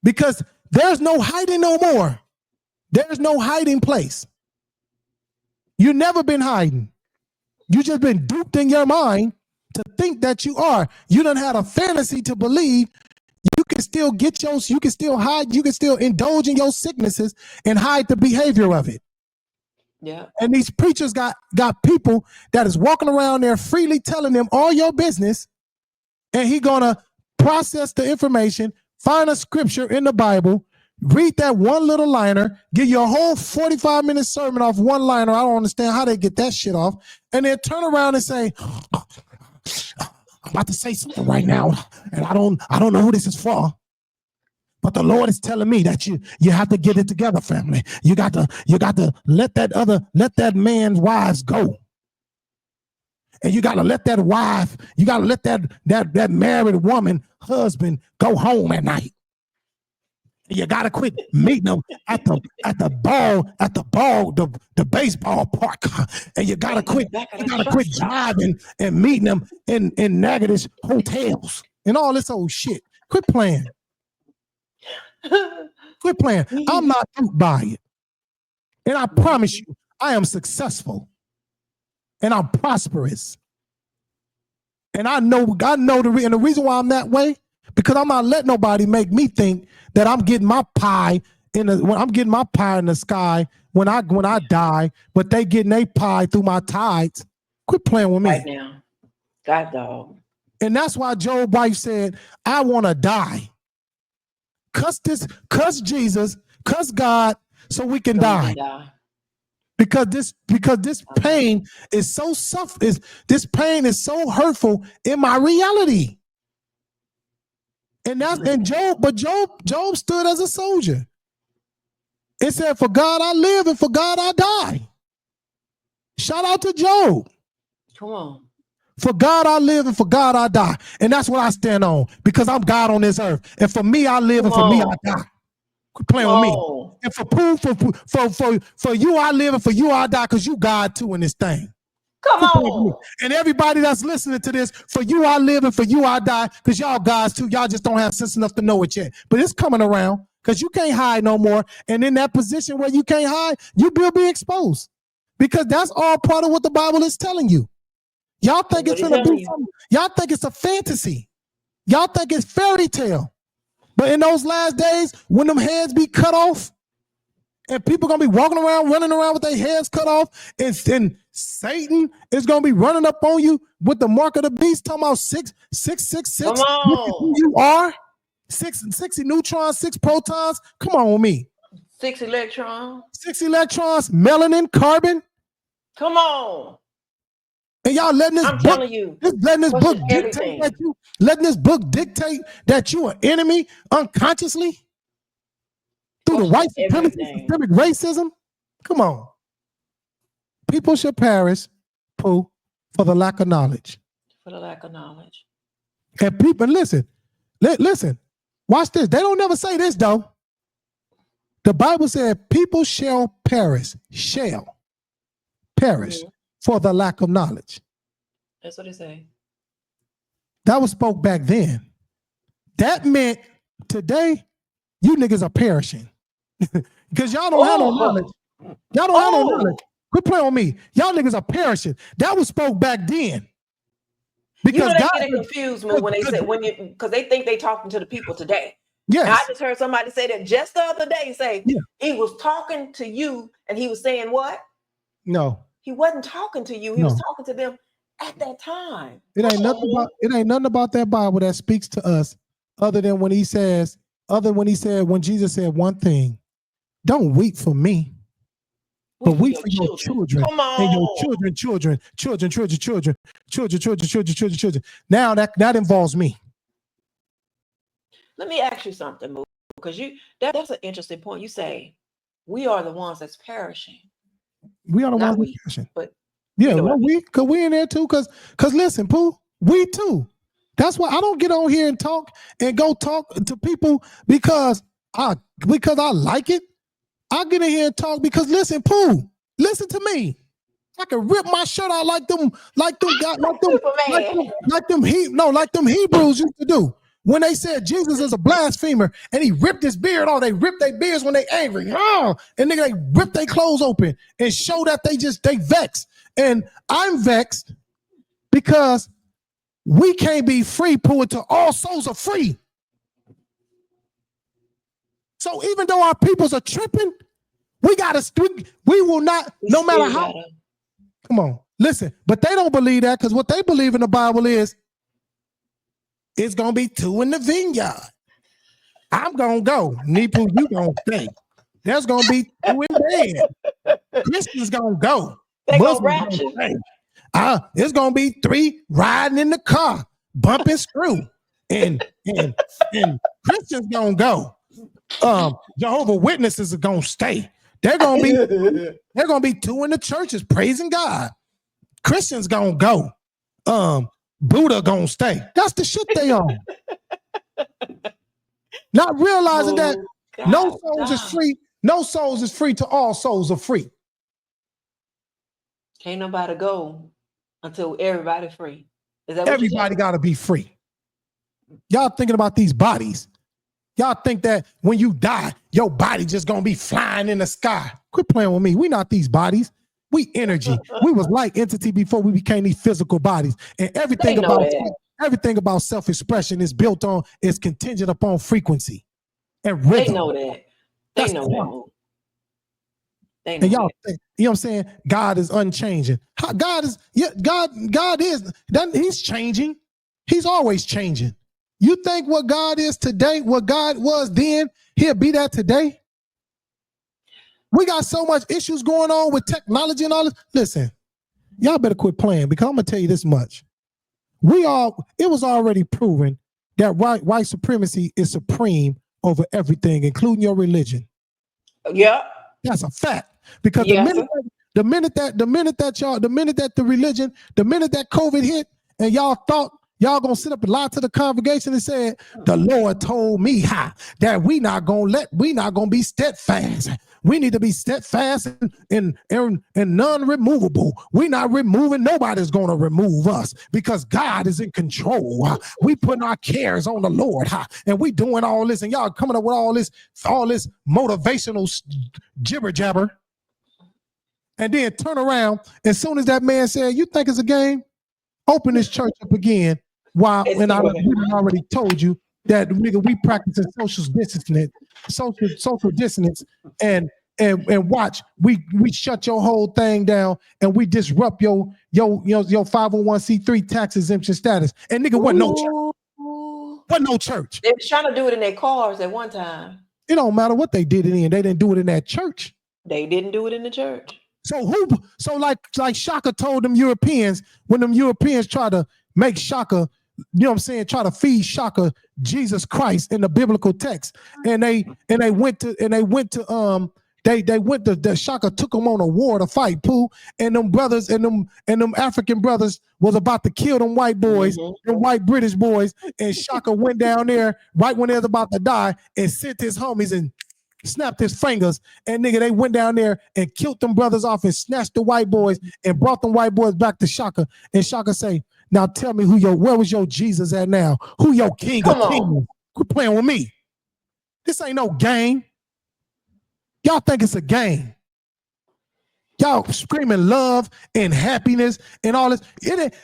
Because there's no hiding no more. There's no hiding place. You've never been hiding. You just been duped in your mind to think that you are. You done had a fantasy to believe you can still you can still hide, you can still indulge in your sicknesses and hide the behavior of it. Yeah. And these preachers got people that is walking around there freely telling them all your business, and he gonna process the information, find a scripture in the Bible, read that one little liner, give you a whole 45-minute sermon off one liner. I don't understand how they get that shit off. And then turn around and say, I'm about to say something right now, and I don't know who this is for. But the Lord is telling me that you have to get it together, family. You got to let that man's wives go. And you got to let that married woman husband go home at night. You got to quit meeting them at the baseball park. And you got to quit driving and meeting them in Natchitoches hotels and all this old shit. Quit playing. Quit playing. I'm not duped by it. And I promise you, I am successful. And I'm prosperous. And I know the reason why I'm that way, because I'm not letting nobody make me think that I'm getting my pie in the sky when I die, but they getting their pie through my tithes. Quit playing with me. Right now. God dog. And that's why Job's wife said, I want to die. Cuss Jesus, cuss God, so we can die. Because this pain is so this pain is so hurtful in my reality. And Job stood as a soldier. It said, for God I live and for God I die. Shout out to Job. Come on. For God I live and for God I die. And that's what I stand on, because I'm God on this earth. And for me I live and for me I die. Quit playing with me. And for you I live and for you I die, because you God too in this thing. Come on. And everybody that's listening to this, for you I live and for you I die, because y'all gods too. Y'all just don't have sense enough to know it yet. But it's coming around, because you can't hide no more. And in that position where you can't hide, you will be exposed. Because that's all part of what the Bible is telling you. Y'all think it's gonna be something. Y'all think it's a fantasy. Y'all think it's fairy tale. But in those last days, when them heads be cut off, and people gonna be walking around, running around with their heads cut off, and Satan is gonna be running up on you with the mark of the beast, talking about 666. Come on. You are 60 neutrons, 6 protons. Come on with me. 6 electrons. 6 electrons, melanin, carbon. Come on. And y'all letting this book dictate that you an enemy unconsciously through the white supremacy, systemic racism. Come on. People should perish, Pooh, for the lack of knowledge. For the lack of knowledge. And people, listen, watch this. They don't never say this though. The Bible said people shall perish for the lack of knowledge. That's what it say. That was spoke back then. That meant Today, you niggas are perishing. Because y'all don't have no knowledge. Y'all don't have no knowledge. Quit playing on me. Y'all niggas are perishing. That was spoke back then. Because they get confused when they say because they think they talking to the people today. Yes. And I just heard somebody say that just the other day. Say he was talking to you, and he was saying what? No, he wasn't talking to you. He was talking to them at that time. It ain't nothing about that Bible that speaks to us, other than when Jesus said one thing: don't weep for me. But weep for your children and your children. Now that involves me. Let me ask you something, Moo, because that's an interesting point. You say we are the ones that's perishing. We are the ones that's perishing. But yeah, well, we in there too, cause listen, Pooh, we too. That's why I don't get on here and go talk to people because I like it. I get in here and talk because listen, Pooh, listen to me. I can rip my shirt out like them Hebrews used to do when they said Jesus is a blasphemer and he ripped his beard off. They rip their beards when they angry. And nigga, they rip their clothes open and show that they vexed. And I'm vexed because we can't be free, Pooh, until all souls are free. So even though our peoples are tripping, we will not, no matter how. Come on, listen, but they don't believe that because what they believe in the Bible is it's gonna be 2 in the vineyard. I'm gonna go. Neepu, you gonna stay. There's gonna be 2 in bed. Christians gonna go. They gonna rapture. It's gonna be 3 riding in the car, bumping screw, and Christians gonna go. Jehovah's Witnesses are gonna stay. They're gonna be 2 in the churches praising God. Christians gonna go. Buddha gonna stay. That's the shit they on. Not realizing that no souls is free. No souls is free till all souls are free. Can't nobody go until everybody's free. Is that everybody gotta be free? Y'all thinking about these bodies. Y'all think that when you die, your body just gonna be flying in the sky. Quit playing with me. We not these bodies. We energy. We was like entity before we became these physical bodies. And everything about self-expression is contingent upon frequency and rhythm. They know that. They know that. And y'all think, you know what I'm saying? God is unchanging. God is he's changing. He's always changing. You think what God is today, what God was then, he'll be that today? We got so much issues going on with technology and all this. Listen, y'all better quit playing because I'm gonna tell you this much. It was already proven that white supremacy is supreme over everything, including your religion. Yeah. That's a fact. Because the minute that COVID hit and y'all thought y'all gonna sit up and lie to the congregation and say, the Lord told me that we not gonna be steadfast. We need to be steadfast and non-removable. We're not removing. Nobody's gonna remove us because God is in control. We putting our cares on the Lord, and we doing all this, and y'all coming up with all this motivational jibber jabber, and then turn around as soon as that man said, "You think it's a game? Open this church up again." While we already told you that nigga, we practicing social dissonance, and watch we shut your whole thing down and we disrupt your 501c3 tax exemption status. And nigga, wasn't no church. They was trying to do it in their cars at one time. It don't matter what they did it in. They didn't do it in that church. They didn't do it in the church. So like Shaka told them Europeans, when them Europeans try to make Shaka, you know what I'm saying, try to feed Shaka Jesus Christ in the biblical text, and they went to Shaka took them on a war to fight, Pooh, and them brothers and them African brothers was about to kill them white boys, them white British boys, and Shaka went down there right when they was about to die and sent his homies and snapped his fingers, and nigga, they went down there and killed them brothers off and snatched the white boys and brought them white boys back to Shaka, and Shaka say, "Now tell me where was your Jesus at now? Who your king of kings?" Quit playing with me. This ain't no game. Y'all think it's a game. Y'all screaming love and happiness and all this.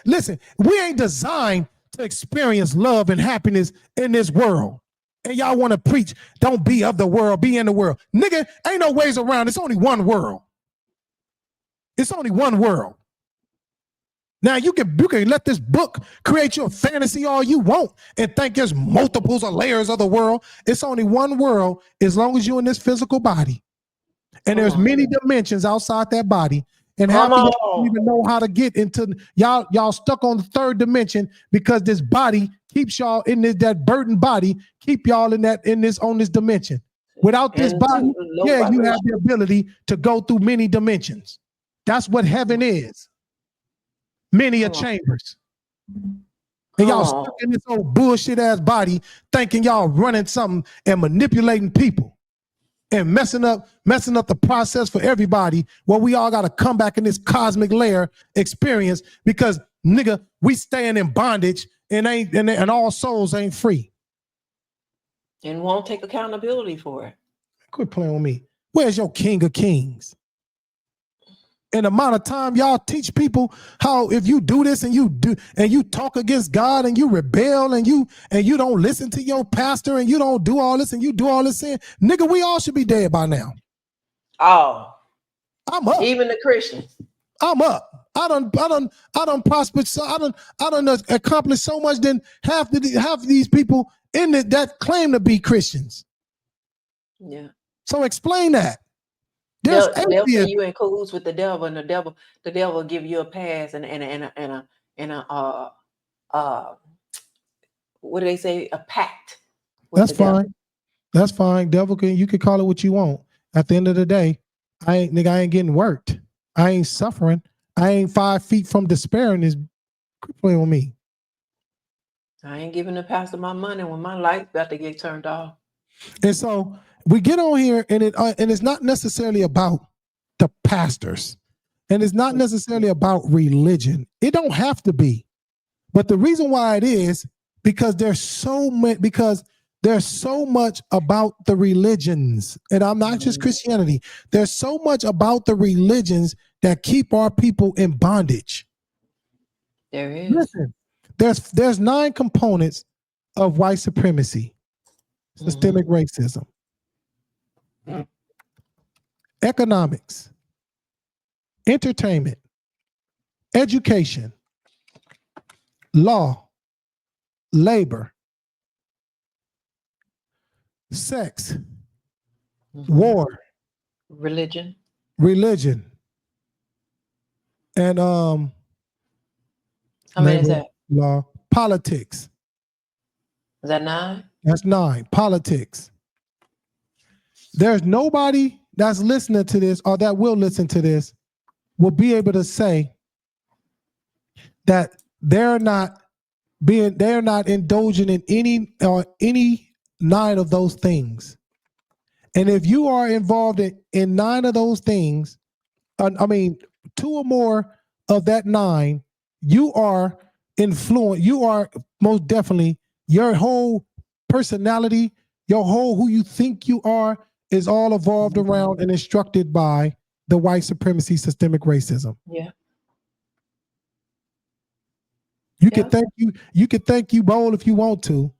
Listen, we ain't designed to experience love and happiness in this world. And y'all want to preach, don't be of the world, be in the world. Nigga, ain't no ways around. It's only one world. It's only one world. Now you can let this book create your fantasy all you want and think there's multiples of layers of the world. It's only one world as long as you're in this physical body. And there's many dimensions outside that body. And half of y'all don't even know how to get into y'all stuck on the third dimension because this body keeps y'all in that burdened body, keep y'all on this dimension. Without this body, you have the ability to go through many dimensions. That's what heaven is. Many a chambers. And y'all stuck in this old bullshit ass body thinking y'all running something and manipulating people and messing up the process for everybody. Well, we all got to come back in this cosmic layer experience because nigga, we staying in bondage and all souls ain't free. And won't take accountability for it. Quit playing with me. Where's your King of Kings? In the amount of time y'all teach people how if you do this and you talk against God and you rebel and you don't listen to your pastor and you don't do all this and you do all this sin, nigga, we all should be dead by now. Oh, I'm up. Even the Christians. I'm up. I done prospered. So I done accomplished so much than half of these people in it that claim to be Christians. Yeah. So explain that. They'll say you in cahoots with the devil, and the devil will give you a pass and a what do they say? A pact. That's fine. That's fine. Devil you can call it what you want. At the end of the day, I ain't getting worked. I ain't suffering. I ain't 5 feet from despair in this. Quit playing with me. I ain't giving the pastor my money when my light's about to get turned off. And so we get on here and it's not necessarily about the pastors and it's not necessarily about religion. It don't have to be. But the reason why it is because there's so much about the religions, and I'm not just Christianity. There's so much about the religions that keep our people in bondage. There is. Listen, there's 9 components of white supremacy, systemic racism, economics, entertainment, education, law, labor, sex, war, religion, and how many is that? Law, politics. Is that 9? That's 9. Politics. There's nobody that's listening to this or that will listen to this will be able to say that they're not indulging in any 9 of those things. And if you are involved in 9 of those things, 2 or more of that 9, you are influenced. You are most definitely, your whole personality, your whole who you think you are is all evolved around and instructed by the white supremacy, systemic racism. Yeah. You can think you bold if you want to.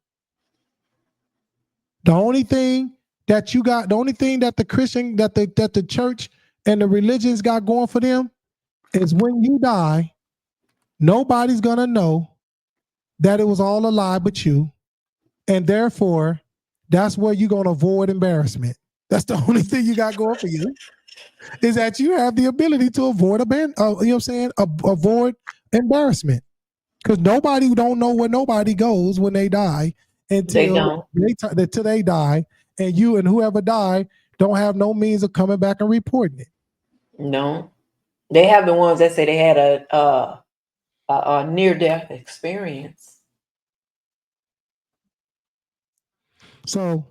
The only thing that the Christian, that the church and the religions got going for them is when you die, nobody's gonna know that it was all a lie but you. And therefore, that's where you're gonna avoid embarrassment. That's the only thing you got going for you, is that you have the ability to avoid avoid embarrassment. Because nobody don't know where nobody goes when they die until they die, and you and whoever died don't have no means of coming back and reporting it. No, they have the ones that say they had a near-death experience. So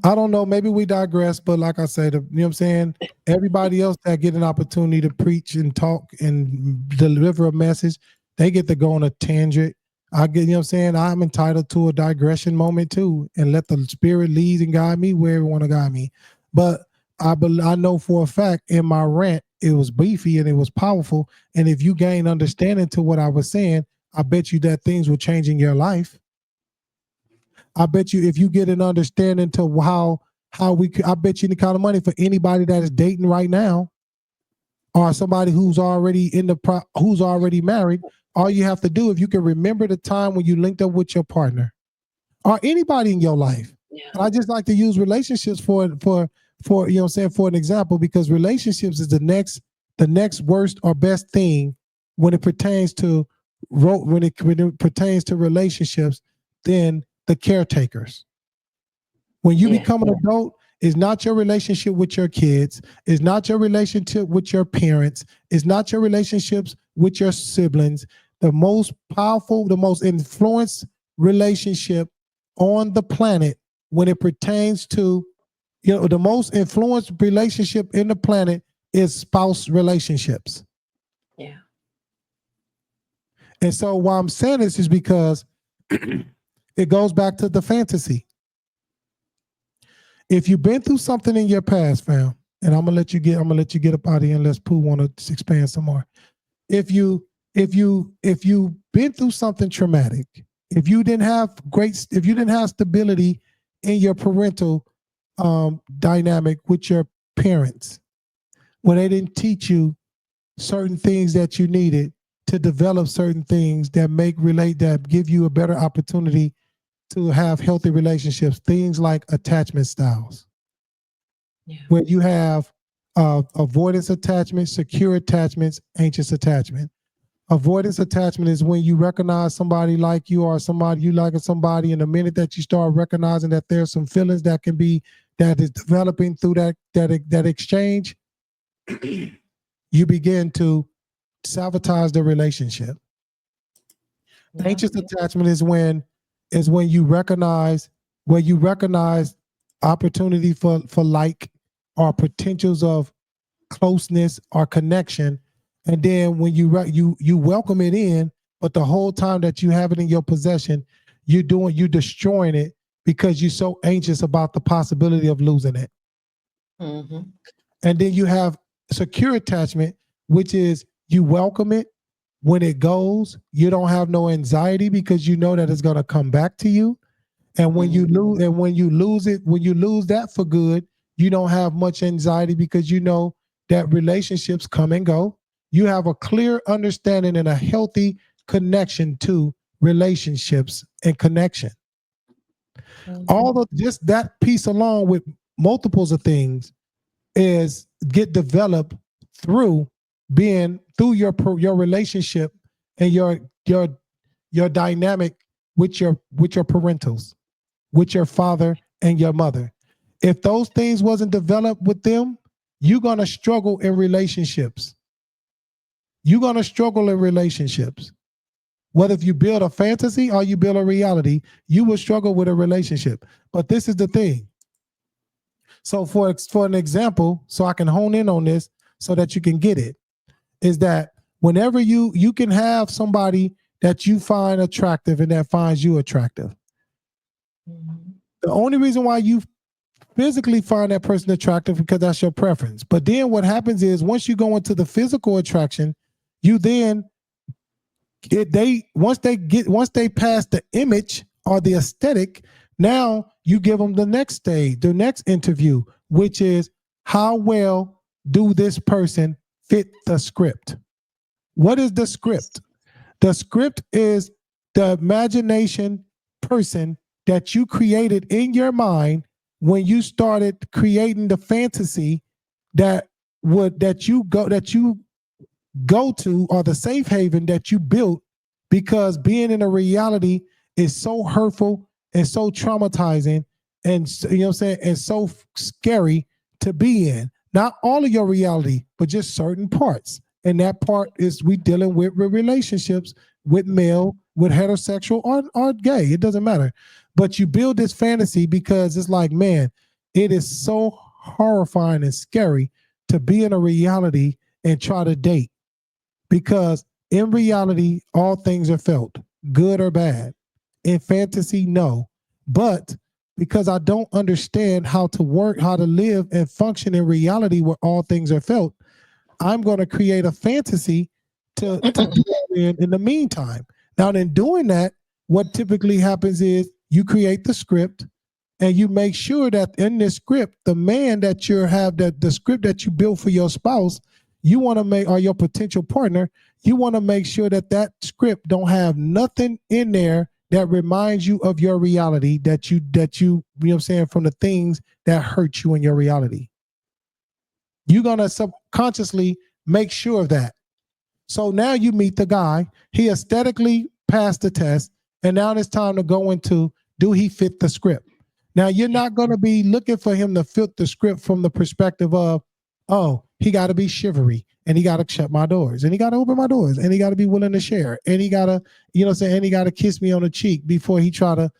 I don't know, maybe we digress, but like I said, you know what I'm saying? Everybody else that get an opportunity to preach and talk and deliver a message, they get to go on a tangent. I get, you know what I'm saying? I'm entitled to a digression moment too, and let the spirit lead and guide me where it want to guide me. But I know for a fact in my rant, it was beefy and it was powerful. And if you gain understanding to what I was saying, I bet you that things will change in your life. I bet you if you get an understanding to how we could, I bet you the kind of money for anybody that is dating right now, or somebody who's already who's already married. All you have to do, if you can remember the time when you linked up with your partner, or anybody in your life. Yeah. And I just like to use relationships for you know what I'm saying, for an example, because relationships is the next worst or best thing when it pertains to when it pertains to relationships than the caretakers. When you become an adult, it's not your relationship with your kids, it's not your relationship with your parents, it's not your relationships with your siblings. The most powerful, the most influenced relationship on the planet when it pertains to, the most influenced relationship in the planet is spouse relationships. Yeah. And so why I'm saying this is because it goes back to the fantasy. If you've been through something in your past, fam, and I'm gonna let you get up out of here unless Pooh want to expand some more. If you've been through something traumatic, if you didn't have stability in your parental dynamic with your parents, when they didn't teach you certain things that you needed to develop certain things that give you a better opportunity to have healthy relationships, things like attachment styles, where you have avoidance attachment, secure attachments, anxious attachment. Avoidance attachment is when you recognize somebody like you or somebody you like somebody, and the minute that you start recognizing that there's some feelings that is developing through that exchange, you begin to sabotage the relationship. Yeah. Anxious attachment is when you recognize opportunity for like or potentials of closeness or connection, and then when you welcome it in, but the whole time that you have it in your possession, you're destroying it because you're so anxious about the possibility of losing it. Mm-hmm. And then you have secure attachment, which is you welcome it. When it goes, you don't have no anxiety because you know that it's going to come back to you. And when you lose, when you lose that for good, you don't have much anxiety because you know that relationships come and go. You have a clear understanding and a healthy connection to relationships and connection. All of just that piece along with multiples of things is get developed through your relationship and your dynamic with your parentals, with your father and your mother. If those things wasn't developed with them, you're going to struggle in relationships. Whether if you build a fantasy or you build a reality, you will struggle with a relationship. But this is the thing. So for an example, so I can hone in on this so that you can get it, is that whenever you can have somebody that you find attractive and that finds you attractive. Mm-hmm. The only reason why you physically find that person attractive because that's your preference. But then what happens is once you go into the physical attraction, you then once they pass the image or the aesthetic, now you give them the next stage, the next interview, which is how well do this person fit the script? What is the script? The script is the imagination person that you created in your mind when you started creating the fantasy that you go to, or the safe haven that you built, because being in a reality is so hurtful and so traumatizing and and so scary to be in. Not all of your reality, but just certain parts. And that part is we dealing with relationships with male, with heterosexual or gay. It doesn't matter. But you build this fantasy because it's like, man, it is so horrifying and scary to be in a reality and try to date. Because in reality, all things are felt. good or bad. In fantasy, no. But because I don't understand how to work, how to live and function in reality where all things are felt, I'm going to create a fantasy to do in the meantime. Now, in doing that, what typically happens is you create the script and you make sure that in this script, the man that you have, that the script that you build for your spouse, you want to make, or your potential partner, you want to make sure that that script don't have nothing in there that reminds you of your reality, that you know what I'm saying, from the things that hurt you in your reality. You're going to subconsciously make sure of that. So now you meet the guy, he aesthetically passed the test, and now it's time to go into, do he fit the script? Now you're not going to be looking for him to fit the script from the perspective of, oh, he got to be chivalry, and he got to shut my doors, and he got to open my doors, and he got to be willing to share, and he got to, you know what I'm saying, and he got to kiss me on the cheek before he try to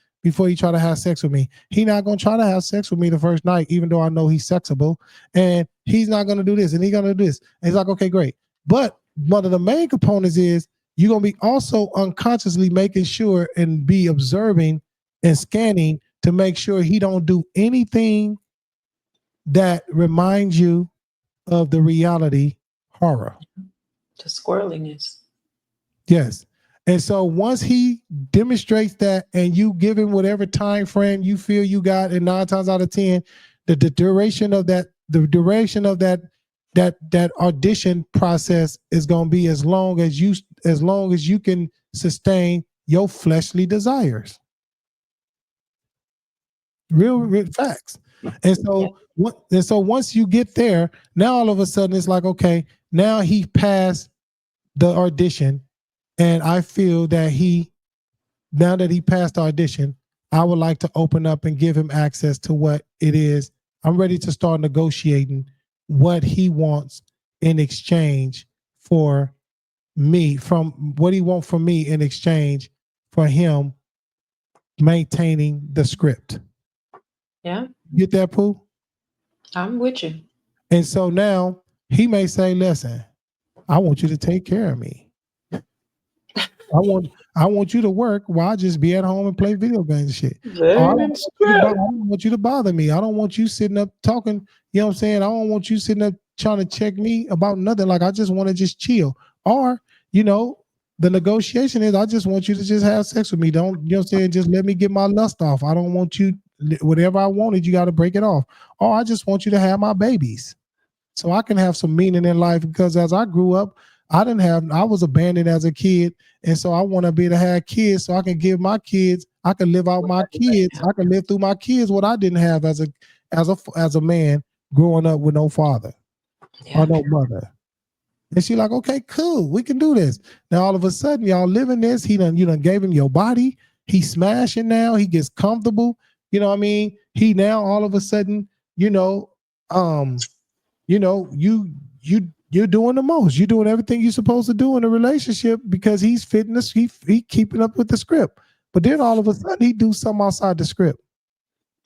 have sex with me. He not going to try to have sex with me the first night, even though I know he's sexable, and he's not going to do this, and he's going to do this. And he's like, okay, great. But one of the main components is you're going to be also unconsciously making sure and be observing and scanning to make sure he don't do anything that reminds you of the reality horror. The squirreliness. Yes. And so once he demonstrates that and you give him whatever time frame you feel you got, and 9 times out of 10, the duration of that audition process is going to be as long as you can sustain your fleshly desires. Real facts. And so once you get there, now all of a sudden it's like, okay, now he passed the audition, and I feel that now that he passed the audition, I would like to open up and give him access to what it is. I'm ready to start negotiating what he wants in exchange for me, from what he wants from me in exchange for him maintaining the script. Yeah. Get that, Pooh? I'm with you. And so now he may say, listen, I want you to take care of me. I want you to work while I just be at home and play video games and shit. I don't want you to bother me. I don't want you sitting up talking, you know what I'm saying? I don't want you sitting up trying to check me about nothing. Like, I just want to just chill. Or, you know, the negotiation is, I just want you to just have sex with me. Don't, you know what I'm saying? Just let me get my lust off. I don't want you, whatever I wanted, you got to break it off. Or I just want you to have my babies so I can have some meaning in life, because as I grew up, I was abandoned as a kid. And so I want to be able to have kids so I can give my kids, I can live out my kids. I can live through my kids what I didn't have as a man growing up with no father or no mother. And she like, okay, cool, we can do this. Now all of a sudden, y'all living this. You done gave him your body. He's smashing now. He gets comfortable. You know what I mean? He now all of a sudden, you're doing the most. You're doing everything you're supposed to do in a relationship because he's fitting this. He keeping up with the script. But then all of a sudden he do something outside the script.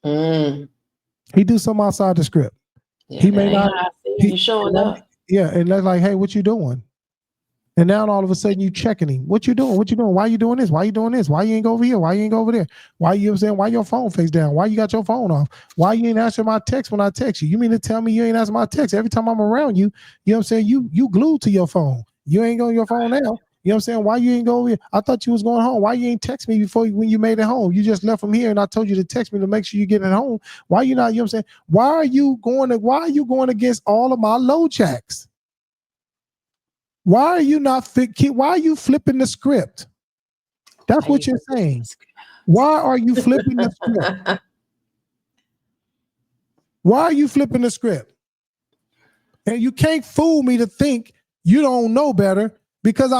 He do something outside the script. Yeah, he may not. You showing up. Yeah, and that's like, hey, what you doing? And now all of a sudden you checking him. What you doing? What you doing? Why you doing this? Why you doing this? Why you ain't go over here? Why you ain't go over there? Why you know what I'm saying? Why your phone face down? Why you got your phone off? Why you ain't answering my text when I text you? You mean to tell me you ain't answering my text every time I'm around you? You know what I'm saying? You glued to your phone. You ain't on your phone now. You know what I'm saying? Why you ain't go over here? I thought you was going home. Why you ain't text me before when you made it home? You just left from here and I told you to text me to make sure you get it home. Why you not, you know what I'm saying? Why are you going against all of my low jacks? Why are you not why are you flipping the script? That's what you're saying. Why are you flipping the script? Why are you flipping the script? And you can't fool me to think you don't know better, because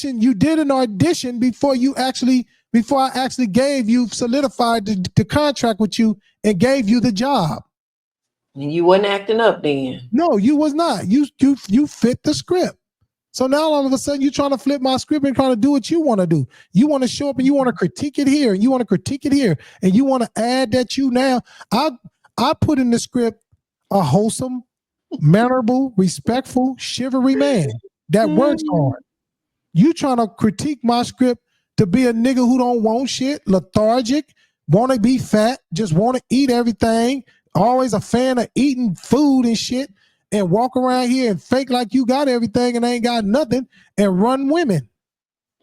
you did an audition before I actually gave you, solidified the contract with you and gave you the job. And you wasn't acting up then. No, you was not. You fit the script. So now all of a sudden you're trying to flip my script and trying to do what you want to do. You want to show up and you want to critique it here, and you want to critique it here, and you want to add that you now. I put in the script a wholesome, mannerable, respectful, chivalry man that works hard. You trying to critique my script to be a nigga who don't want shit, lethargic, want to be fat, just want to eat everything, always a fan of eating food and shit, and walk around here and fake like you got everything and ain't got nothing and run women.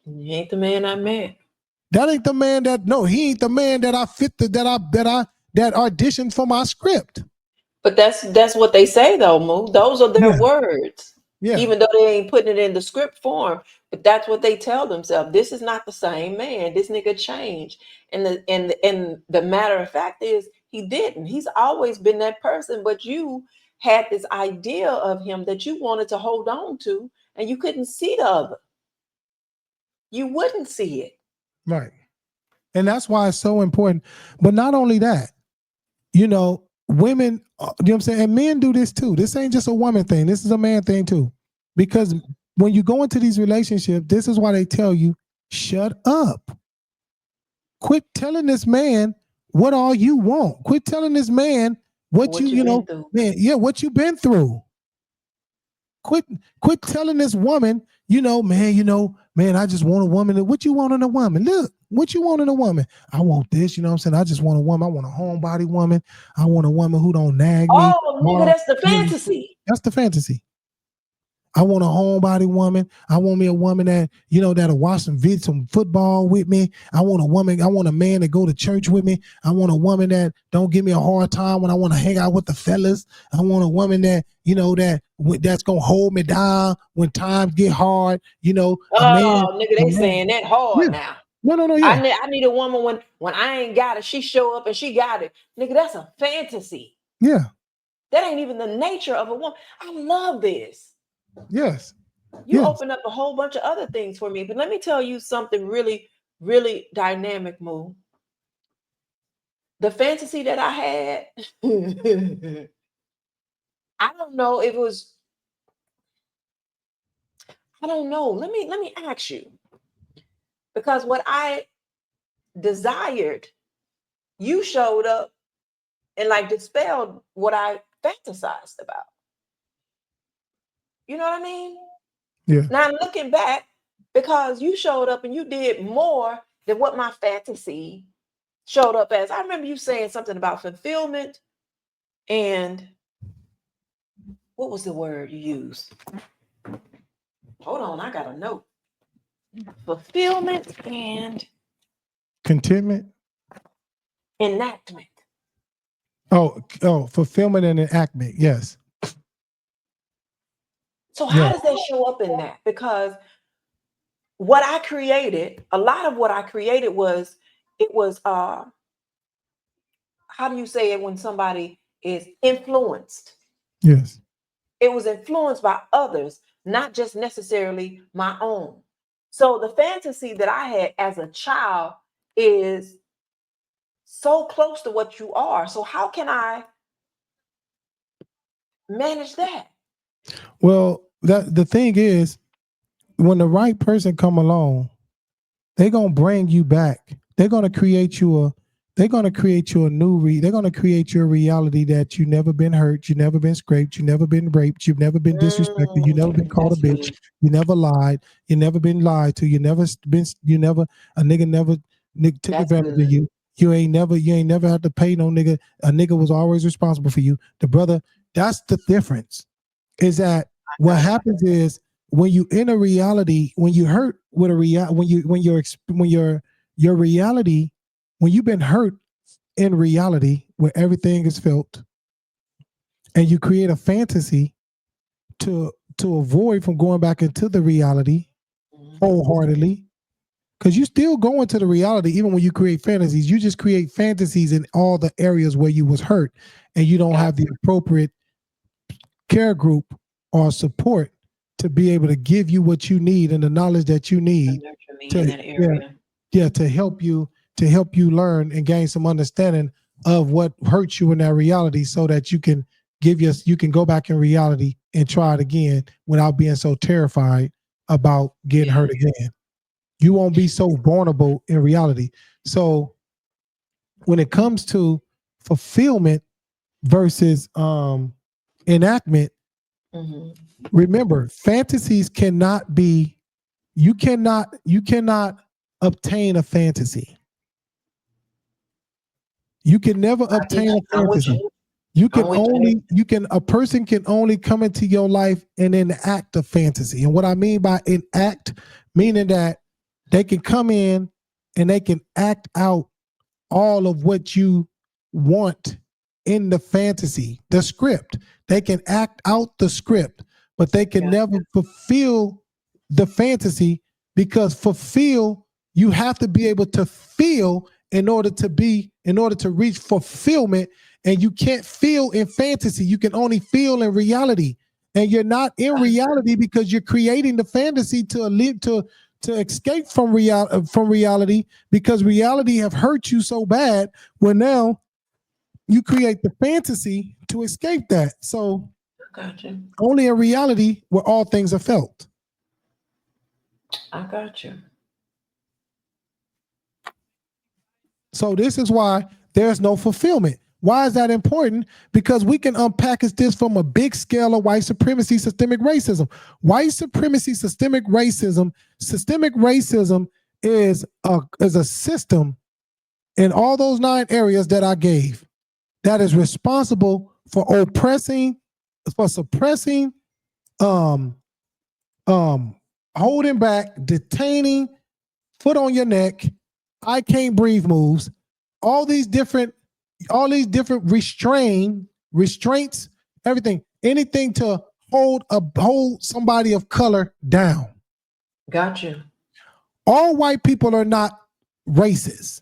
You ain't the man I met. That ain't the man he ain't the man that I fit that auditioned for my script. But that's what they say though, Moo. Those are their words. Yeah. Even though they ain't putting it in the script form, but that's what they tell themselves. This is not the same man. This nigga changed. And the matter of fact is he didn't. He's always been that person, but you had this idea of him that you wanted to hold on to, and you couldn't see the other. You wouldn't see it. Right. And that's why it's so important. But not only that, you know, women, you know what I'm saying? And men do this too. This ain't just a woman thing. This is a man thing too. Because when you go into these relationships, this is why they tell you, shut up. Quit telling this man what all you want. Quit telling this man what you know, man, yeah, what you've been through. Quit telling this woman, man, I just want a woman. What you want in a woman? Look, what you want in a woman? I want this, you know what I'm saying? I just want a woman. I want a homebody woman. I want a woman who don't nag me. Oh, nigga, that's the fantasy. That's the fantasy. I want a homebody woman. I want me a woman that, that'll watch some football with me. I want a man to go to church with me. I want a woman that don't give me a hard time when I want to hang out with the fellas. I want a woman that, that's going to hold me down when times get hard, Nigga, they saying that hard now. No, yeah. I need a woman when I ain't got it, she show up and she got it. Nigga, that's a fantasy. Yeah. That ain't even the nature of a woman. I love this. Yes. You open up a whole bunch of other things for me. But let me tell you something really, really dynamic, Moo. The fantasy that I had, I don't know if it was, I don't know. Let me ask you. Because what I desired, you showed up and like dispelled what I fantasized about. You know what I mean? Yeah. Now I'm looking back, because you showed up and you did more than what my fantasy showed up as. I remember you saying something about fulfillment and what was the word you used? Hold on, I got a note. Fulfillment and contentment. Enactment. Oh, fulfillment and enactment. Yes. So how does that show up in that? Because what I created, a lot of what I created was, how do you say it when somebody is influenced? Yes. It was influenced by others, not just necessarily my own. So the fantasy that I had as a child is so close to what you are. So how can I manage that? Well, the thing is, when the right person come along, they're gonna bring you back. They're gonna create you a new they're gonna create your reality that you've never been hurt, you've never been scraped, you've never been raped, you've never been disrespected, you've never been called a bitch, you never lied, you never been lied to, a nigga never took advantage of you. You ain't never had to pay no nigga. A nigga was always responsible for you. The brother, that's the difference. Is that what happens is when you in a reality, when you hurt with a your reality, when you've been hurt in reality where everything is felt, and you create a fantasy to avoid from going back into the reality wholeheartedly, because you still go into the reality even when you create fantasies. You just create fantasies in all the areas where you was hurt, and you don't have the appropriate care group or support to be able to give you what you need and the knowledge that you need to help you learn and gain some understanding of what hurts you in that reality, so that you can go back in reality and try it again without being so terrified about getting hurt again. You won't be so vulnerable in reality. So when it comes to fulfillment versus enactment, remember, fantasies cannot be, you cannot obtain a fantasy. You can never obtain a I'm with fantasy. you. A person can only come into your life and enact a fantasy. And what I mean by enact, meaning that they can come in and they can act out all of what you want in the fantasy, the script. They can act out the script, but they can never fulfill the fantasy, because fulfill, you have to be able to feel in order to reach fulfillment. And you can't feel in fantasy. You can only feel in reality. And you're not in reality because you're creating the fantasy to live, to escape from reality, because reality have hurt you so bad. Well, now you create the fantasy to escape that. So Gotcha. only in reality where all things are felt. I got you. So this is why there's no fulfillment. Why is that important? Because we can unpackage this from a big scale of white supremacy, systemic racism. White supremacy, systemic racism is a system in all those 9 areas that I gave that is responsible for oppressing, for suppressing, holding back, detaining, foot on your neck, I can't breathe moves, all these different restraints, everything, anything to hold somebody of color down. Got you. All white people are not racist.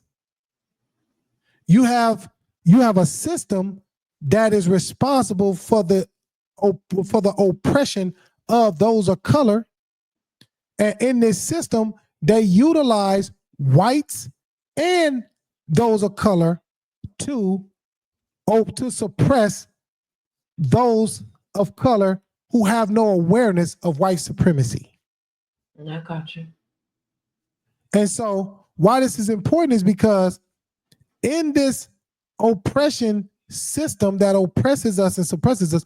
You have a system that is responsible for the oppression of those of color. And in this system, they utilize whites and those of color to suppress those of color who have no awareness of white supremacy. I got you. And so why this is important is because in this oppression system that oppresses us and suppresses us,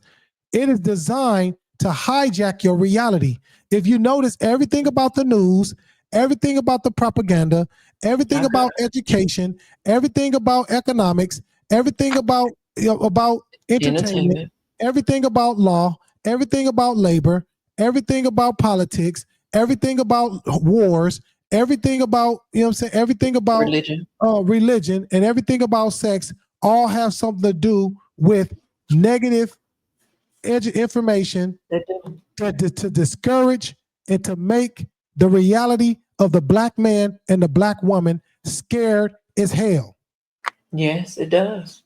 it is designed to hijack your reality. If you notice, everything about the news, everything about the propaganda, everything about education, everything about economics, everything about entertainment, everything about law, everything about labor, everything about politics, everything about wars, everything about, everything about religion, and everything about sex, all have something to do with negative information to discourage and to make the reality of the black man and the black woman scared as hell. Yes, it does.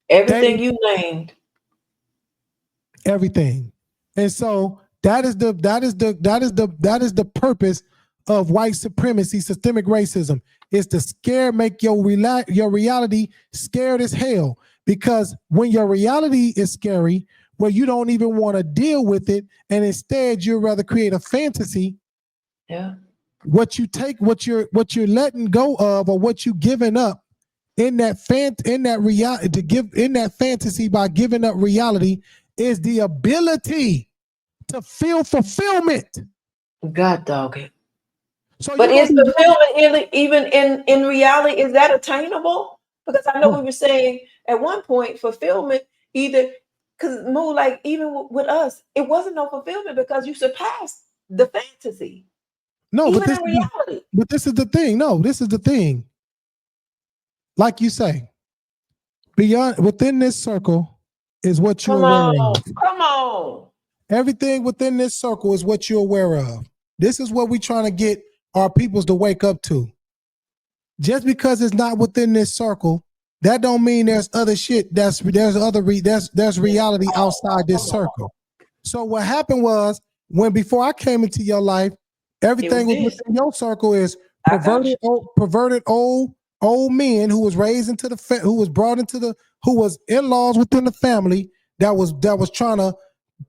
Everything you named. Everything. And so that is the purpose of white supremacy, systemic racism, is to make your reality scared as hell. Because when your reality is scary, where you don't even want to deal with it, and instead you'd rather create a fantasy. Yeah. What you're letting go of, or what you giving up in that fantasy by giving up reality, is the ability to feel fulfillment. God dog it. So but is fulfillment even in reality, is that attainable? Because I know we were saying at one point fulfillment either, because more like even with us, it wasn't no fulfillment because you surpassed the fantasy. No, even but this in reality. This is the thing. No, this is the thing. Like you say, within this circle is what you're aware of. Come on. Everything within this circle is what you're aware of. This is what we're trying to get our peoples to wake up to. Just because it's not within this circle, that don't mean there's other shit. There's reality outside this circle. So what happened was, before I came into your life, everything was within your circle is perverted old men who was raised into who was in-laws within the family that was trying to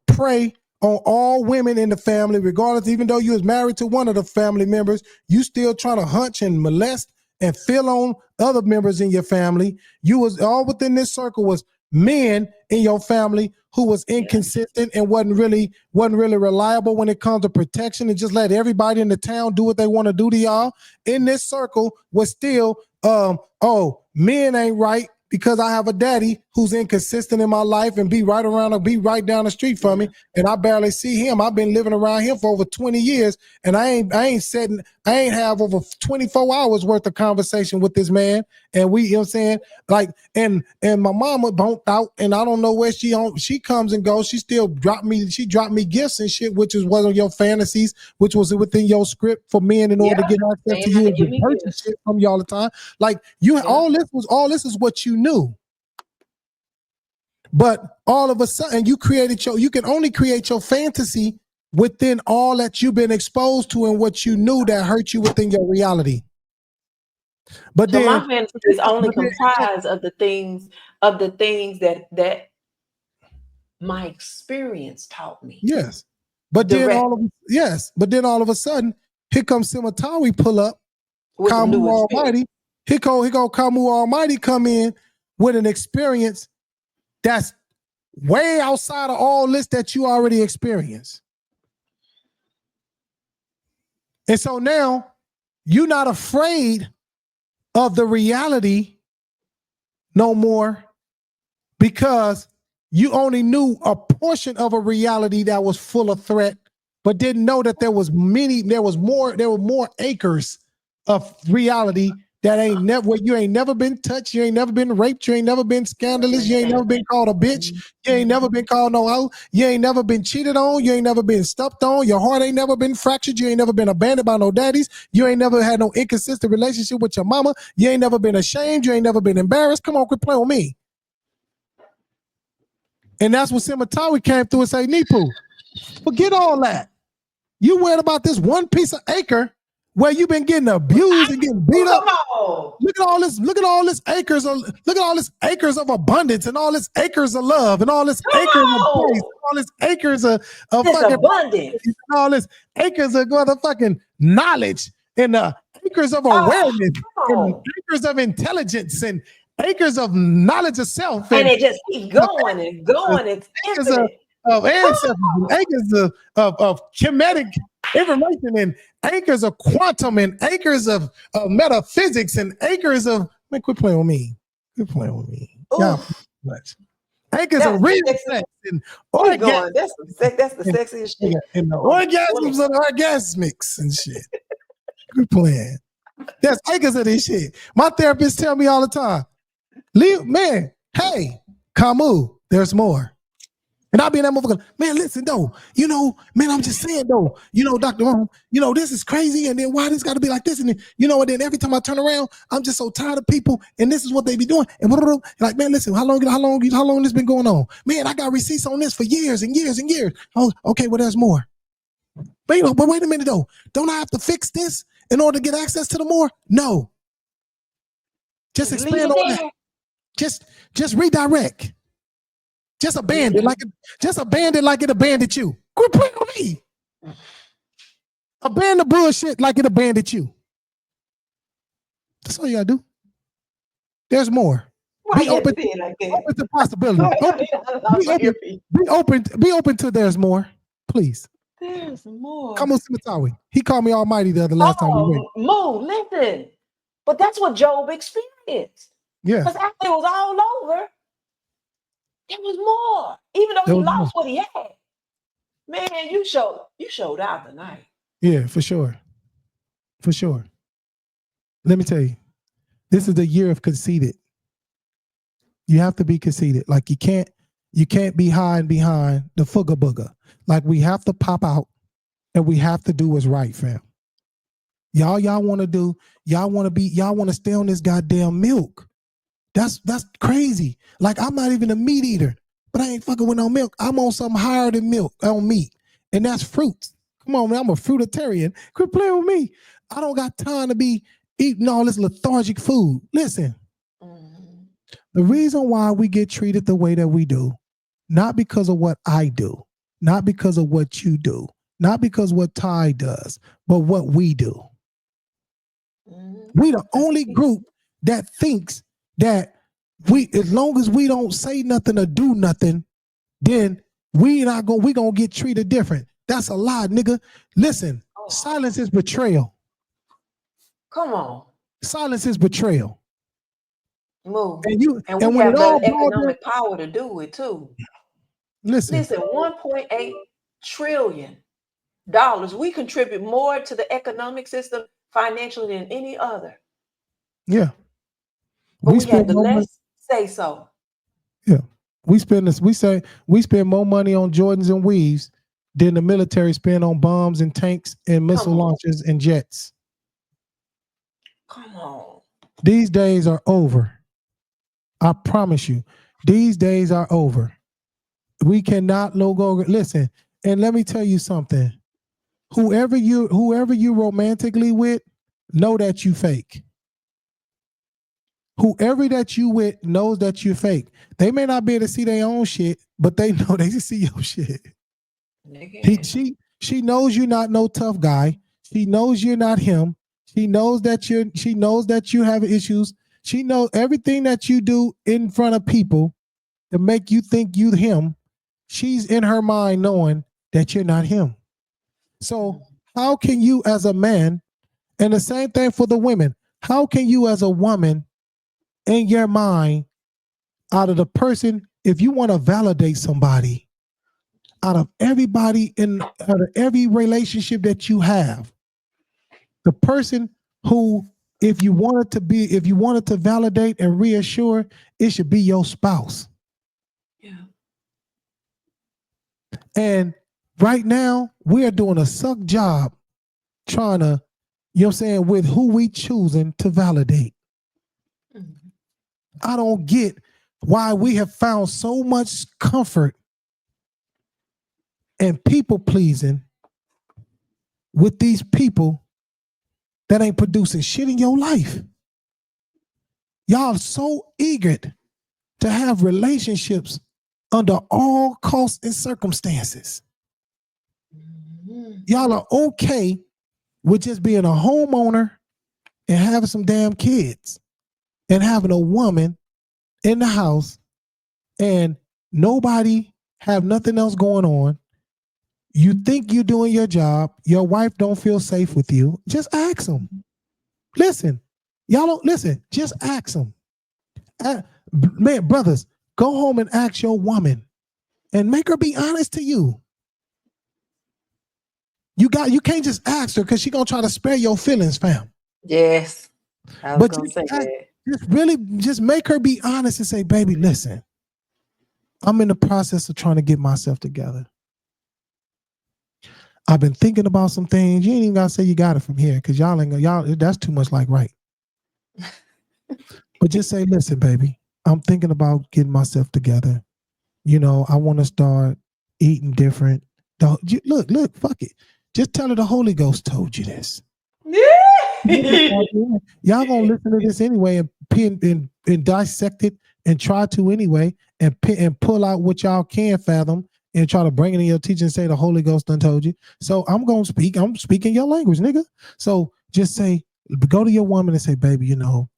prey on all women in the family, regardless, even though you was married to one of the family members, you still trying to hunch and molest and fill on other members in your family. You was all within this circle was men in your family who was inconsistent and wasn't really reliable when it comes to protection, and just let everybody in the town do what they want to do to y'all. In this circle was still, oh, men ain't right because I have a daddy who's inconsistent in my life and be right down the street from me, and I barely see him. I've been living around him for over 20 years, and I ain't have over 24 hours worth of conversation with this man. And we, you know what I'm saying? Like, and my mama bonked out, and I don't know where she comes and goes. She still dropped me gifts and shit, which is one of your fantasies, which was within your script for men in order to get access to you and get purchase shit from you all the time. Like all this is what you knew. But all of a sudden you can only create your fantasy within all that you've been exposed to and what you knew that hurt you within your reality. But so then my fantasy is only comprised of the things that my experience taught me. Yes. But then all of a sudden, here comes Simatawi pull up, With the Kamu new Almighty. Here go Kamu Almighty come in with an experience that's way outside of all this that you already experienced. And so now you're not afraid of the reality no more, because you only knew a portion of a reality that was full of threat, but didn't know that there were more acres of reality that you ain't never been touched, you ain't never been raped, you ain't never been scandalous, you ain't never been called a bitch, you ain't never been called no out, you ain't never been cheated on, you ain't never been stepped on, your heart ain't never been fractured, you ain't never been abandoned by no daddies, you ain't never had no inconsistent relationship with your mama, you ain't never been ashamed, you ain't never been embarrassed. Come on, quit playing with me. And that's when Simatawi came through and said, Nipu, forget all that. You worried about this one piece of acre where you've been getting abused and getting beat up. Look at all this acres of abundance and all this acres of love and all this acres of place, all this acres of fucking abundance, and all this acres of motherfucking knowledge and acres of awareness and acres of intelligence and acres of knowledge of self, and it just keeps going and going. It's infinite. Of ancestors, and acres of kinetic information, and acres of quantum, and acres of metaphysics, and acres of, man, quit playing with me. Quit playing with me. Yeah, much. Acres of real sex and orgasms. That's the sexiest shit. And the orgasms of the orgasmics and shit. Quit playing. There's acres of this shit. My therapist tell me all the time, man, hey, Kamu, there's more. And I'll be in that motherfucker, man, listen, though, man, I'm just saying, though, Dr. Ron, this is crazy, and then why this got to be like this, and then, and then every time I turn around, I'm just so tired of people, and this is what they be doing, and like, man, listen, how long this been going on? Man, I got receipts on this for years and years and years. Oh, okay, well, there's more. But wait a minute, though, don't I have to fix this in order to get access to the more? No. Just expand on that. Just redirect. Just abandon like it abandoned you. Quit playing with me. Abandon the bullshit like it abandoned you. That's all you gotta do. There's more. Be open to possibility. Be open to there's more, please. There's more. Come on, Simatawi. He called me Almighty the last time we went. Mo, listen. But that's what Job experienced. Yeah. Because after it was all over, there was more. Even though he lost what he had. Man, you showed out tonight. Yeah, for sure. For sure. Let me tell you, this is the year of conceited. You have to be conceited. Like you can't be hiding behind the fooga booger. Like we have to pop out and we have to do what's right, fam. Y'all want to stay on this goddamn milk. That's crazy. Like I'm not even a meat eater, but I ain't fucking with no milk. I'm on something higher than milk, on meat. And that's fruits. Come on, man, I'm a fruitarian. Quit playing with me. I don't got time to be eating all this lethargic food. Listen, the reason why we get treated the way that we do, not because of what I do, not because of what you do, not because what Ty does, but what we do. We the only group that thinks that as long as we don't say nothing or do nothing, then we gonna get treated different. That's a lie, nigga. Listen, silence is betrayal. Come on. Silence is betrayal. Move. And you And and we when have it all the boils down, economic power to do it too. listen, Listen, $1.8 trillion. We contribute more to the economic system financially than any other. yeah. But we spend had the more money. less say so. Yeah. We spend this, we say we spend more money on Jordans and weaves than the military spend on bombs and tanks and missile on. launchers and jets. Come on. These days are over. I promise you, these days are over. We cannot listen, and let me tell you something. Whoever you romantically with, know that you fake. Whoever that you with knows that you're fake. They may not be able to see their own shit, but they know they can see your shit. She knows you're not no tough guy. She knows you're not him. She knows that you have issues. She knows everything that you do in front of people to make you think you him. She's in her mind knowing that you're not him. So how can you as a man, and the same thing for the women, how can you as a woman in your mind, out of the person, if you want to validate somebody, out of everybody out of every relationship that you have, the person who, if you wanted to validate and reassure, it should be your spouse. Yeah. And right now, we are doing a suck job trying to, you know what I'm saying, with who we choosing to validate. Mm-hmm. I don't get why we have found so much comfort and people pleasing with these people that ain't producing shit in your life. Y'all so eager to have relationships under all costs and circumstances. Mm-hmm. Y'all are okay with just being a homeowner and having some damn kids and having a woman in the house and nobody have nothing else going on. You think you're doing your job. Your wife don't feel safe with you. Just ask them. Listen, y'all don't listen. Just ask them. Man, brothers, go home and ask your woman and make her be honest to you. You can't just ask her because she's gonna try to spare your feelings, fam. Yes. I was gonna say that. Just make her be honest and say, baby, listen, I'm in the process of trying to get myself together. I've been thinking about some things. You ain't even gotta say you got it from here because y'all that's too much like right. But just say, listen, baby, I'm thinking about getting myself together. You know, I want to start eating different. Look, fuck it. Just tell her the Holy Ghost told you this. Y'all gonna listen to this anyway and dissect it and try to anyway and pull out what y'all can fathom and try to bring it in your teaching and say the Holy Ghost done told you. So I'm speaking your language, nigga. So just say, go to your woman and say, baby, you know,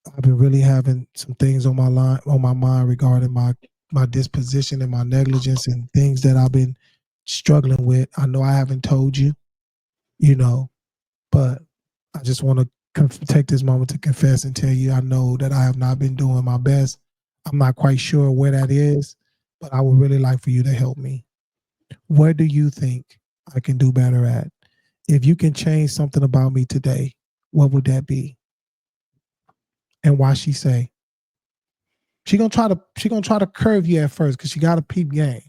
I've been really having some things on my mind regarding my disposition and my negligence and things that I've been struggling with. I know I haven't told you, you know, but I just want to take this moment to confess and tell you I know that I have not been doing my best. I'm not quite sure where that is, but I would really like for you to help me. Where do you think I can do better at? If you can change something about me today, what would that be? And why she say? She gonna try to curve you at first because she got a peep game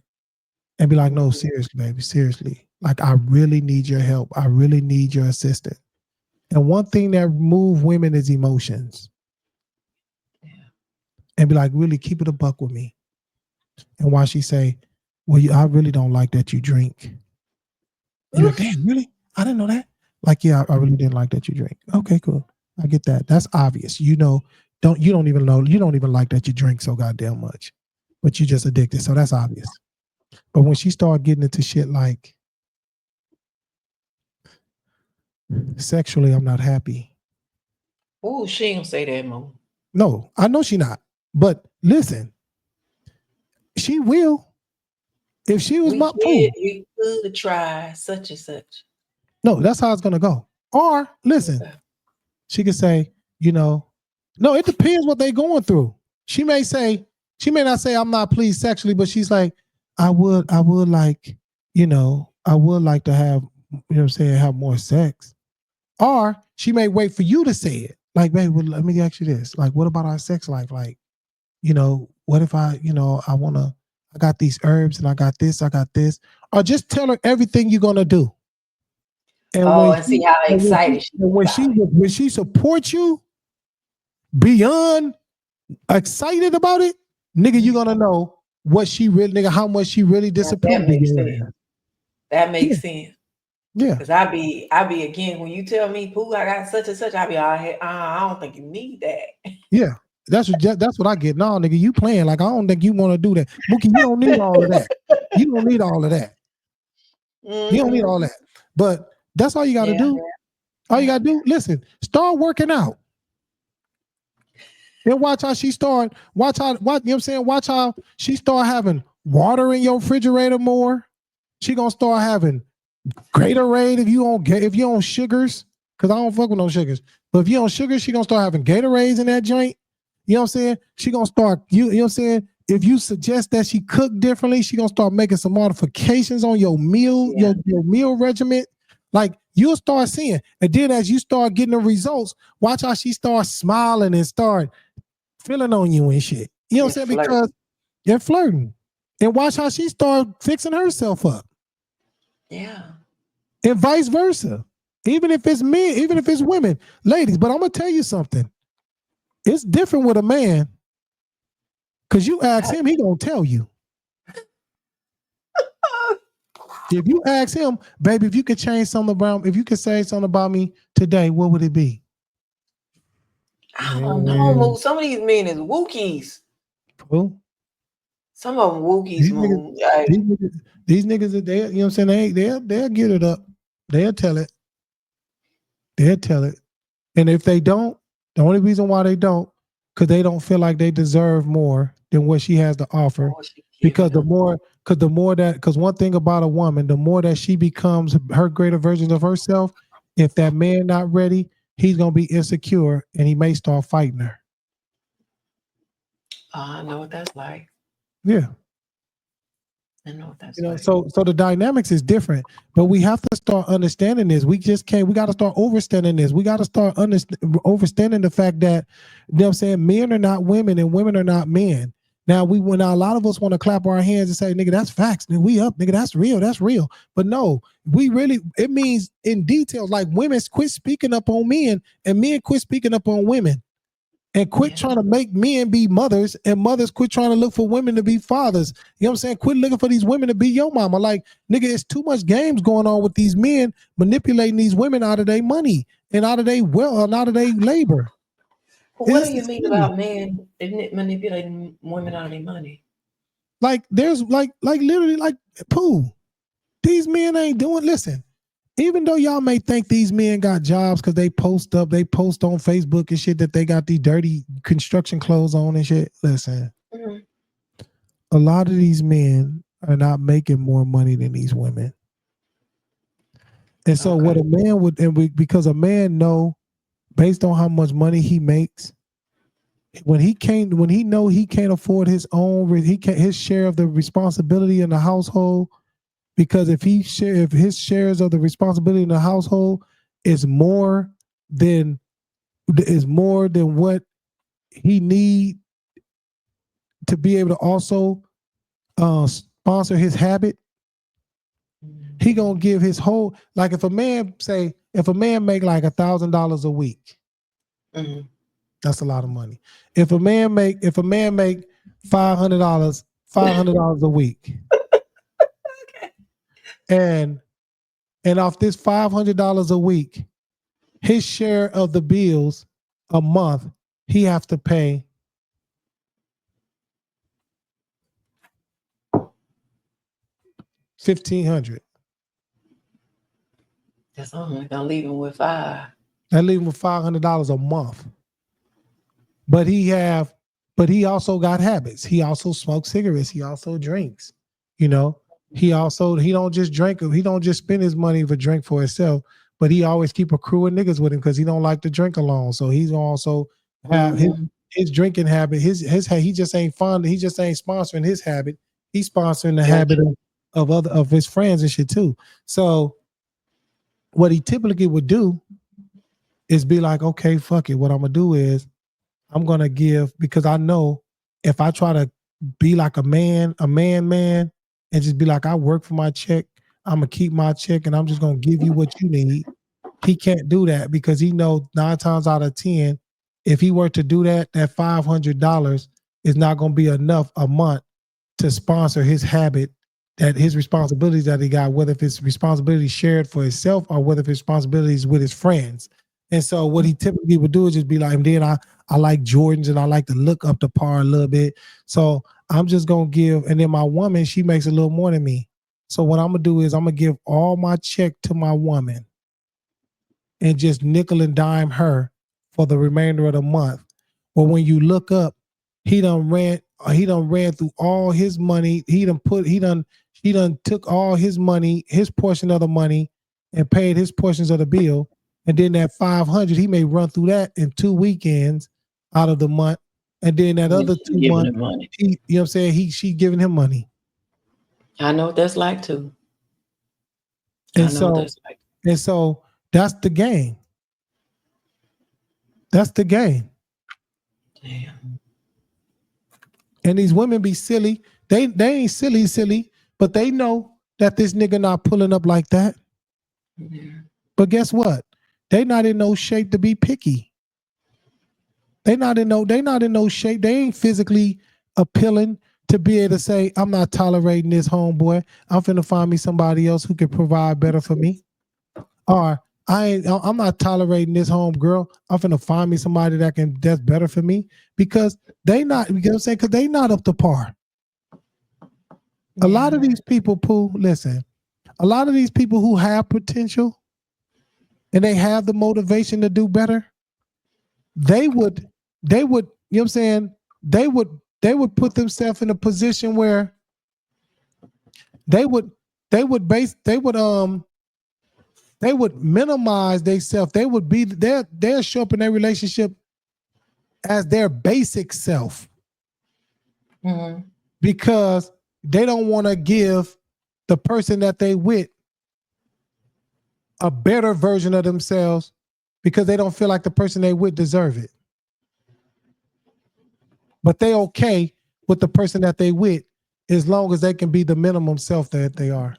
and be like, no, seriously, baby, seriously. Like, I really need your help. I really need your assistance. And one thing that moves women is emotions. Yeah. And be like, really keep it a buck with me. And why she say, well, I really don't like that you drink. You're like, damn, really? I didn't know that. Like, yeah, I really didn't like that you drink. Okay, cool. I get that. That's obvious. You know, you don't even like that you drink so goddamn much, but you just addicted. So that's obvious. But when she started getting into shit like, sexually, I'm not happy. Oh, she ain't gonna say that, Mo. No, I know she not. But listen, she will. If she was my fool. We could try such and such. No, that's how it's gonna go. Or listen, Okay. she could say, you know, no, it depends what they're going through. She may not say I'm not pleased sexually, but she's like, I would like, I would like to have, have more sex. Or she may wait for you to say it. Like, babe, well, let me ask you this. Like, what about our sex life? Like, what if I got these herbs and I got this. Or just tell her everything you're gonna do. And see how excited she is. When she supports you beyond excited about it, nigga, you're gonna know how much she really disappointed you. That makes sense. Yeah. Because I be again, when you tell me, Pooh, I got such and such, I be all here. I don't think you need that. Yeah. That's what I get. No, nigga, you playing like I don't think you want to do that. Mookie, you don't need all of that. You don't need all of that. You don't need all that. But that's all you got to do. All you got to do, listen, start working out. And watch how she start. Watch how she start having water in your refrigerator more. She gonna start having Gatorade if you on sugars, because I don't fuck with no sugars. But if you on sugars, she gonna start having Gatorades in that joint. You know what I'm saying? She gonna start, you know what I'm saying? If you suggest that she cook differently, she gonna start making some modifications on your meal, your meal regimen. Like you'll start seeing. And then as you start getting the results, watch how she starts smiling and start feeling on you and shit. You know what I'm saying? Because they're flirting. And watch how she start fixing herself up. Yeah. And vice versa. Even if it's men, even if it's women. Ladies, but I'm gonna tell you something. It's different with a man. Cause you ask him, he gonna tell you. If you ask him, baby, if you could change something about, if you could say something about me today, what would it be? I don't know. Some of these men is Wookiees. Who? Some of them Wookiees. These niggas, they, you know what I'm saying? They'll get it up. They'll tell it. They'll tell it. And if they don't, the only reason why they don't, because they don't feel like they deserve more than what she has to offer. Because one thing about a woman, the more that she becomes her greater version of herself, if that man not ready, he's gonna be insecure and he may start fighting her. I know what that's like. Yeah. I know what that's like. So the dynamics is different, but we have to start understanding this. We just can't. We got to start overstanding this. We got to start overstanding the fact that, you know what I'm saying, men are not women and women are not men. Now when a lot of us want to clap our hands and say, nigga, that's facts. Nigga, we up. Nigga, that's real. That's real. But no, it means in details, like women quit speaking up on men and men quit speaking up on women. And quit trying to make men be mothers and mothers quit trying to look for women to be fathers. You know what I'm saying? Quit looking for these women to be your mama. Like, nigga, it's too much games going on with these men manipulating these women out of their money and out of their and out of their labor. What do you mean about men manipulating women out of their money? Like, there's like literally like, Pooh, these men ain't doing, listen. Even though y'all may think these men got jobs because they post on Facebook and shit that they got these dirty construction clothes on and shit. Listen, a lot of these men are not making more money than these women. And so what a man would, because a man know based on how much money he makes, when he know he can't afford his share of the responsibility in the household. Because if his shares of the responsibility in the household is more than what he need to be able to also sponsor his habit, he gonna give his whole, like if a man make like $1,000 a week, that's a lot of money. If a man make $500 a week. And off this $500 a week, his share of the bills a month, he have to pay $1,500. That's only gonna leave him with $500. That leave him with $500 a month. But he have but he also got habits. He also smokes cigarettes. He also drinks. You know, he don't just drink. He don't just spend his money for drink for himself, but he always keep a crew of niggas with him because he don't like to drink alone. So he's gonna also have his drinking habit. He just ain't fond. He just ain't sponsoring his habit. He's sponsoring the habit of his friends and shit too. So what he typically would do is be like, okay, fuck it. What I'm gonna do is I'm gonna give, because I know if I try to be like a man, and just be like, I work for my check, I'm gonna keep my check and I'm just gonna give you what you need. He can't do that because he knows 9 times out of 10, if he were to do that, that $500 is not gonna be enough a month to sponsor his habit, that his responsibilities that he got, whether if it's responsibility shared for himself or whether if it's responsibilities with his friends. And so what he typically would do is just be like, and then I like Jordans and I like to look up the par a little bit. So I'm just going to give, and then my woman, she makes a little more than me. So what I'm going to do is I'm going to give all my check to my woman and just nickel and dime her for the remainder of the month. But when you look up, he done ran through all his money. He done took all his money, his portion of the money, and paid his portions of the bill. And then that 500, he may run through that in 2 weekends out of the month. And then that other 2 months, you know what I'm saying? She giving him money. I know what that's like too. And so that's the game. That's the game. Damn. And these women be silly. They ain't silly, but they know that this nigga not pulling up like that. Yeah. But guess what? They not in no shape to be picky. They not in no shape. They ain't physically appealing to be able to say, I'm not tolerating this homeboy. I'm finna find me somebody else who can provide better for me. Or I'm not tolerating this homegirl. I'm finna find me somebody that's better for me, because they not, you know what I'm saying? Because they not up to par. A lot of these people, Pooh, listen, a lot of these people who have potential and they have the motivation to do better, they would, you know what I'm saying? They would put themselves in a position where they would minimize themselves. They'll show up in their relationship as their basic self. Mm-hmm. Because they don't want to give the person that they with a better version of themselves, because they don't feel like the person they with deserve it. But they okay with the person that they with as long as they can be the minimum self that they are.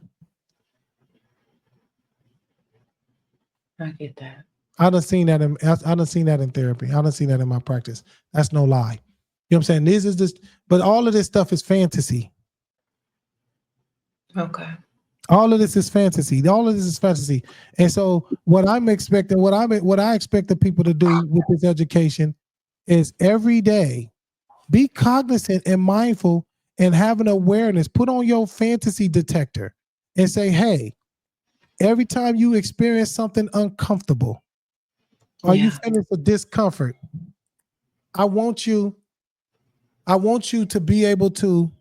I get that. I done seen that in therapy. I done seen that in my practice. That's no lie. You know what I'm saying? But all of this stuff is fantasy. Okay. All of this is fantasy. All of this is fantasy. And so what I expect the people to do with this education is every day be cognizant and mindful and have an awareness. Put on your fantasy detector and say, hey, every time you experience something uncomfortable or you feel a discomfort, I want you to be able to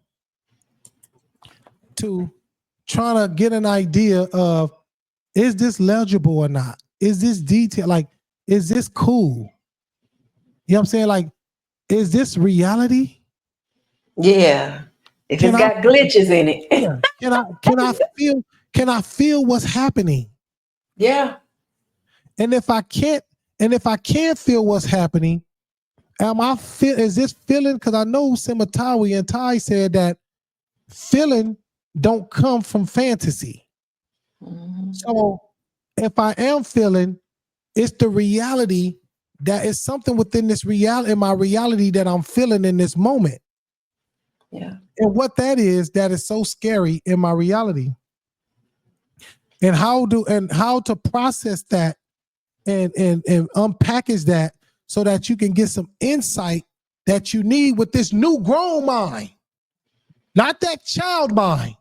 try to get an idea of, is this legible or not? Is this detail? Like, is this cool? You know what I'm saying? Like, is this reality? Yeah. If it's got glitches in it. Yeah. Can I feel what's happening? Yeah. And if I can't feel what's happening, is this feeling? Because I know Simatawi and Ty said that feeling don't come from fantasy. Mm-hmm. So if I am feeling, it's the reality, that is something within this reality, in my reality, that I'm feeling in this moment. Yeah. And what that is so scary in my reality. And how to process that and unpackage that so that you can get some insight that you need with this new grown mind, not that child mind.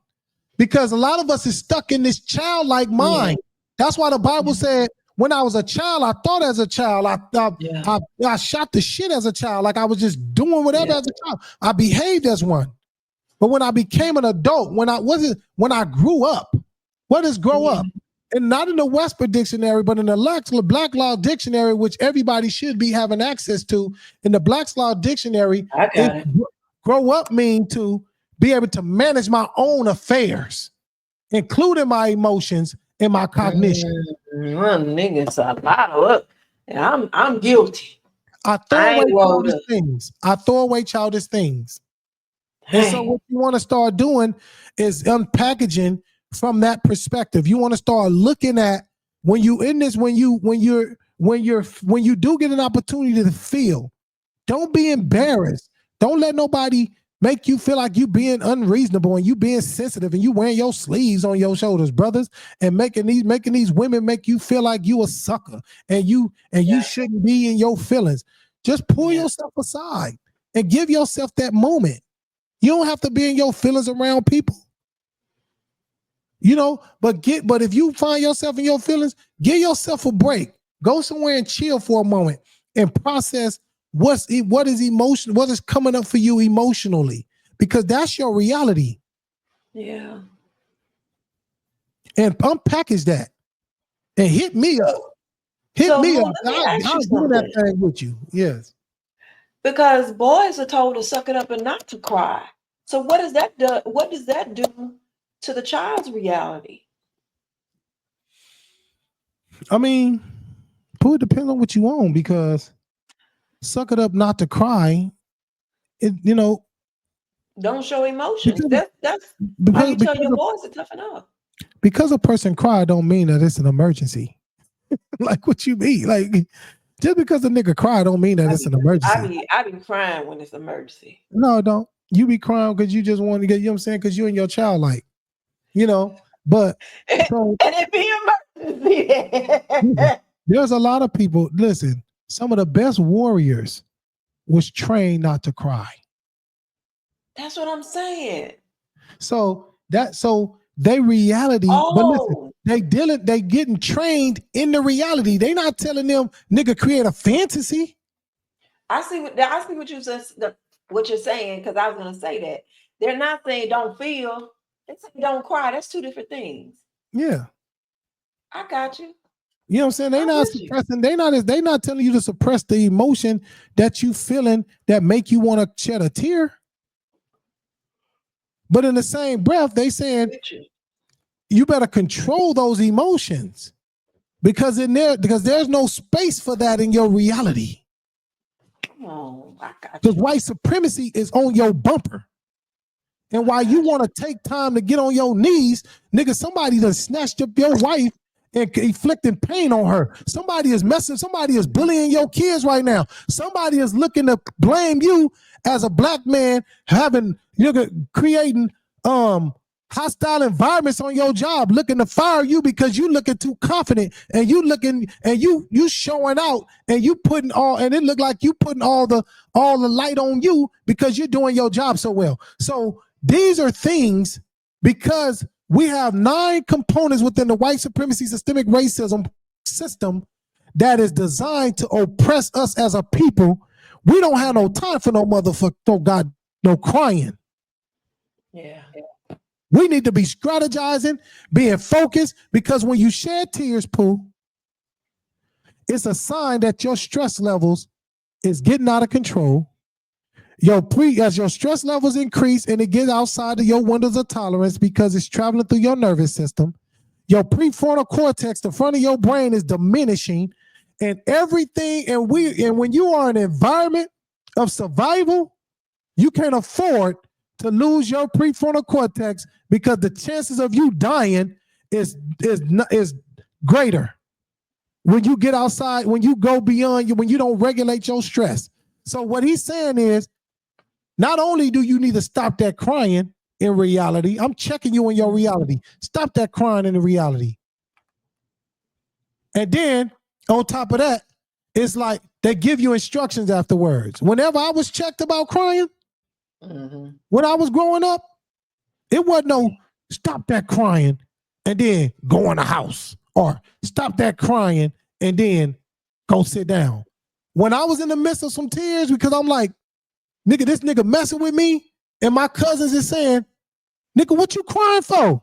Because a lot of us is stuck in this childlike mind. That's why the Bible said when I was a child, I thought as a child, Yeah. I shot the shit as a child. Like I was just doing whatever Yeah. as a child. I behaved as one. But when I became an adult, when I grew up, what is grow up? And not in the Westford Dictionary, but in the Black Law Dictionary, which everybody should be having access to. In the Black Law Dictionary, I got it. grow up mean to be able to manage my own affairs, including my emotions and my cognition. Well, niggas a lot of up. And I'm guilty. I I throw away ain't rolled childish up. things. I throw away childish things. And so Dang. what you want to start doing is unpackaging from that perspective. You want to start looking at when you in this, when you do get an opportunity to feel, don't be embarrassed. Don't let nobody make you feel like you being unreasonable and you being sensitive and you wearing your sleeves on your shoulders, brothers, and making these women make you feel like you a sucker and you shouldn't be in your feelings. Just pull yourself aside and give yourself that moment. You don't have to be in your feelings around people. You know, but if you find yourself in your feelings, give yourself a break. Go somewhere and chill for a moment and process what is coming up for you emotionally, because that's your reality. Yeah. And unpackage that and hit me up. Hit me up. Let me ask you I'll do something. that thing with you. Yes. Because boys are told to suck it up and not to cry. So what does that do? What does that do to the child's reality? I mean, it depends on what you want, because suck it up not to cry. Don't show emotions. Because- That's how you tell because your of- boys to toughen up. because a person cry don't mean that it's an emergency. Like, what you mean? Like, just because a nigga cry don't mean that it's an emergency. I be crying when it's emergency. No, don't. You be crying because you just want to get, you know what I'm saying? Because you and your child, like, but so And it be emergency. there's a lot of people, listen, some of the best warriors was trained not to cry. That's what I'm saying. So they reality, but listen, Oh, they getting trained in the reality. They not telling them, nigga, create a fantasy. I see what you're saying, because I was gonna say that. They're not saying don't feel, they say don't cry. That's two different things. Yeah. I got you. You know what I'm saying? They I'm not with you. suppressing, they not telling you to suppress the emotion that you feeling that make you want to shed a tear. But in the same breath, they saying With you. you better control those emotions, because there's no space for that in your reality. Come on, I got Because you. white supremacy is on your bumper. And while you want to take time to get on your knees, nigga, somebody done snatched up your wife and inflicting pain on her. Somebody is bullying your kids right now. Somebody is looking to blame you as a black man, creating hostile environments on your job, looking to fire you because you looking too confident, and you showing out, and you putting all, and it look like you putting all the light on you because you're doing your job so well. So these are things, because we have 9 components within the white supremacy systemic racism system that is designed to oppress us as a people. We don't have no time for no motherfucker, no crying. Yeah. We need to be strategizing, being focused, because when you shed tears, Pooh, it's a sign that your stress levels is getting out of control. As your stress levels increase and it gets outside of your windows of tolerance because it's traveling through your nervous system, your prefrontal cortex, the front of your brain, is diminishing, and everything. And when you are in an environment of survival, you can't afford to lose your prefrontal cortex, because the chances of you dying is greater when you get outside, when you go beyond you, when you don't regulate your stress. So what he's saying is, not only do you need to stop that crying in reality, I'm checking you in your reality. Stop that crying in the reality. And then on top of that, it's like they give you instructions afterwards. Whenever I was checked about crying, when I was growing up, it wasn't no stop that crying and then go in the house, or stop that crying and then go sit down. When I was in the midst of some tears, because I'm like, nigga, this nigga messing with me, and my cousins is saying, nigga, what you crying for?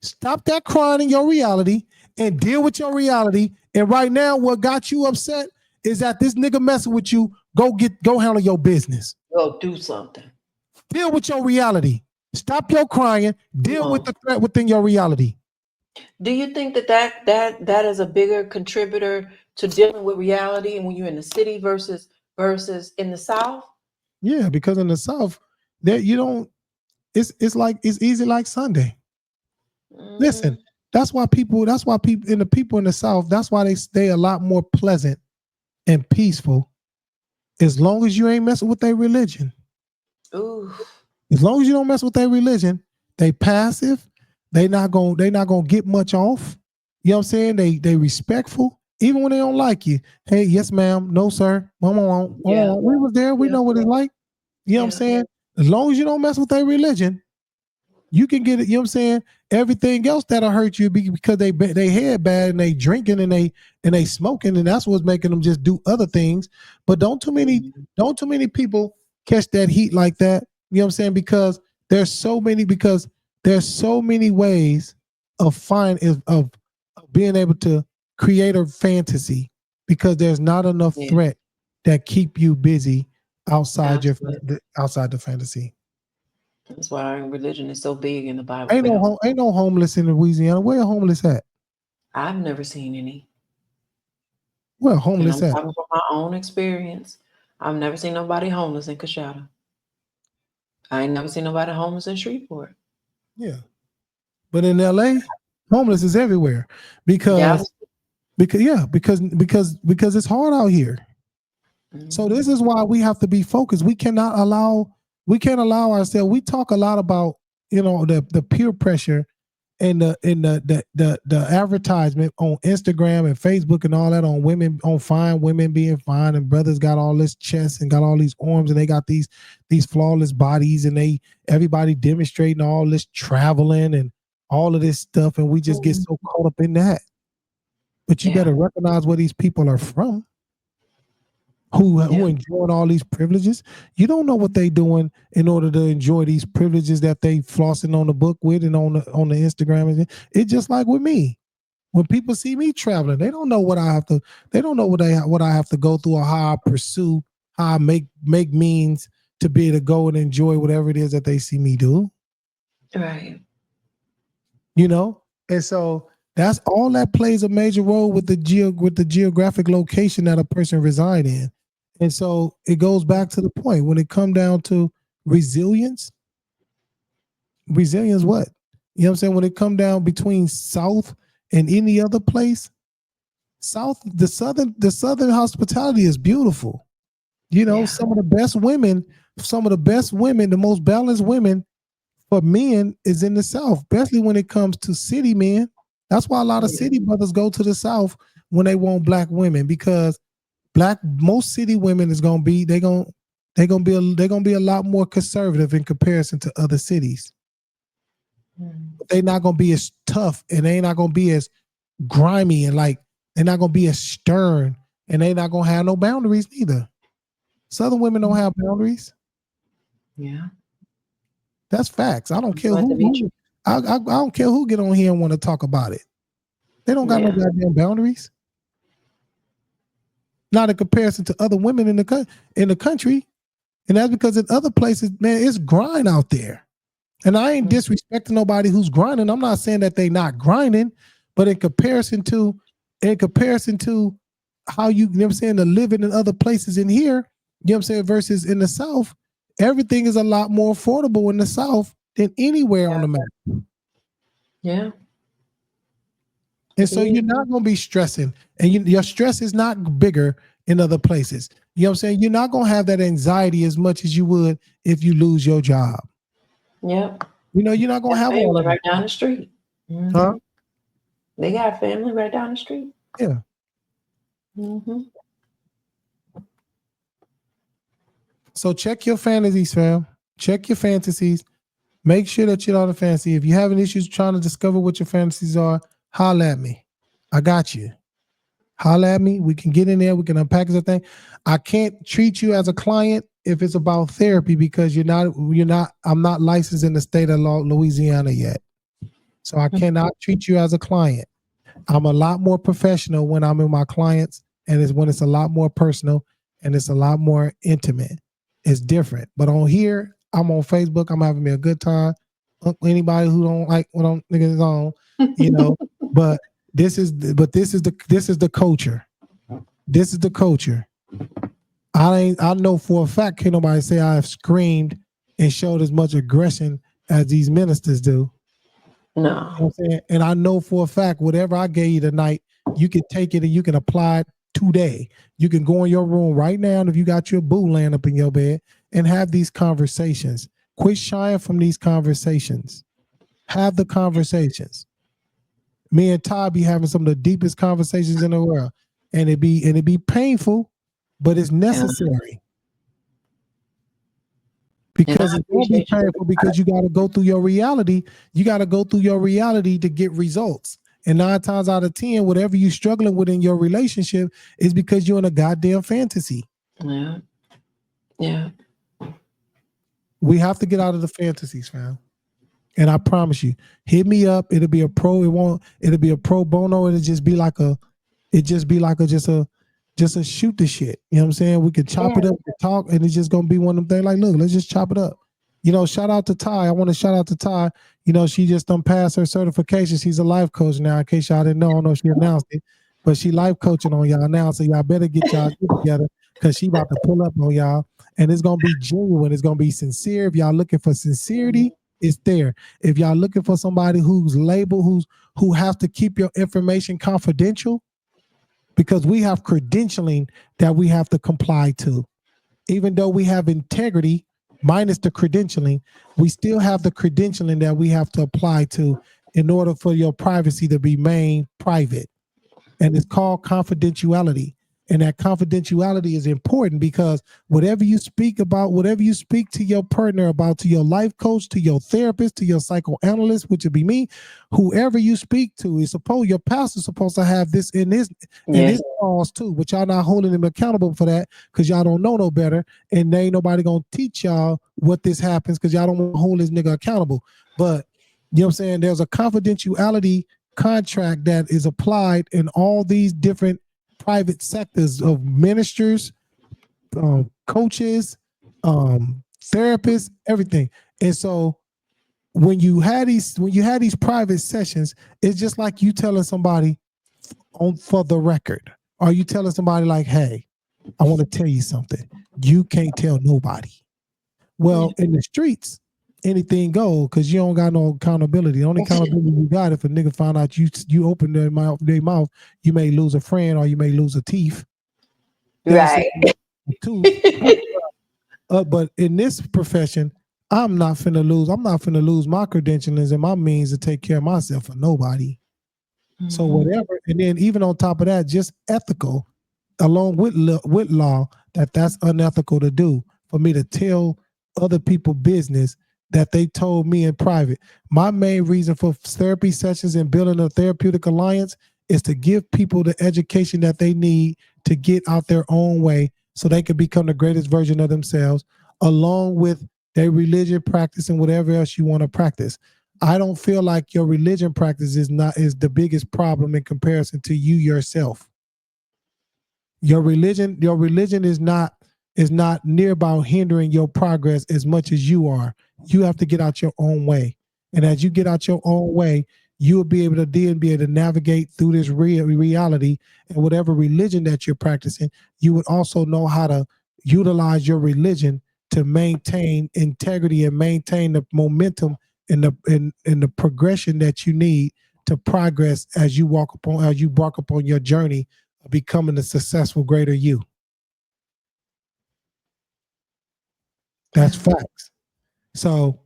Stop that crying in your reality and deal with your reality. And right now, what got you upset is that this nigga messing with you. Go handle your business. Go do something. Deal with your reality. Stop your crying. Deal with the threat within your reality. Do you think that is a bigger contributor to dealing with reality when you're in the city versus in the South? Yeah, because in the South, that you don't. It's easy like Sunday. Listen, that's why people in the South, that's why they stay a lot more pleasant and peaceful as long as you ain't messing with their religion. Ooh. As long as you don't mess with their religion, they passive, they not gonna get much off. You know what I'm saying? They respectful, even when they don't like you. Hey, yes, ma'am, no, sir. Mama, Yeah. we was there, we know what it's like. You know what I'm saying? As long as you don't mess with their religion, you can get it, you know what I'm saying? Everything else that'll hurt you because they head bad and they drinking and they smoking, and that's what's making them just do other things. But don't too many people catch that heat like that. You know what I'm saying? Because there's so many ways of being able to create a fantasy, because there's not enough threat that keep you busy outside the fantasy. That's why religion is so big in the Bible. Ain't no homeless in Louisiana. Where are homeless at? I've never seen any. Where homeless I'm at? talking from my own experience. I've never seen nobody homeless in Coshada. I ain't never seen nobody homeless in Shreveport. Yeah, but in LA, homeless is everywhere because it's hard out here. Mm-hmm. So this is why we have to be focused. We can't allow ourselves. We talk a lot about, you know, the peer pressure and the advertisement on Instagram and Facebook and all that on women, on fine women being fine, and brothers got all this chest and got all these arms and they got these flawless bodies, and everybody demonstrating all this traveling and all of this stuff, and we just get so caught up in that. But you better recognize where these people are from, who enjoying all these privileges. You don't know what they doing in order to enjoy these privileges that they flossing on the book with and on the Instagram. It's just like with me. When people see me traveling, they don't know what I have to. They don't know what I have to go through, or how I pursue, how I make means to be able to go and enjoy whatever it is that they see me do. Right. You know, and so that's all that plays a major role with the geographic location that a person reside in. And so it goes back to the point when it come down to resilience what? You know what I'm saying? When it come down between South and any other place, the southern hospitality is beautiful. You know, some of the best women, the most balanced women for men is in the South, especially when it comes to city men. That's why a lot of city brothers go to the South when they want black women, because most city women is gonna be they're gonna be a lot more conservative in comparison to other cities. But they're not gonna be as tough, and they're not gonna be as grimy, and like they're not gonna be as stern, and they're not gonna have no boundaries either. Southern women don't have boundaries. Yeah, that's facts. I don't care who. I don't care who get on here and want to talk about it. They don't got no goddamn boundaries. Not in comparison to other women in the country. And that's because in other places, man, it's grind out there. And I ain't disrespecting nobody who's grinding. I'm not saying that they not grinding, but in comparison to how you know what I'm saying, to living in other places in here, you know what I'm saying, versus in the South, everything is a lot more affordable in the South than anywhere on the map. Yeah. And so you're not going to be stressing, and your stress is not bigger in other places. You know what I'm saying? You're not going to have that anxiety as much as you would if you lose your job. Yep. You know, you're not going to have all of right down the street. Mm-hmm. Huh? They got family right down the street. Yeah. Mm-hmm. So check your fantasies, fam. Check your fantasies. Make sure that you're on the fantasy. If you're having issues trying to discover what your fantasies are, holler at me. I got you. Holla at me. We can get in there. We can unpack the thing. I can't treat you as a client if it's about therapy because I'm not licensed in the state of Louisiana yet. So I cannot treat you as a client. I'm a lot more professional when I'm in my clients, and it's when it's a lot more personal and it's a lot more intimate. It's different. But on here, I'm on Facebook. I'm having me a good time. Anybody who don't like what I'm niggas on, you know. But this is the culture. This is the culture. I know for a fact can't nobody say I have screamed and showed as much aggression as these ministers do. No. You know what I'm saying? And I know for a fact, whatever I gave you tonight, you can take it and you can apply it today. You can go in your room right now, and if you got your boo laying up in your bed, and have these conversations. Quit shying from these conversations. Have the conversations. Me and Ty be having some of the deepest conversations in the world, and it be painful, but it's necessary. Because it's going to be painful because you got to go through your reality. You got to go through your reality to get results. And 9 times out of 10, whatever you're struggling with in your relationship is because you're in a goddamn fantasy. Yeah. Yeah. We have to get out of the fantasies, fam. And I promise you, hit me up. It'll be a pro bono. It'll just be like just a shoot the shit. You know what I'm saying? We could chop it up and talk, and it's just gonna be one of them things like, look, let's just chop it up. You know, shout out to Ty. I want to shout out to Ty. You know, she just done passed her certification. She's a life coach now, in case y'all didn't know. I don't know if she announced it, but she life coaching on y'all now. So y'all better get y'all shit together because she about to pull up on y'all. And it's gonna be genuine. It's gonna be sincere. If y'all looking for sincerity, it's there. If y'all looking for somebody who's labeled, who have to keep your information confidential, because we have credentialing that we have to comply to. Even though we have integrity, minus the credentialing, we still have the credentialing that we have to apply to in order for your privacy to remain private. And it's called confidentiality. And that confidentiality is important because whatever you speak about, whatever you speak to your partner about, to your life coach, to your therapist, to your psychoanalyst, which would be me, whoever you speak to is your pastor's supposed to have this in his clause too, but y'all not holding him accountable for that because y'all don't know no better, and there ain't nobody gonna teach y'all what this happens because y'all don't want to hold this nigga accountable. But you know what I'm saying? There's a confidentiality contract that is applied in all these different private sectors of ministers, coaches, therapists, everything. And so when you had these private sessions, it's just like you telling somebody for the record, or you telling somebody like, hey, I want to tell you something. You can't tell nobody. Well, in the streets, anything go because you don't got no accountability. The only accountability you got, if a nigga find out you open their mouth, you may lose a friend or you may lose a teeth. Right. But in this profession, I'm not finna lose my credentials and my means to take care of myself for nobody. Mm-hmm. So whatever, and then even on top of that, just ethical, along with law, that's unethical to do for me to tell other people business that they told me in private. My main reason for therapy sessions and building a therapeutic alliance is to give people the education that they need to get out their own way so they can become the greatest version of themselves, along with their religion practice and whatever else you want to practice. I don't feel like your religion practice is the biggest problem in comparison to you yourself. Your religion is not near about hindering your progress as much as you are. You have to get out your own way. And as you get out your own way, you will be able to navigate through this reality, and whatever religion that you're practicing, you would also know how to utilize your religion to maintain integrity and maintain the momentum and the progression that you need to progress as you embark upon your journey of becoming a successful greater you. That's facts. So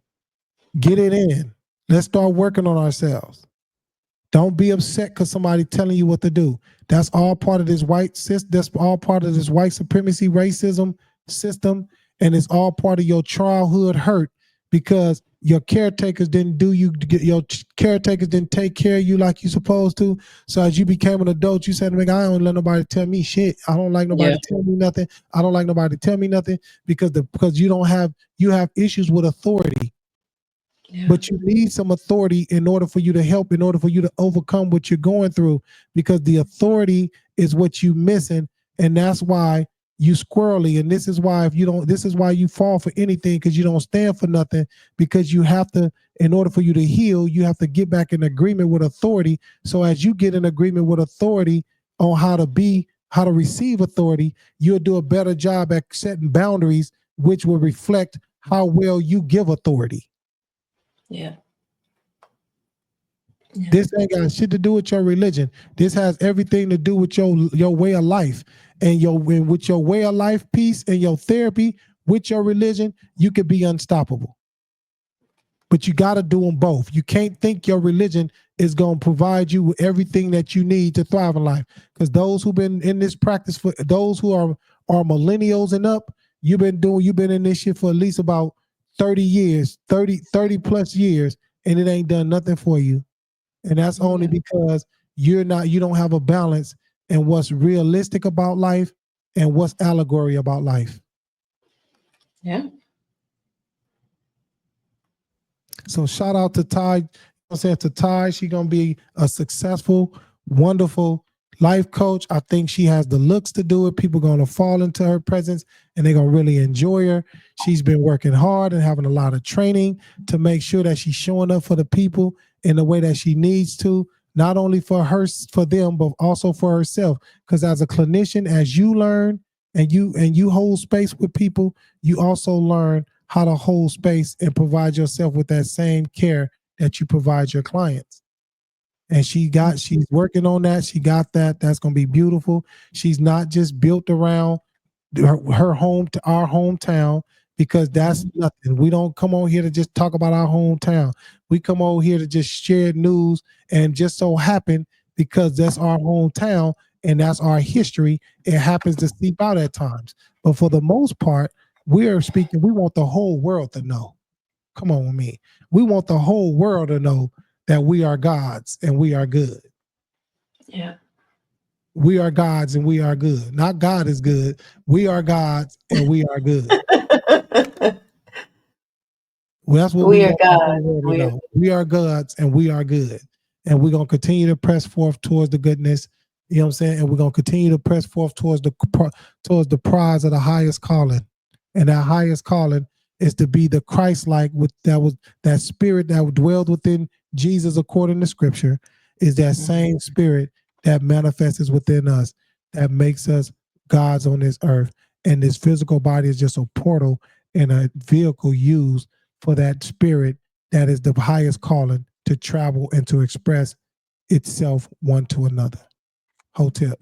get it in. Let's start working on ourselves. Don't be upset because somebody telling you what to do. That's all part of this that's all part of this white supremacy racism system, and it's all part of your childhood hurt because your caretakers didn't do you, your caretakers didn't take care of you like you supposed to. So as you became an adult, you said, "Nigga, I don't let nobody tell me shit. I don't like nobody to tell me nothing. I don't like nobody to tell me nothing because you have issues with authority." But you need some authority in order for you to help, in order for you to overcome what you're going through, because the authority is what you missing. And that's why you squirrely. And this is why this is why you fall for anything, because you don't stand for nothing, because you have to, in order for you to heal, you have to get back in agreement with authority. So as you get in agreement with authority on how to receive authority, you'll do a better job at setting boundaries, which will reflect how well you give authority. Yeah. This ain't got shit to do with your religion. This has everything to do with your way of life, and with your way of life piece and your therapy with your religion, you could be unstoppable. But you got to do them both. You can't think your religion is going to provide you with everything that you need to thrive in life. Because those who've been in this practice, for those who are millennials and up, you've been in this shit for at least about 30 years, 30 plus years, and it ain't done nothing for you. And that's only because you don't have a balance in what's realistic about life and what's allegory about life. Yeah. So shout out to Ty. I'm saying to Ty, she's gonna be a successful, wonderful life coach. I think she has the looks to do it. People are gonna fall into her presence and they're gonna really enjoy her. She's been working hard and having a lot of training to make sure that she's showing up for the people in the way that she needs to, not only for them, but also for herself. Because as a clinician, as you learn and you hold space with people, you also learn how to hold space and provide yourself with that same care that you provide your clients. And she's working on that. She got that. That's going to be beautiful. She's not just built around her home to our hometown, because that's nothing. We don't come on here to just talk about our hometown. We come over here to just share news, and just so happen, because that's our hometown and that's our history, it happens to seep out at times. But for the most part, we want the whole world to know. Come on with me. We want the whole world to know that we are gods and we are good. Yeah. We are gods and we are good. Not God is good. We are gods and we are good. Well, that's what we are want gods. the whole world to know. We are gods and we are good. And we're going to continue to press forth towards the goodness. You know what I'm saying? And we're going to continue to press forth towards the prize of the highest calling. And that highest calling is to be the Christ-like, that spirit that dwelled within Jesus according to scripture, is that same spirit that manifests within us, that makes us gods on this earth. And this physical body is just a portal and a vehicle used for that spirit that is the highest calling to travel and to express itself one to another. Hotep.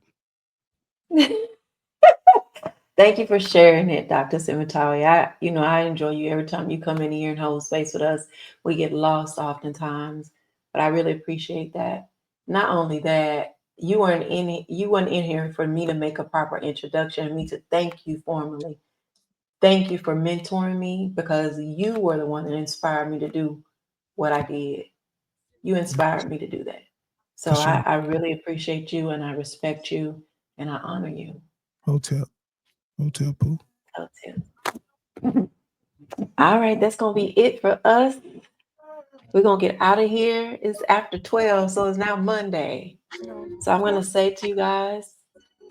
Thank you for sharing it, Dr. Simitali. I enjoy you every time you come in here and hold space with us. We get lost oftentimes, but I really appreciate that. Not only that, you weren't in here for me to make a proper introduction and me to thank you formally. Thank you for mentoring me, because you were the one that inspired me to do what I did. You inspired me to do that. So For sure. I really appreciate you, and I respect you, and I honor you. Hotep Pooh. All right, that's going to be it for us. We're going to get out of here. It's after 12, so it's now Monday. So I'm going to say to you guys,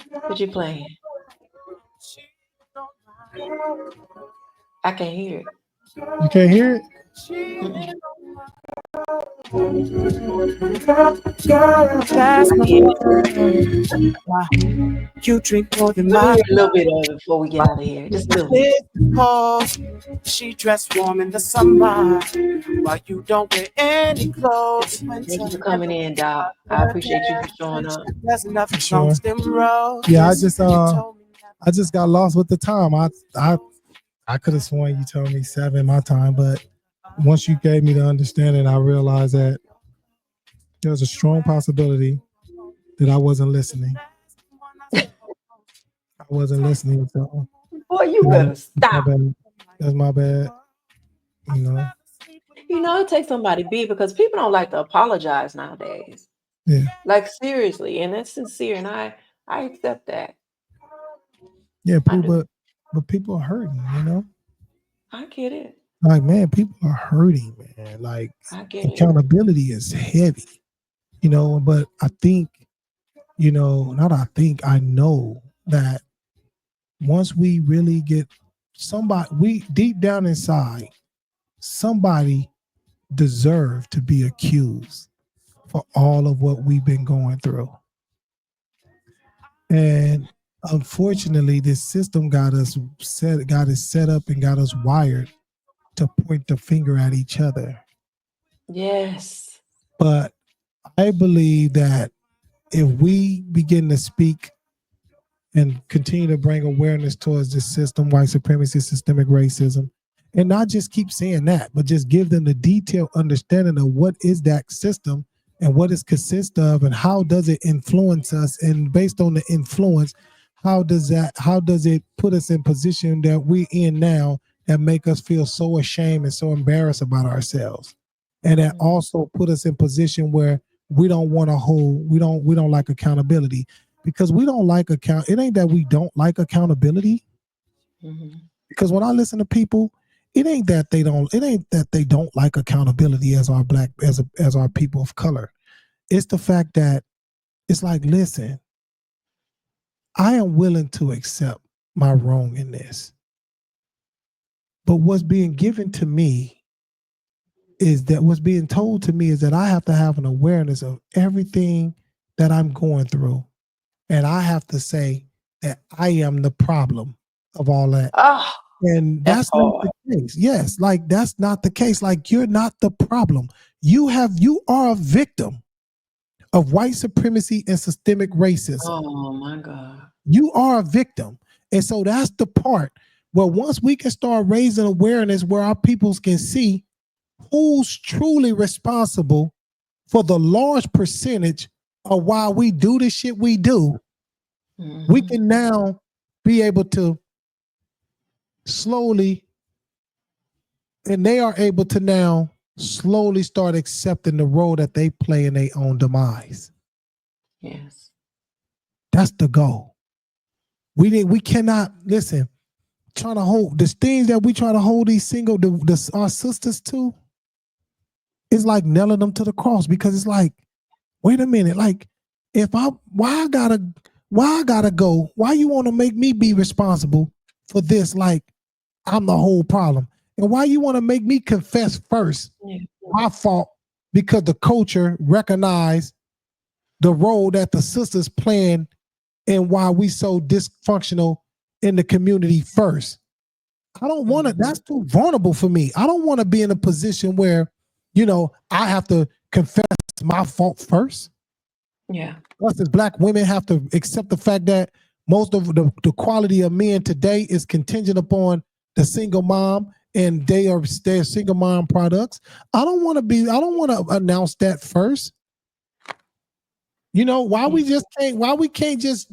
what you playing? I can't hear it. You can't hear it? You drink more than Let me my hear a little bit of it before we get out of here. Just a little bit. She dressed warm in the summer while you don't wear any clothes. Thank you for coming in, Doc. I appreciate you for showing up. There's enough For sure. amongst them roses. Yeah, I just got lost with the time. I could have sworn you told me 7 my time, but once you gave me the understanding, I realized that there's a strong possibility that I wasn't listening. I wasn't listening. So, boy, you better stop. That's my bad. You know. You know, it takes somebody big because people don't like to apologize nowadays. Yeah, Like seriously, and that's sincere, and I accept that. yeah, I people, do. but people are hurting, you know. I get it. Like, man, people are hurting, man. Like, I get it. accountability is heavy, you know. But I think, you know, not I think, I know that once we really get somebody, we deep down inside, somebody deserve to be accused for all of what we've been going through. And unfortunately, this system got us set up and got us wired to point the finger at each other. Yes. But I believe that if we begin to speak and continue to bring awareness towards this system, white supremacy, systemic racism, and not just keep saying that, but just give them the detailed understanding of what is that system and what it consists of and how does it influence us, and based on the influence, how does it put us in position that we're in now that make us feel so ashamed and so embarrassed about ourselves, and that also put us in position where we don't want to hold, we don't like accountability, because we don't like account. It ain't that we don't like accountability, Mhm. because when I listen to people, it ain't that they don't like accountability as our black, as our people of color. It's the fact that it's like, listen, I am willing to accept my wrong in this, but what's being given to me is that what's being told to me is that I have to have an awareness of everything that I'm going through, and I have to say that I am the problem of all that. Oh, And that's that's not hard. the case. Yes, like that's not the case. Like, you're not the problem. You are a victim of white supremacy and systemic racism. Oh my God. You are a victim. And so that's the part where once we can start raising awareness where our peoples can see who's truly responsible for the large percentage of why we do the shit we do, we Mhm. can now be able to slowly, and they are able to now slowly start accepting the role that they play in their own demise. Yes. That's the goal. We cannot listen. Trying to hold the things that we try to hold these our sisters to is like nailing them to the cross, because it's like, wait a minute, like, why I gotta go? Why you want to make me be responsible for this? Like, I'm the whole problem. And why you want to make me confess first Yeah. my fault, because the culture recognized the role that the sisters playing and why we so dysfunctional in the community first. I don't want to, that's too vulnerable for me. I don't want to be in a position where, I have to confess my fault first. Yeah. Us as black women have to accept the fact that most of the quality of men today is contingent upon the single mom, and they're single mom products. I don't want to announce that first. Why we can't just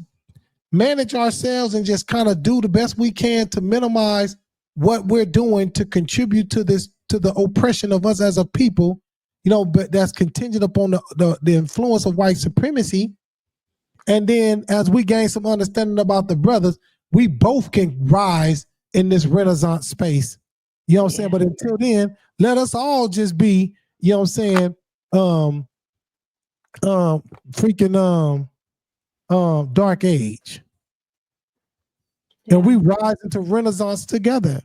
manage ourselves and just kind of do the best we can to minimize what we're doing to contribute to the oppression of us as a people, but that's contingent upon the influence of white supremacy. And then as we gain some understanding about the brothers, we both can rise in this Renaissance space. You know what I'm saying? But until then, let us all just be, you know what I'm saying, freaking dark age. Yeah. And we rise into Renaissance together.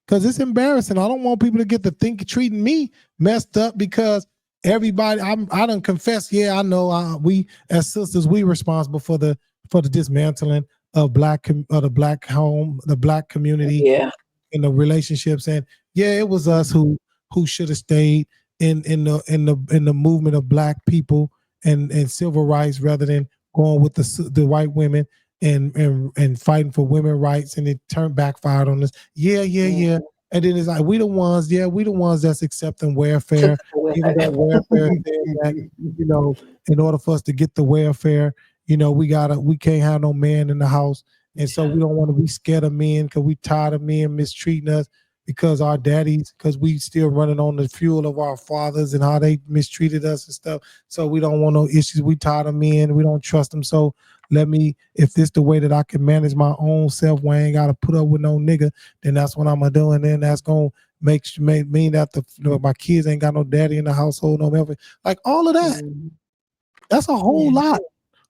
Because it's embarrassing. I don't want people to get to treating me messed up because everybody, I done confess. Yeah, I know. We as sisters, we responsible for the dismantling of the black home, the black community, Yeah. in the relationships. And yeah, it was us who should have stayed in the movement of black people and civil rights, rather than going with the white women and fighting for women rights, and it backfired on us. Yeah. And then it's like, we the ones that's accepting welfare, giving that welfare that, in order for us to get the welfare, we can't have no man in the house. And so we don't want to be scared of men because we tired of men mistreating us. because our daddies, because we still running on the fuel of our fathers and how they mistreated us and stuff. So we don't want no issues. We tired of men. We don't trust them. So let me, if this the way that I can manage my own self, where I ain't got to put up with no nigga, then that's what I'm gonna do. And then that's gonna mean that my kids ain't got no daddy in the household, no ever. Like all of that. That's a whole lot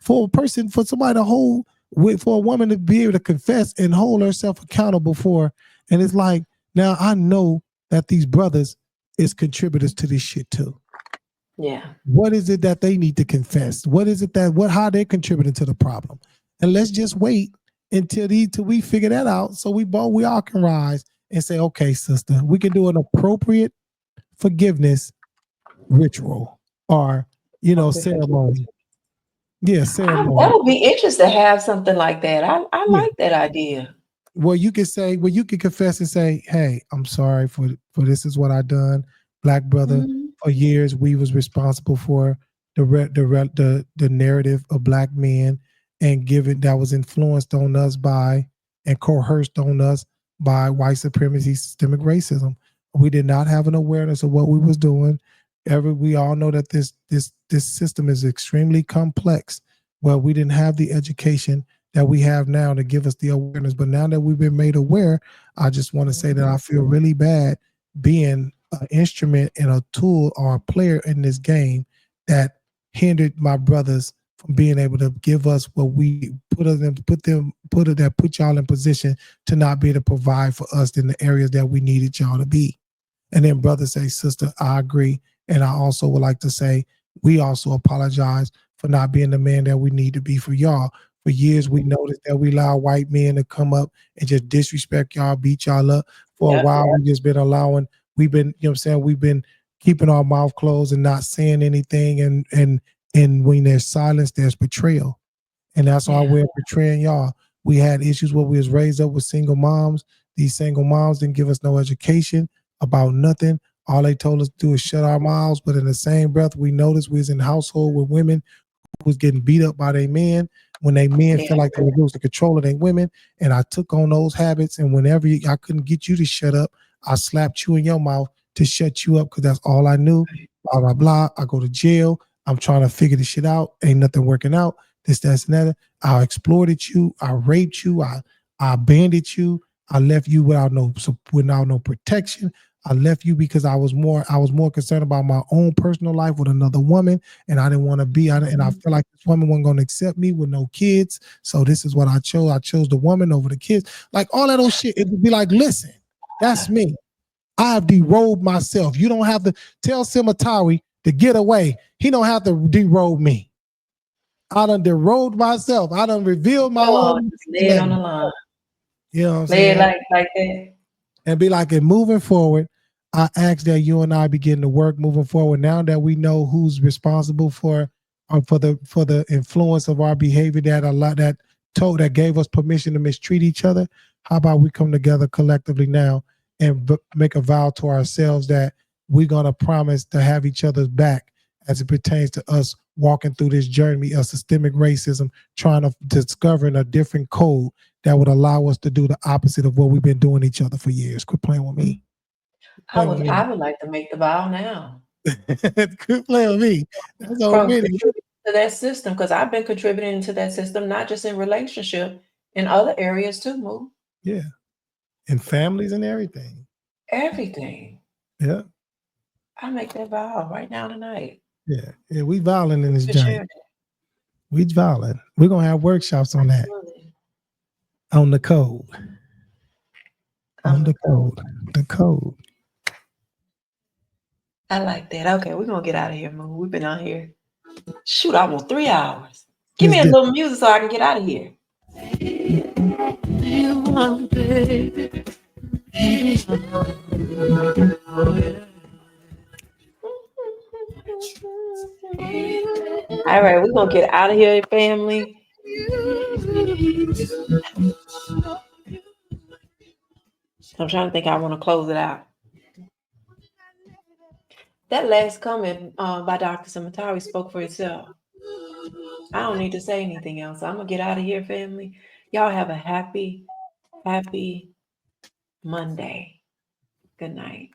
for a person, for somebody to hold with, for a woman to be able to confess and hold herself accountable for. And it's like, now I know that these brothers is contributors to this shit too. Yeah. What is it that they need to confess? What is it that how they're contributing to the problem? And let's just wait until we figure that out, so we all can rise and say, okay, sister, we can do an appropriate forgiveness ritual or ceremony. Yeah, ceremony. That would be interesting to have something like that. I like that idea. Well, you can say, you can confess and say, hey, I'm sorry for this is what I done. Black brother, for years we was responsible for the narrative of black men, and given that was influenced on us by and coerced on us by white supremacy, systemic racism. We did not have an awareness of what we was doing. We all know that this system is extremely complex. Well, we didn't have the education that we have now to give us the awareness. But now that we've been made aware, I just want to say that I feel really bad being an instrument and a tool or a player in this game that hindered my brothers from being able to give us what we put y'all in position to not be able to provide for us in the areas that we needed y'all to be. And then brother say, sister, I agree. And I also would like to say, we also apologize for not being the man that we need to be for y'all. For years, we noticed that we allow white men to come up and just disrespect y'all, beat y'all up. For a while, we just been we've been keeping our mouth closed and not saying anything. And when there's silence, there's betrayal. And that's our way of betraying y'all. We had issues where we was raised up with single moms. These single moms didn't give us no education about nothing. All they told us to do is shut our mouths. But in the same breath, we noticed we was in a household with women who was getting beat up by their men when they men feel like they were losing control of their women. And I took on those habits. And whenever I couldn't get you to shut up, I slapped you in your mouth to shut you up because that's all I knew. Blah, blah, blah. I go to jail. I'm trying to figure this shit out. Ain't nothing working out. This, that, and that. I exploited you. I raped you. I abandoned you. I left you without no protection. I left you because I was more concerned about my own personal life with another woman, and I didn't want to be on it. And I feel like this woman wasn't going to accept me with no kids. So this is what I chose. I chose the woman over the kids. Like all that old shit. It would be like, listen, that's me. I have derobed myself. You don't have to tell Simatari to get away. He don't have to derobe me. I done derobed myself. I done revealed my own. Lay it on the line. You know what I'm Lay saying? it like that. And be like, and moving forward, I ask that you and I begin to work moving forward. Now that we know who's responsible for the influence of our behavior that gave us permission to mistreat each other, how about we come together collectively now and make a vow to ourselves that we're gonna promise to have each other's back as it pertains to us walking through this journey of systemic racism, trying to discover a different code that would allow us to do the opposite of what we've been doing each other for years. Quit playing with me. I would like to make the vow now. Quit playing with me. That's all From really. contributing to that system, because I've been contributing to that system, not just in relationship, in other areas too, Moo. Yeah. And families and everything. Everything. Yeah. I make that vow right now tonight. Yeah. Yeah. We violent in this journey. We violent. We're gonna have workshops on that. Absolutely. On the code. On the code. The code. I like that. Okay, we're gonna get out of here, Moo. We've been on here. Shoot, almost 3 hours. Give me a little music so I can get out of here. All right, we're gonna get out of here, family. I'm trying to think how I want to close it out. That last comment by Dr. Simatari spoke for itself. I don't need to say anything else. I'm gonna get out of here, family. Y'all have a happy Monday. Good night.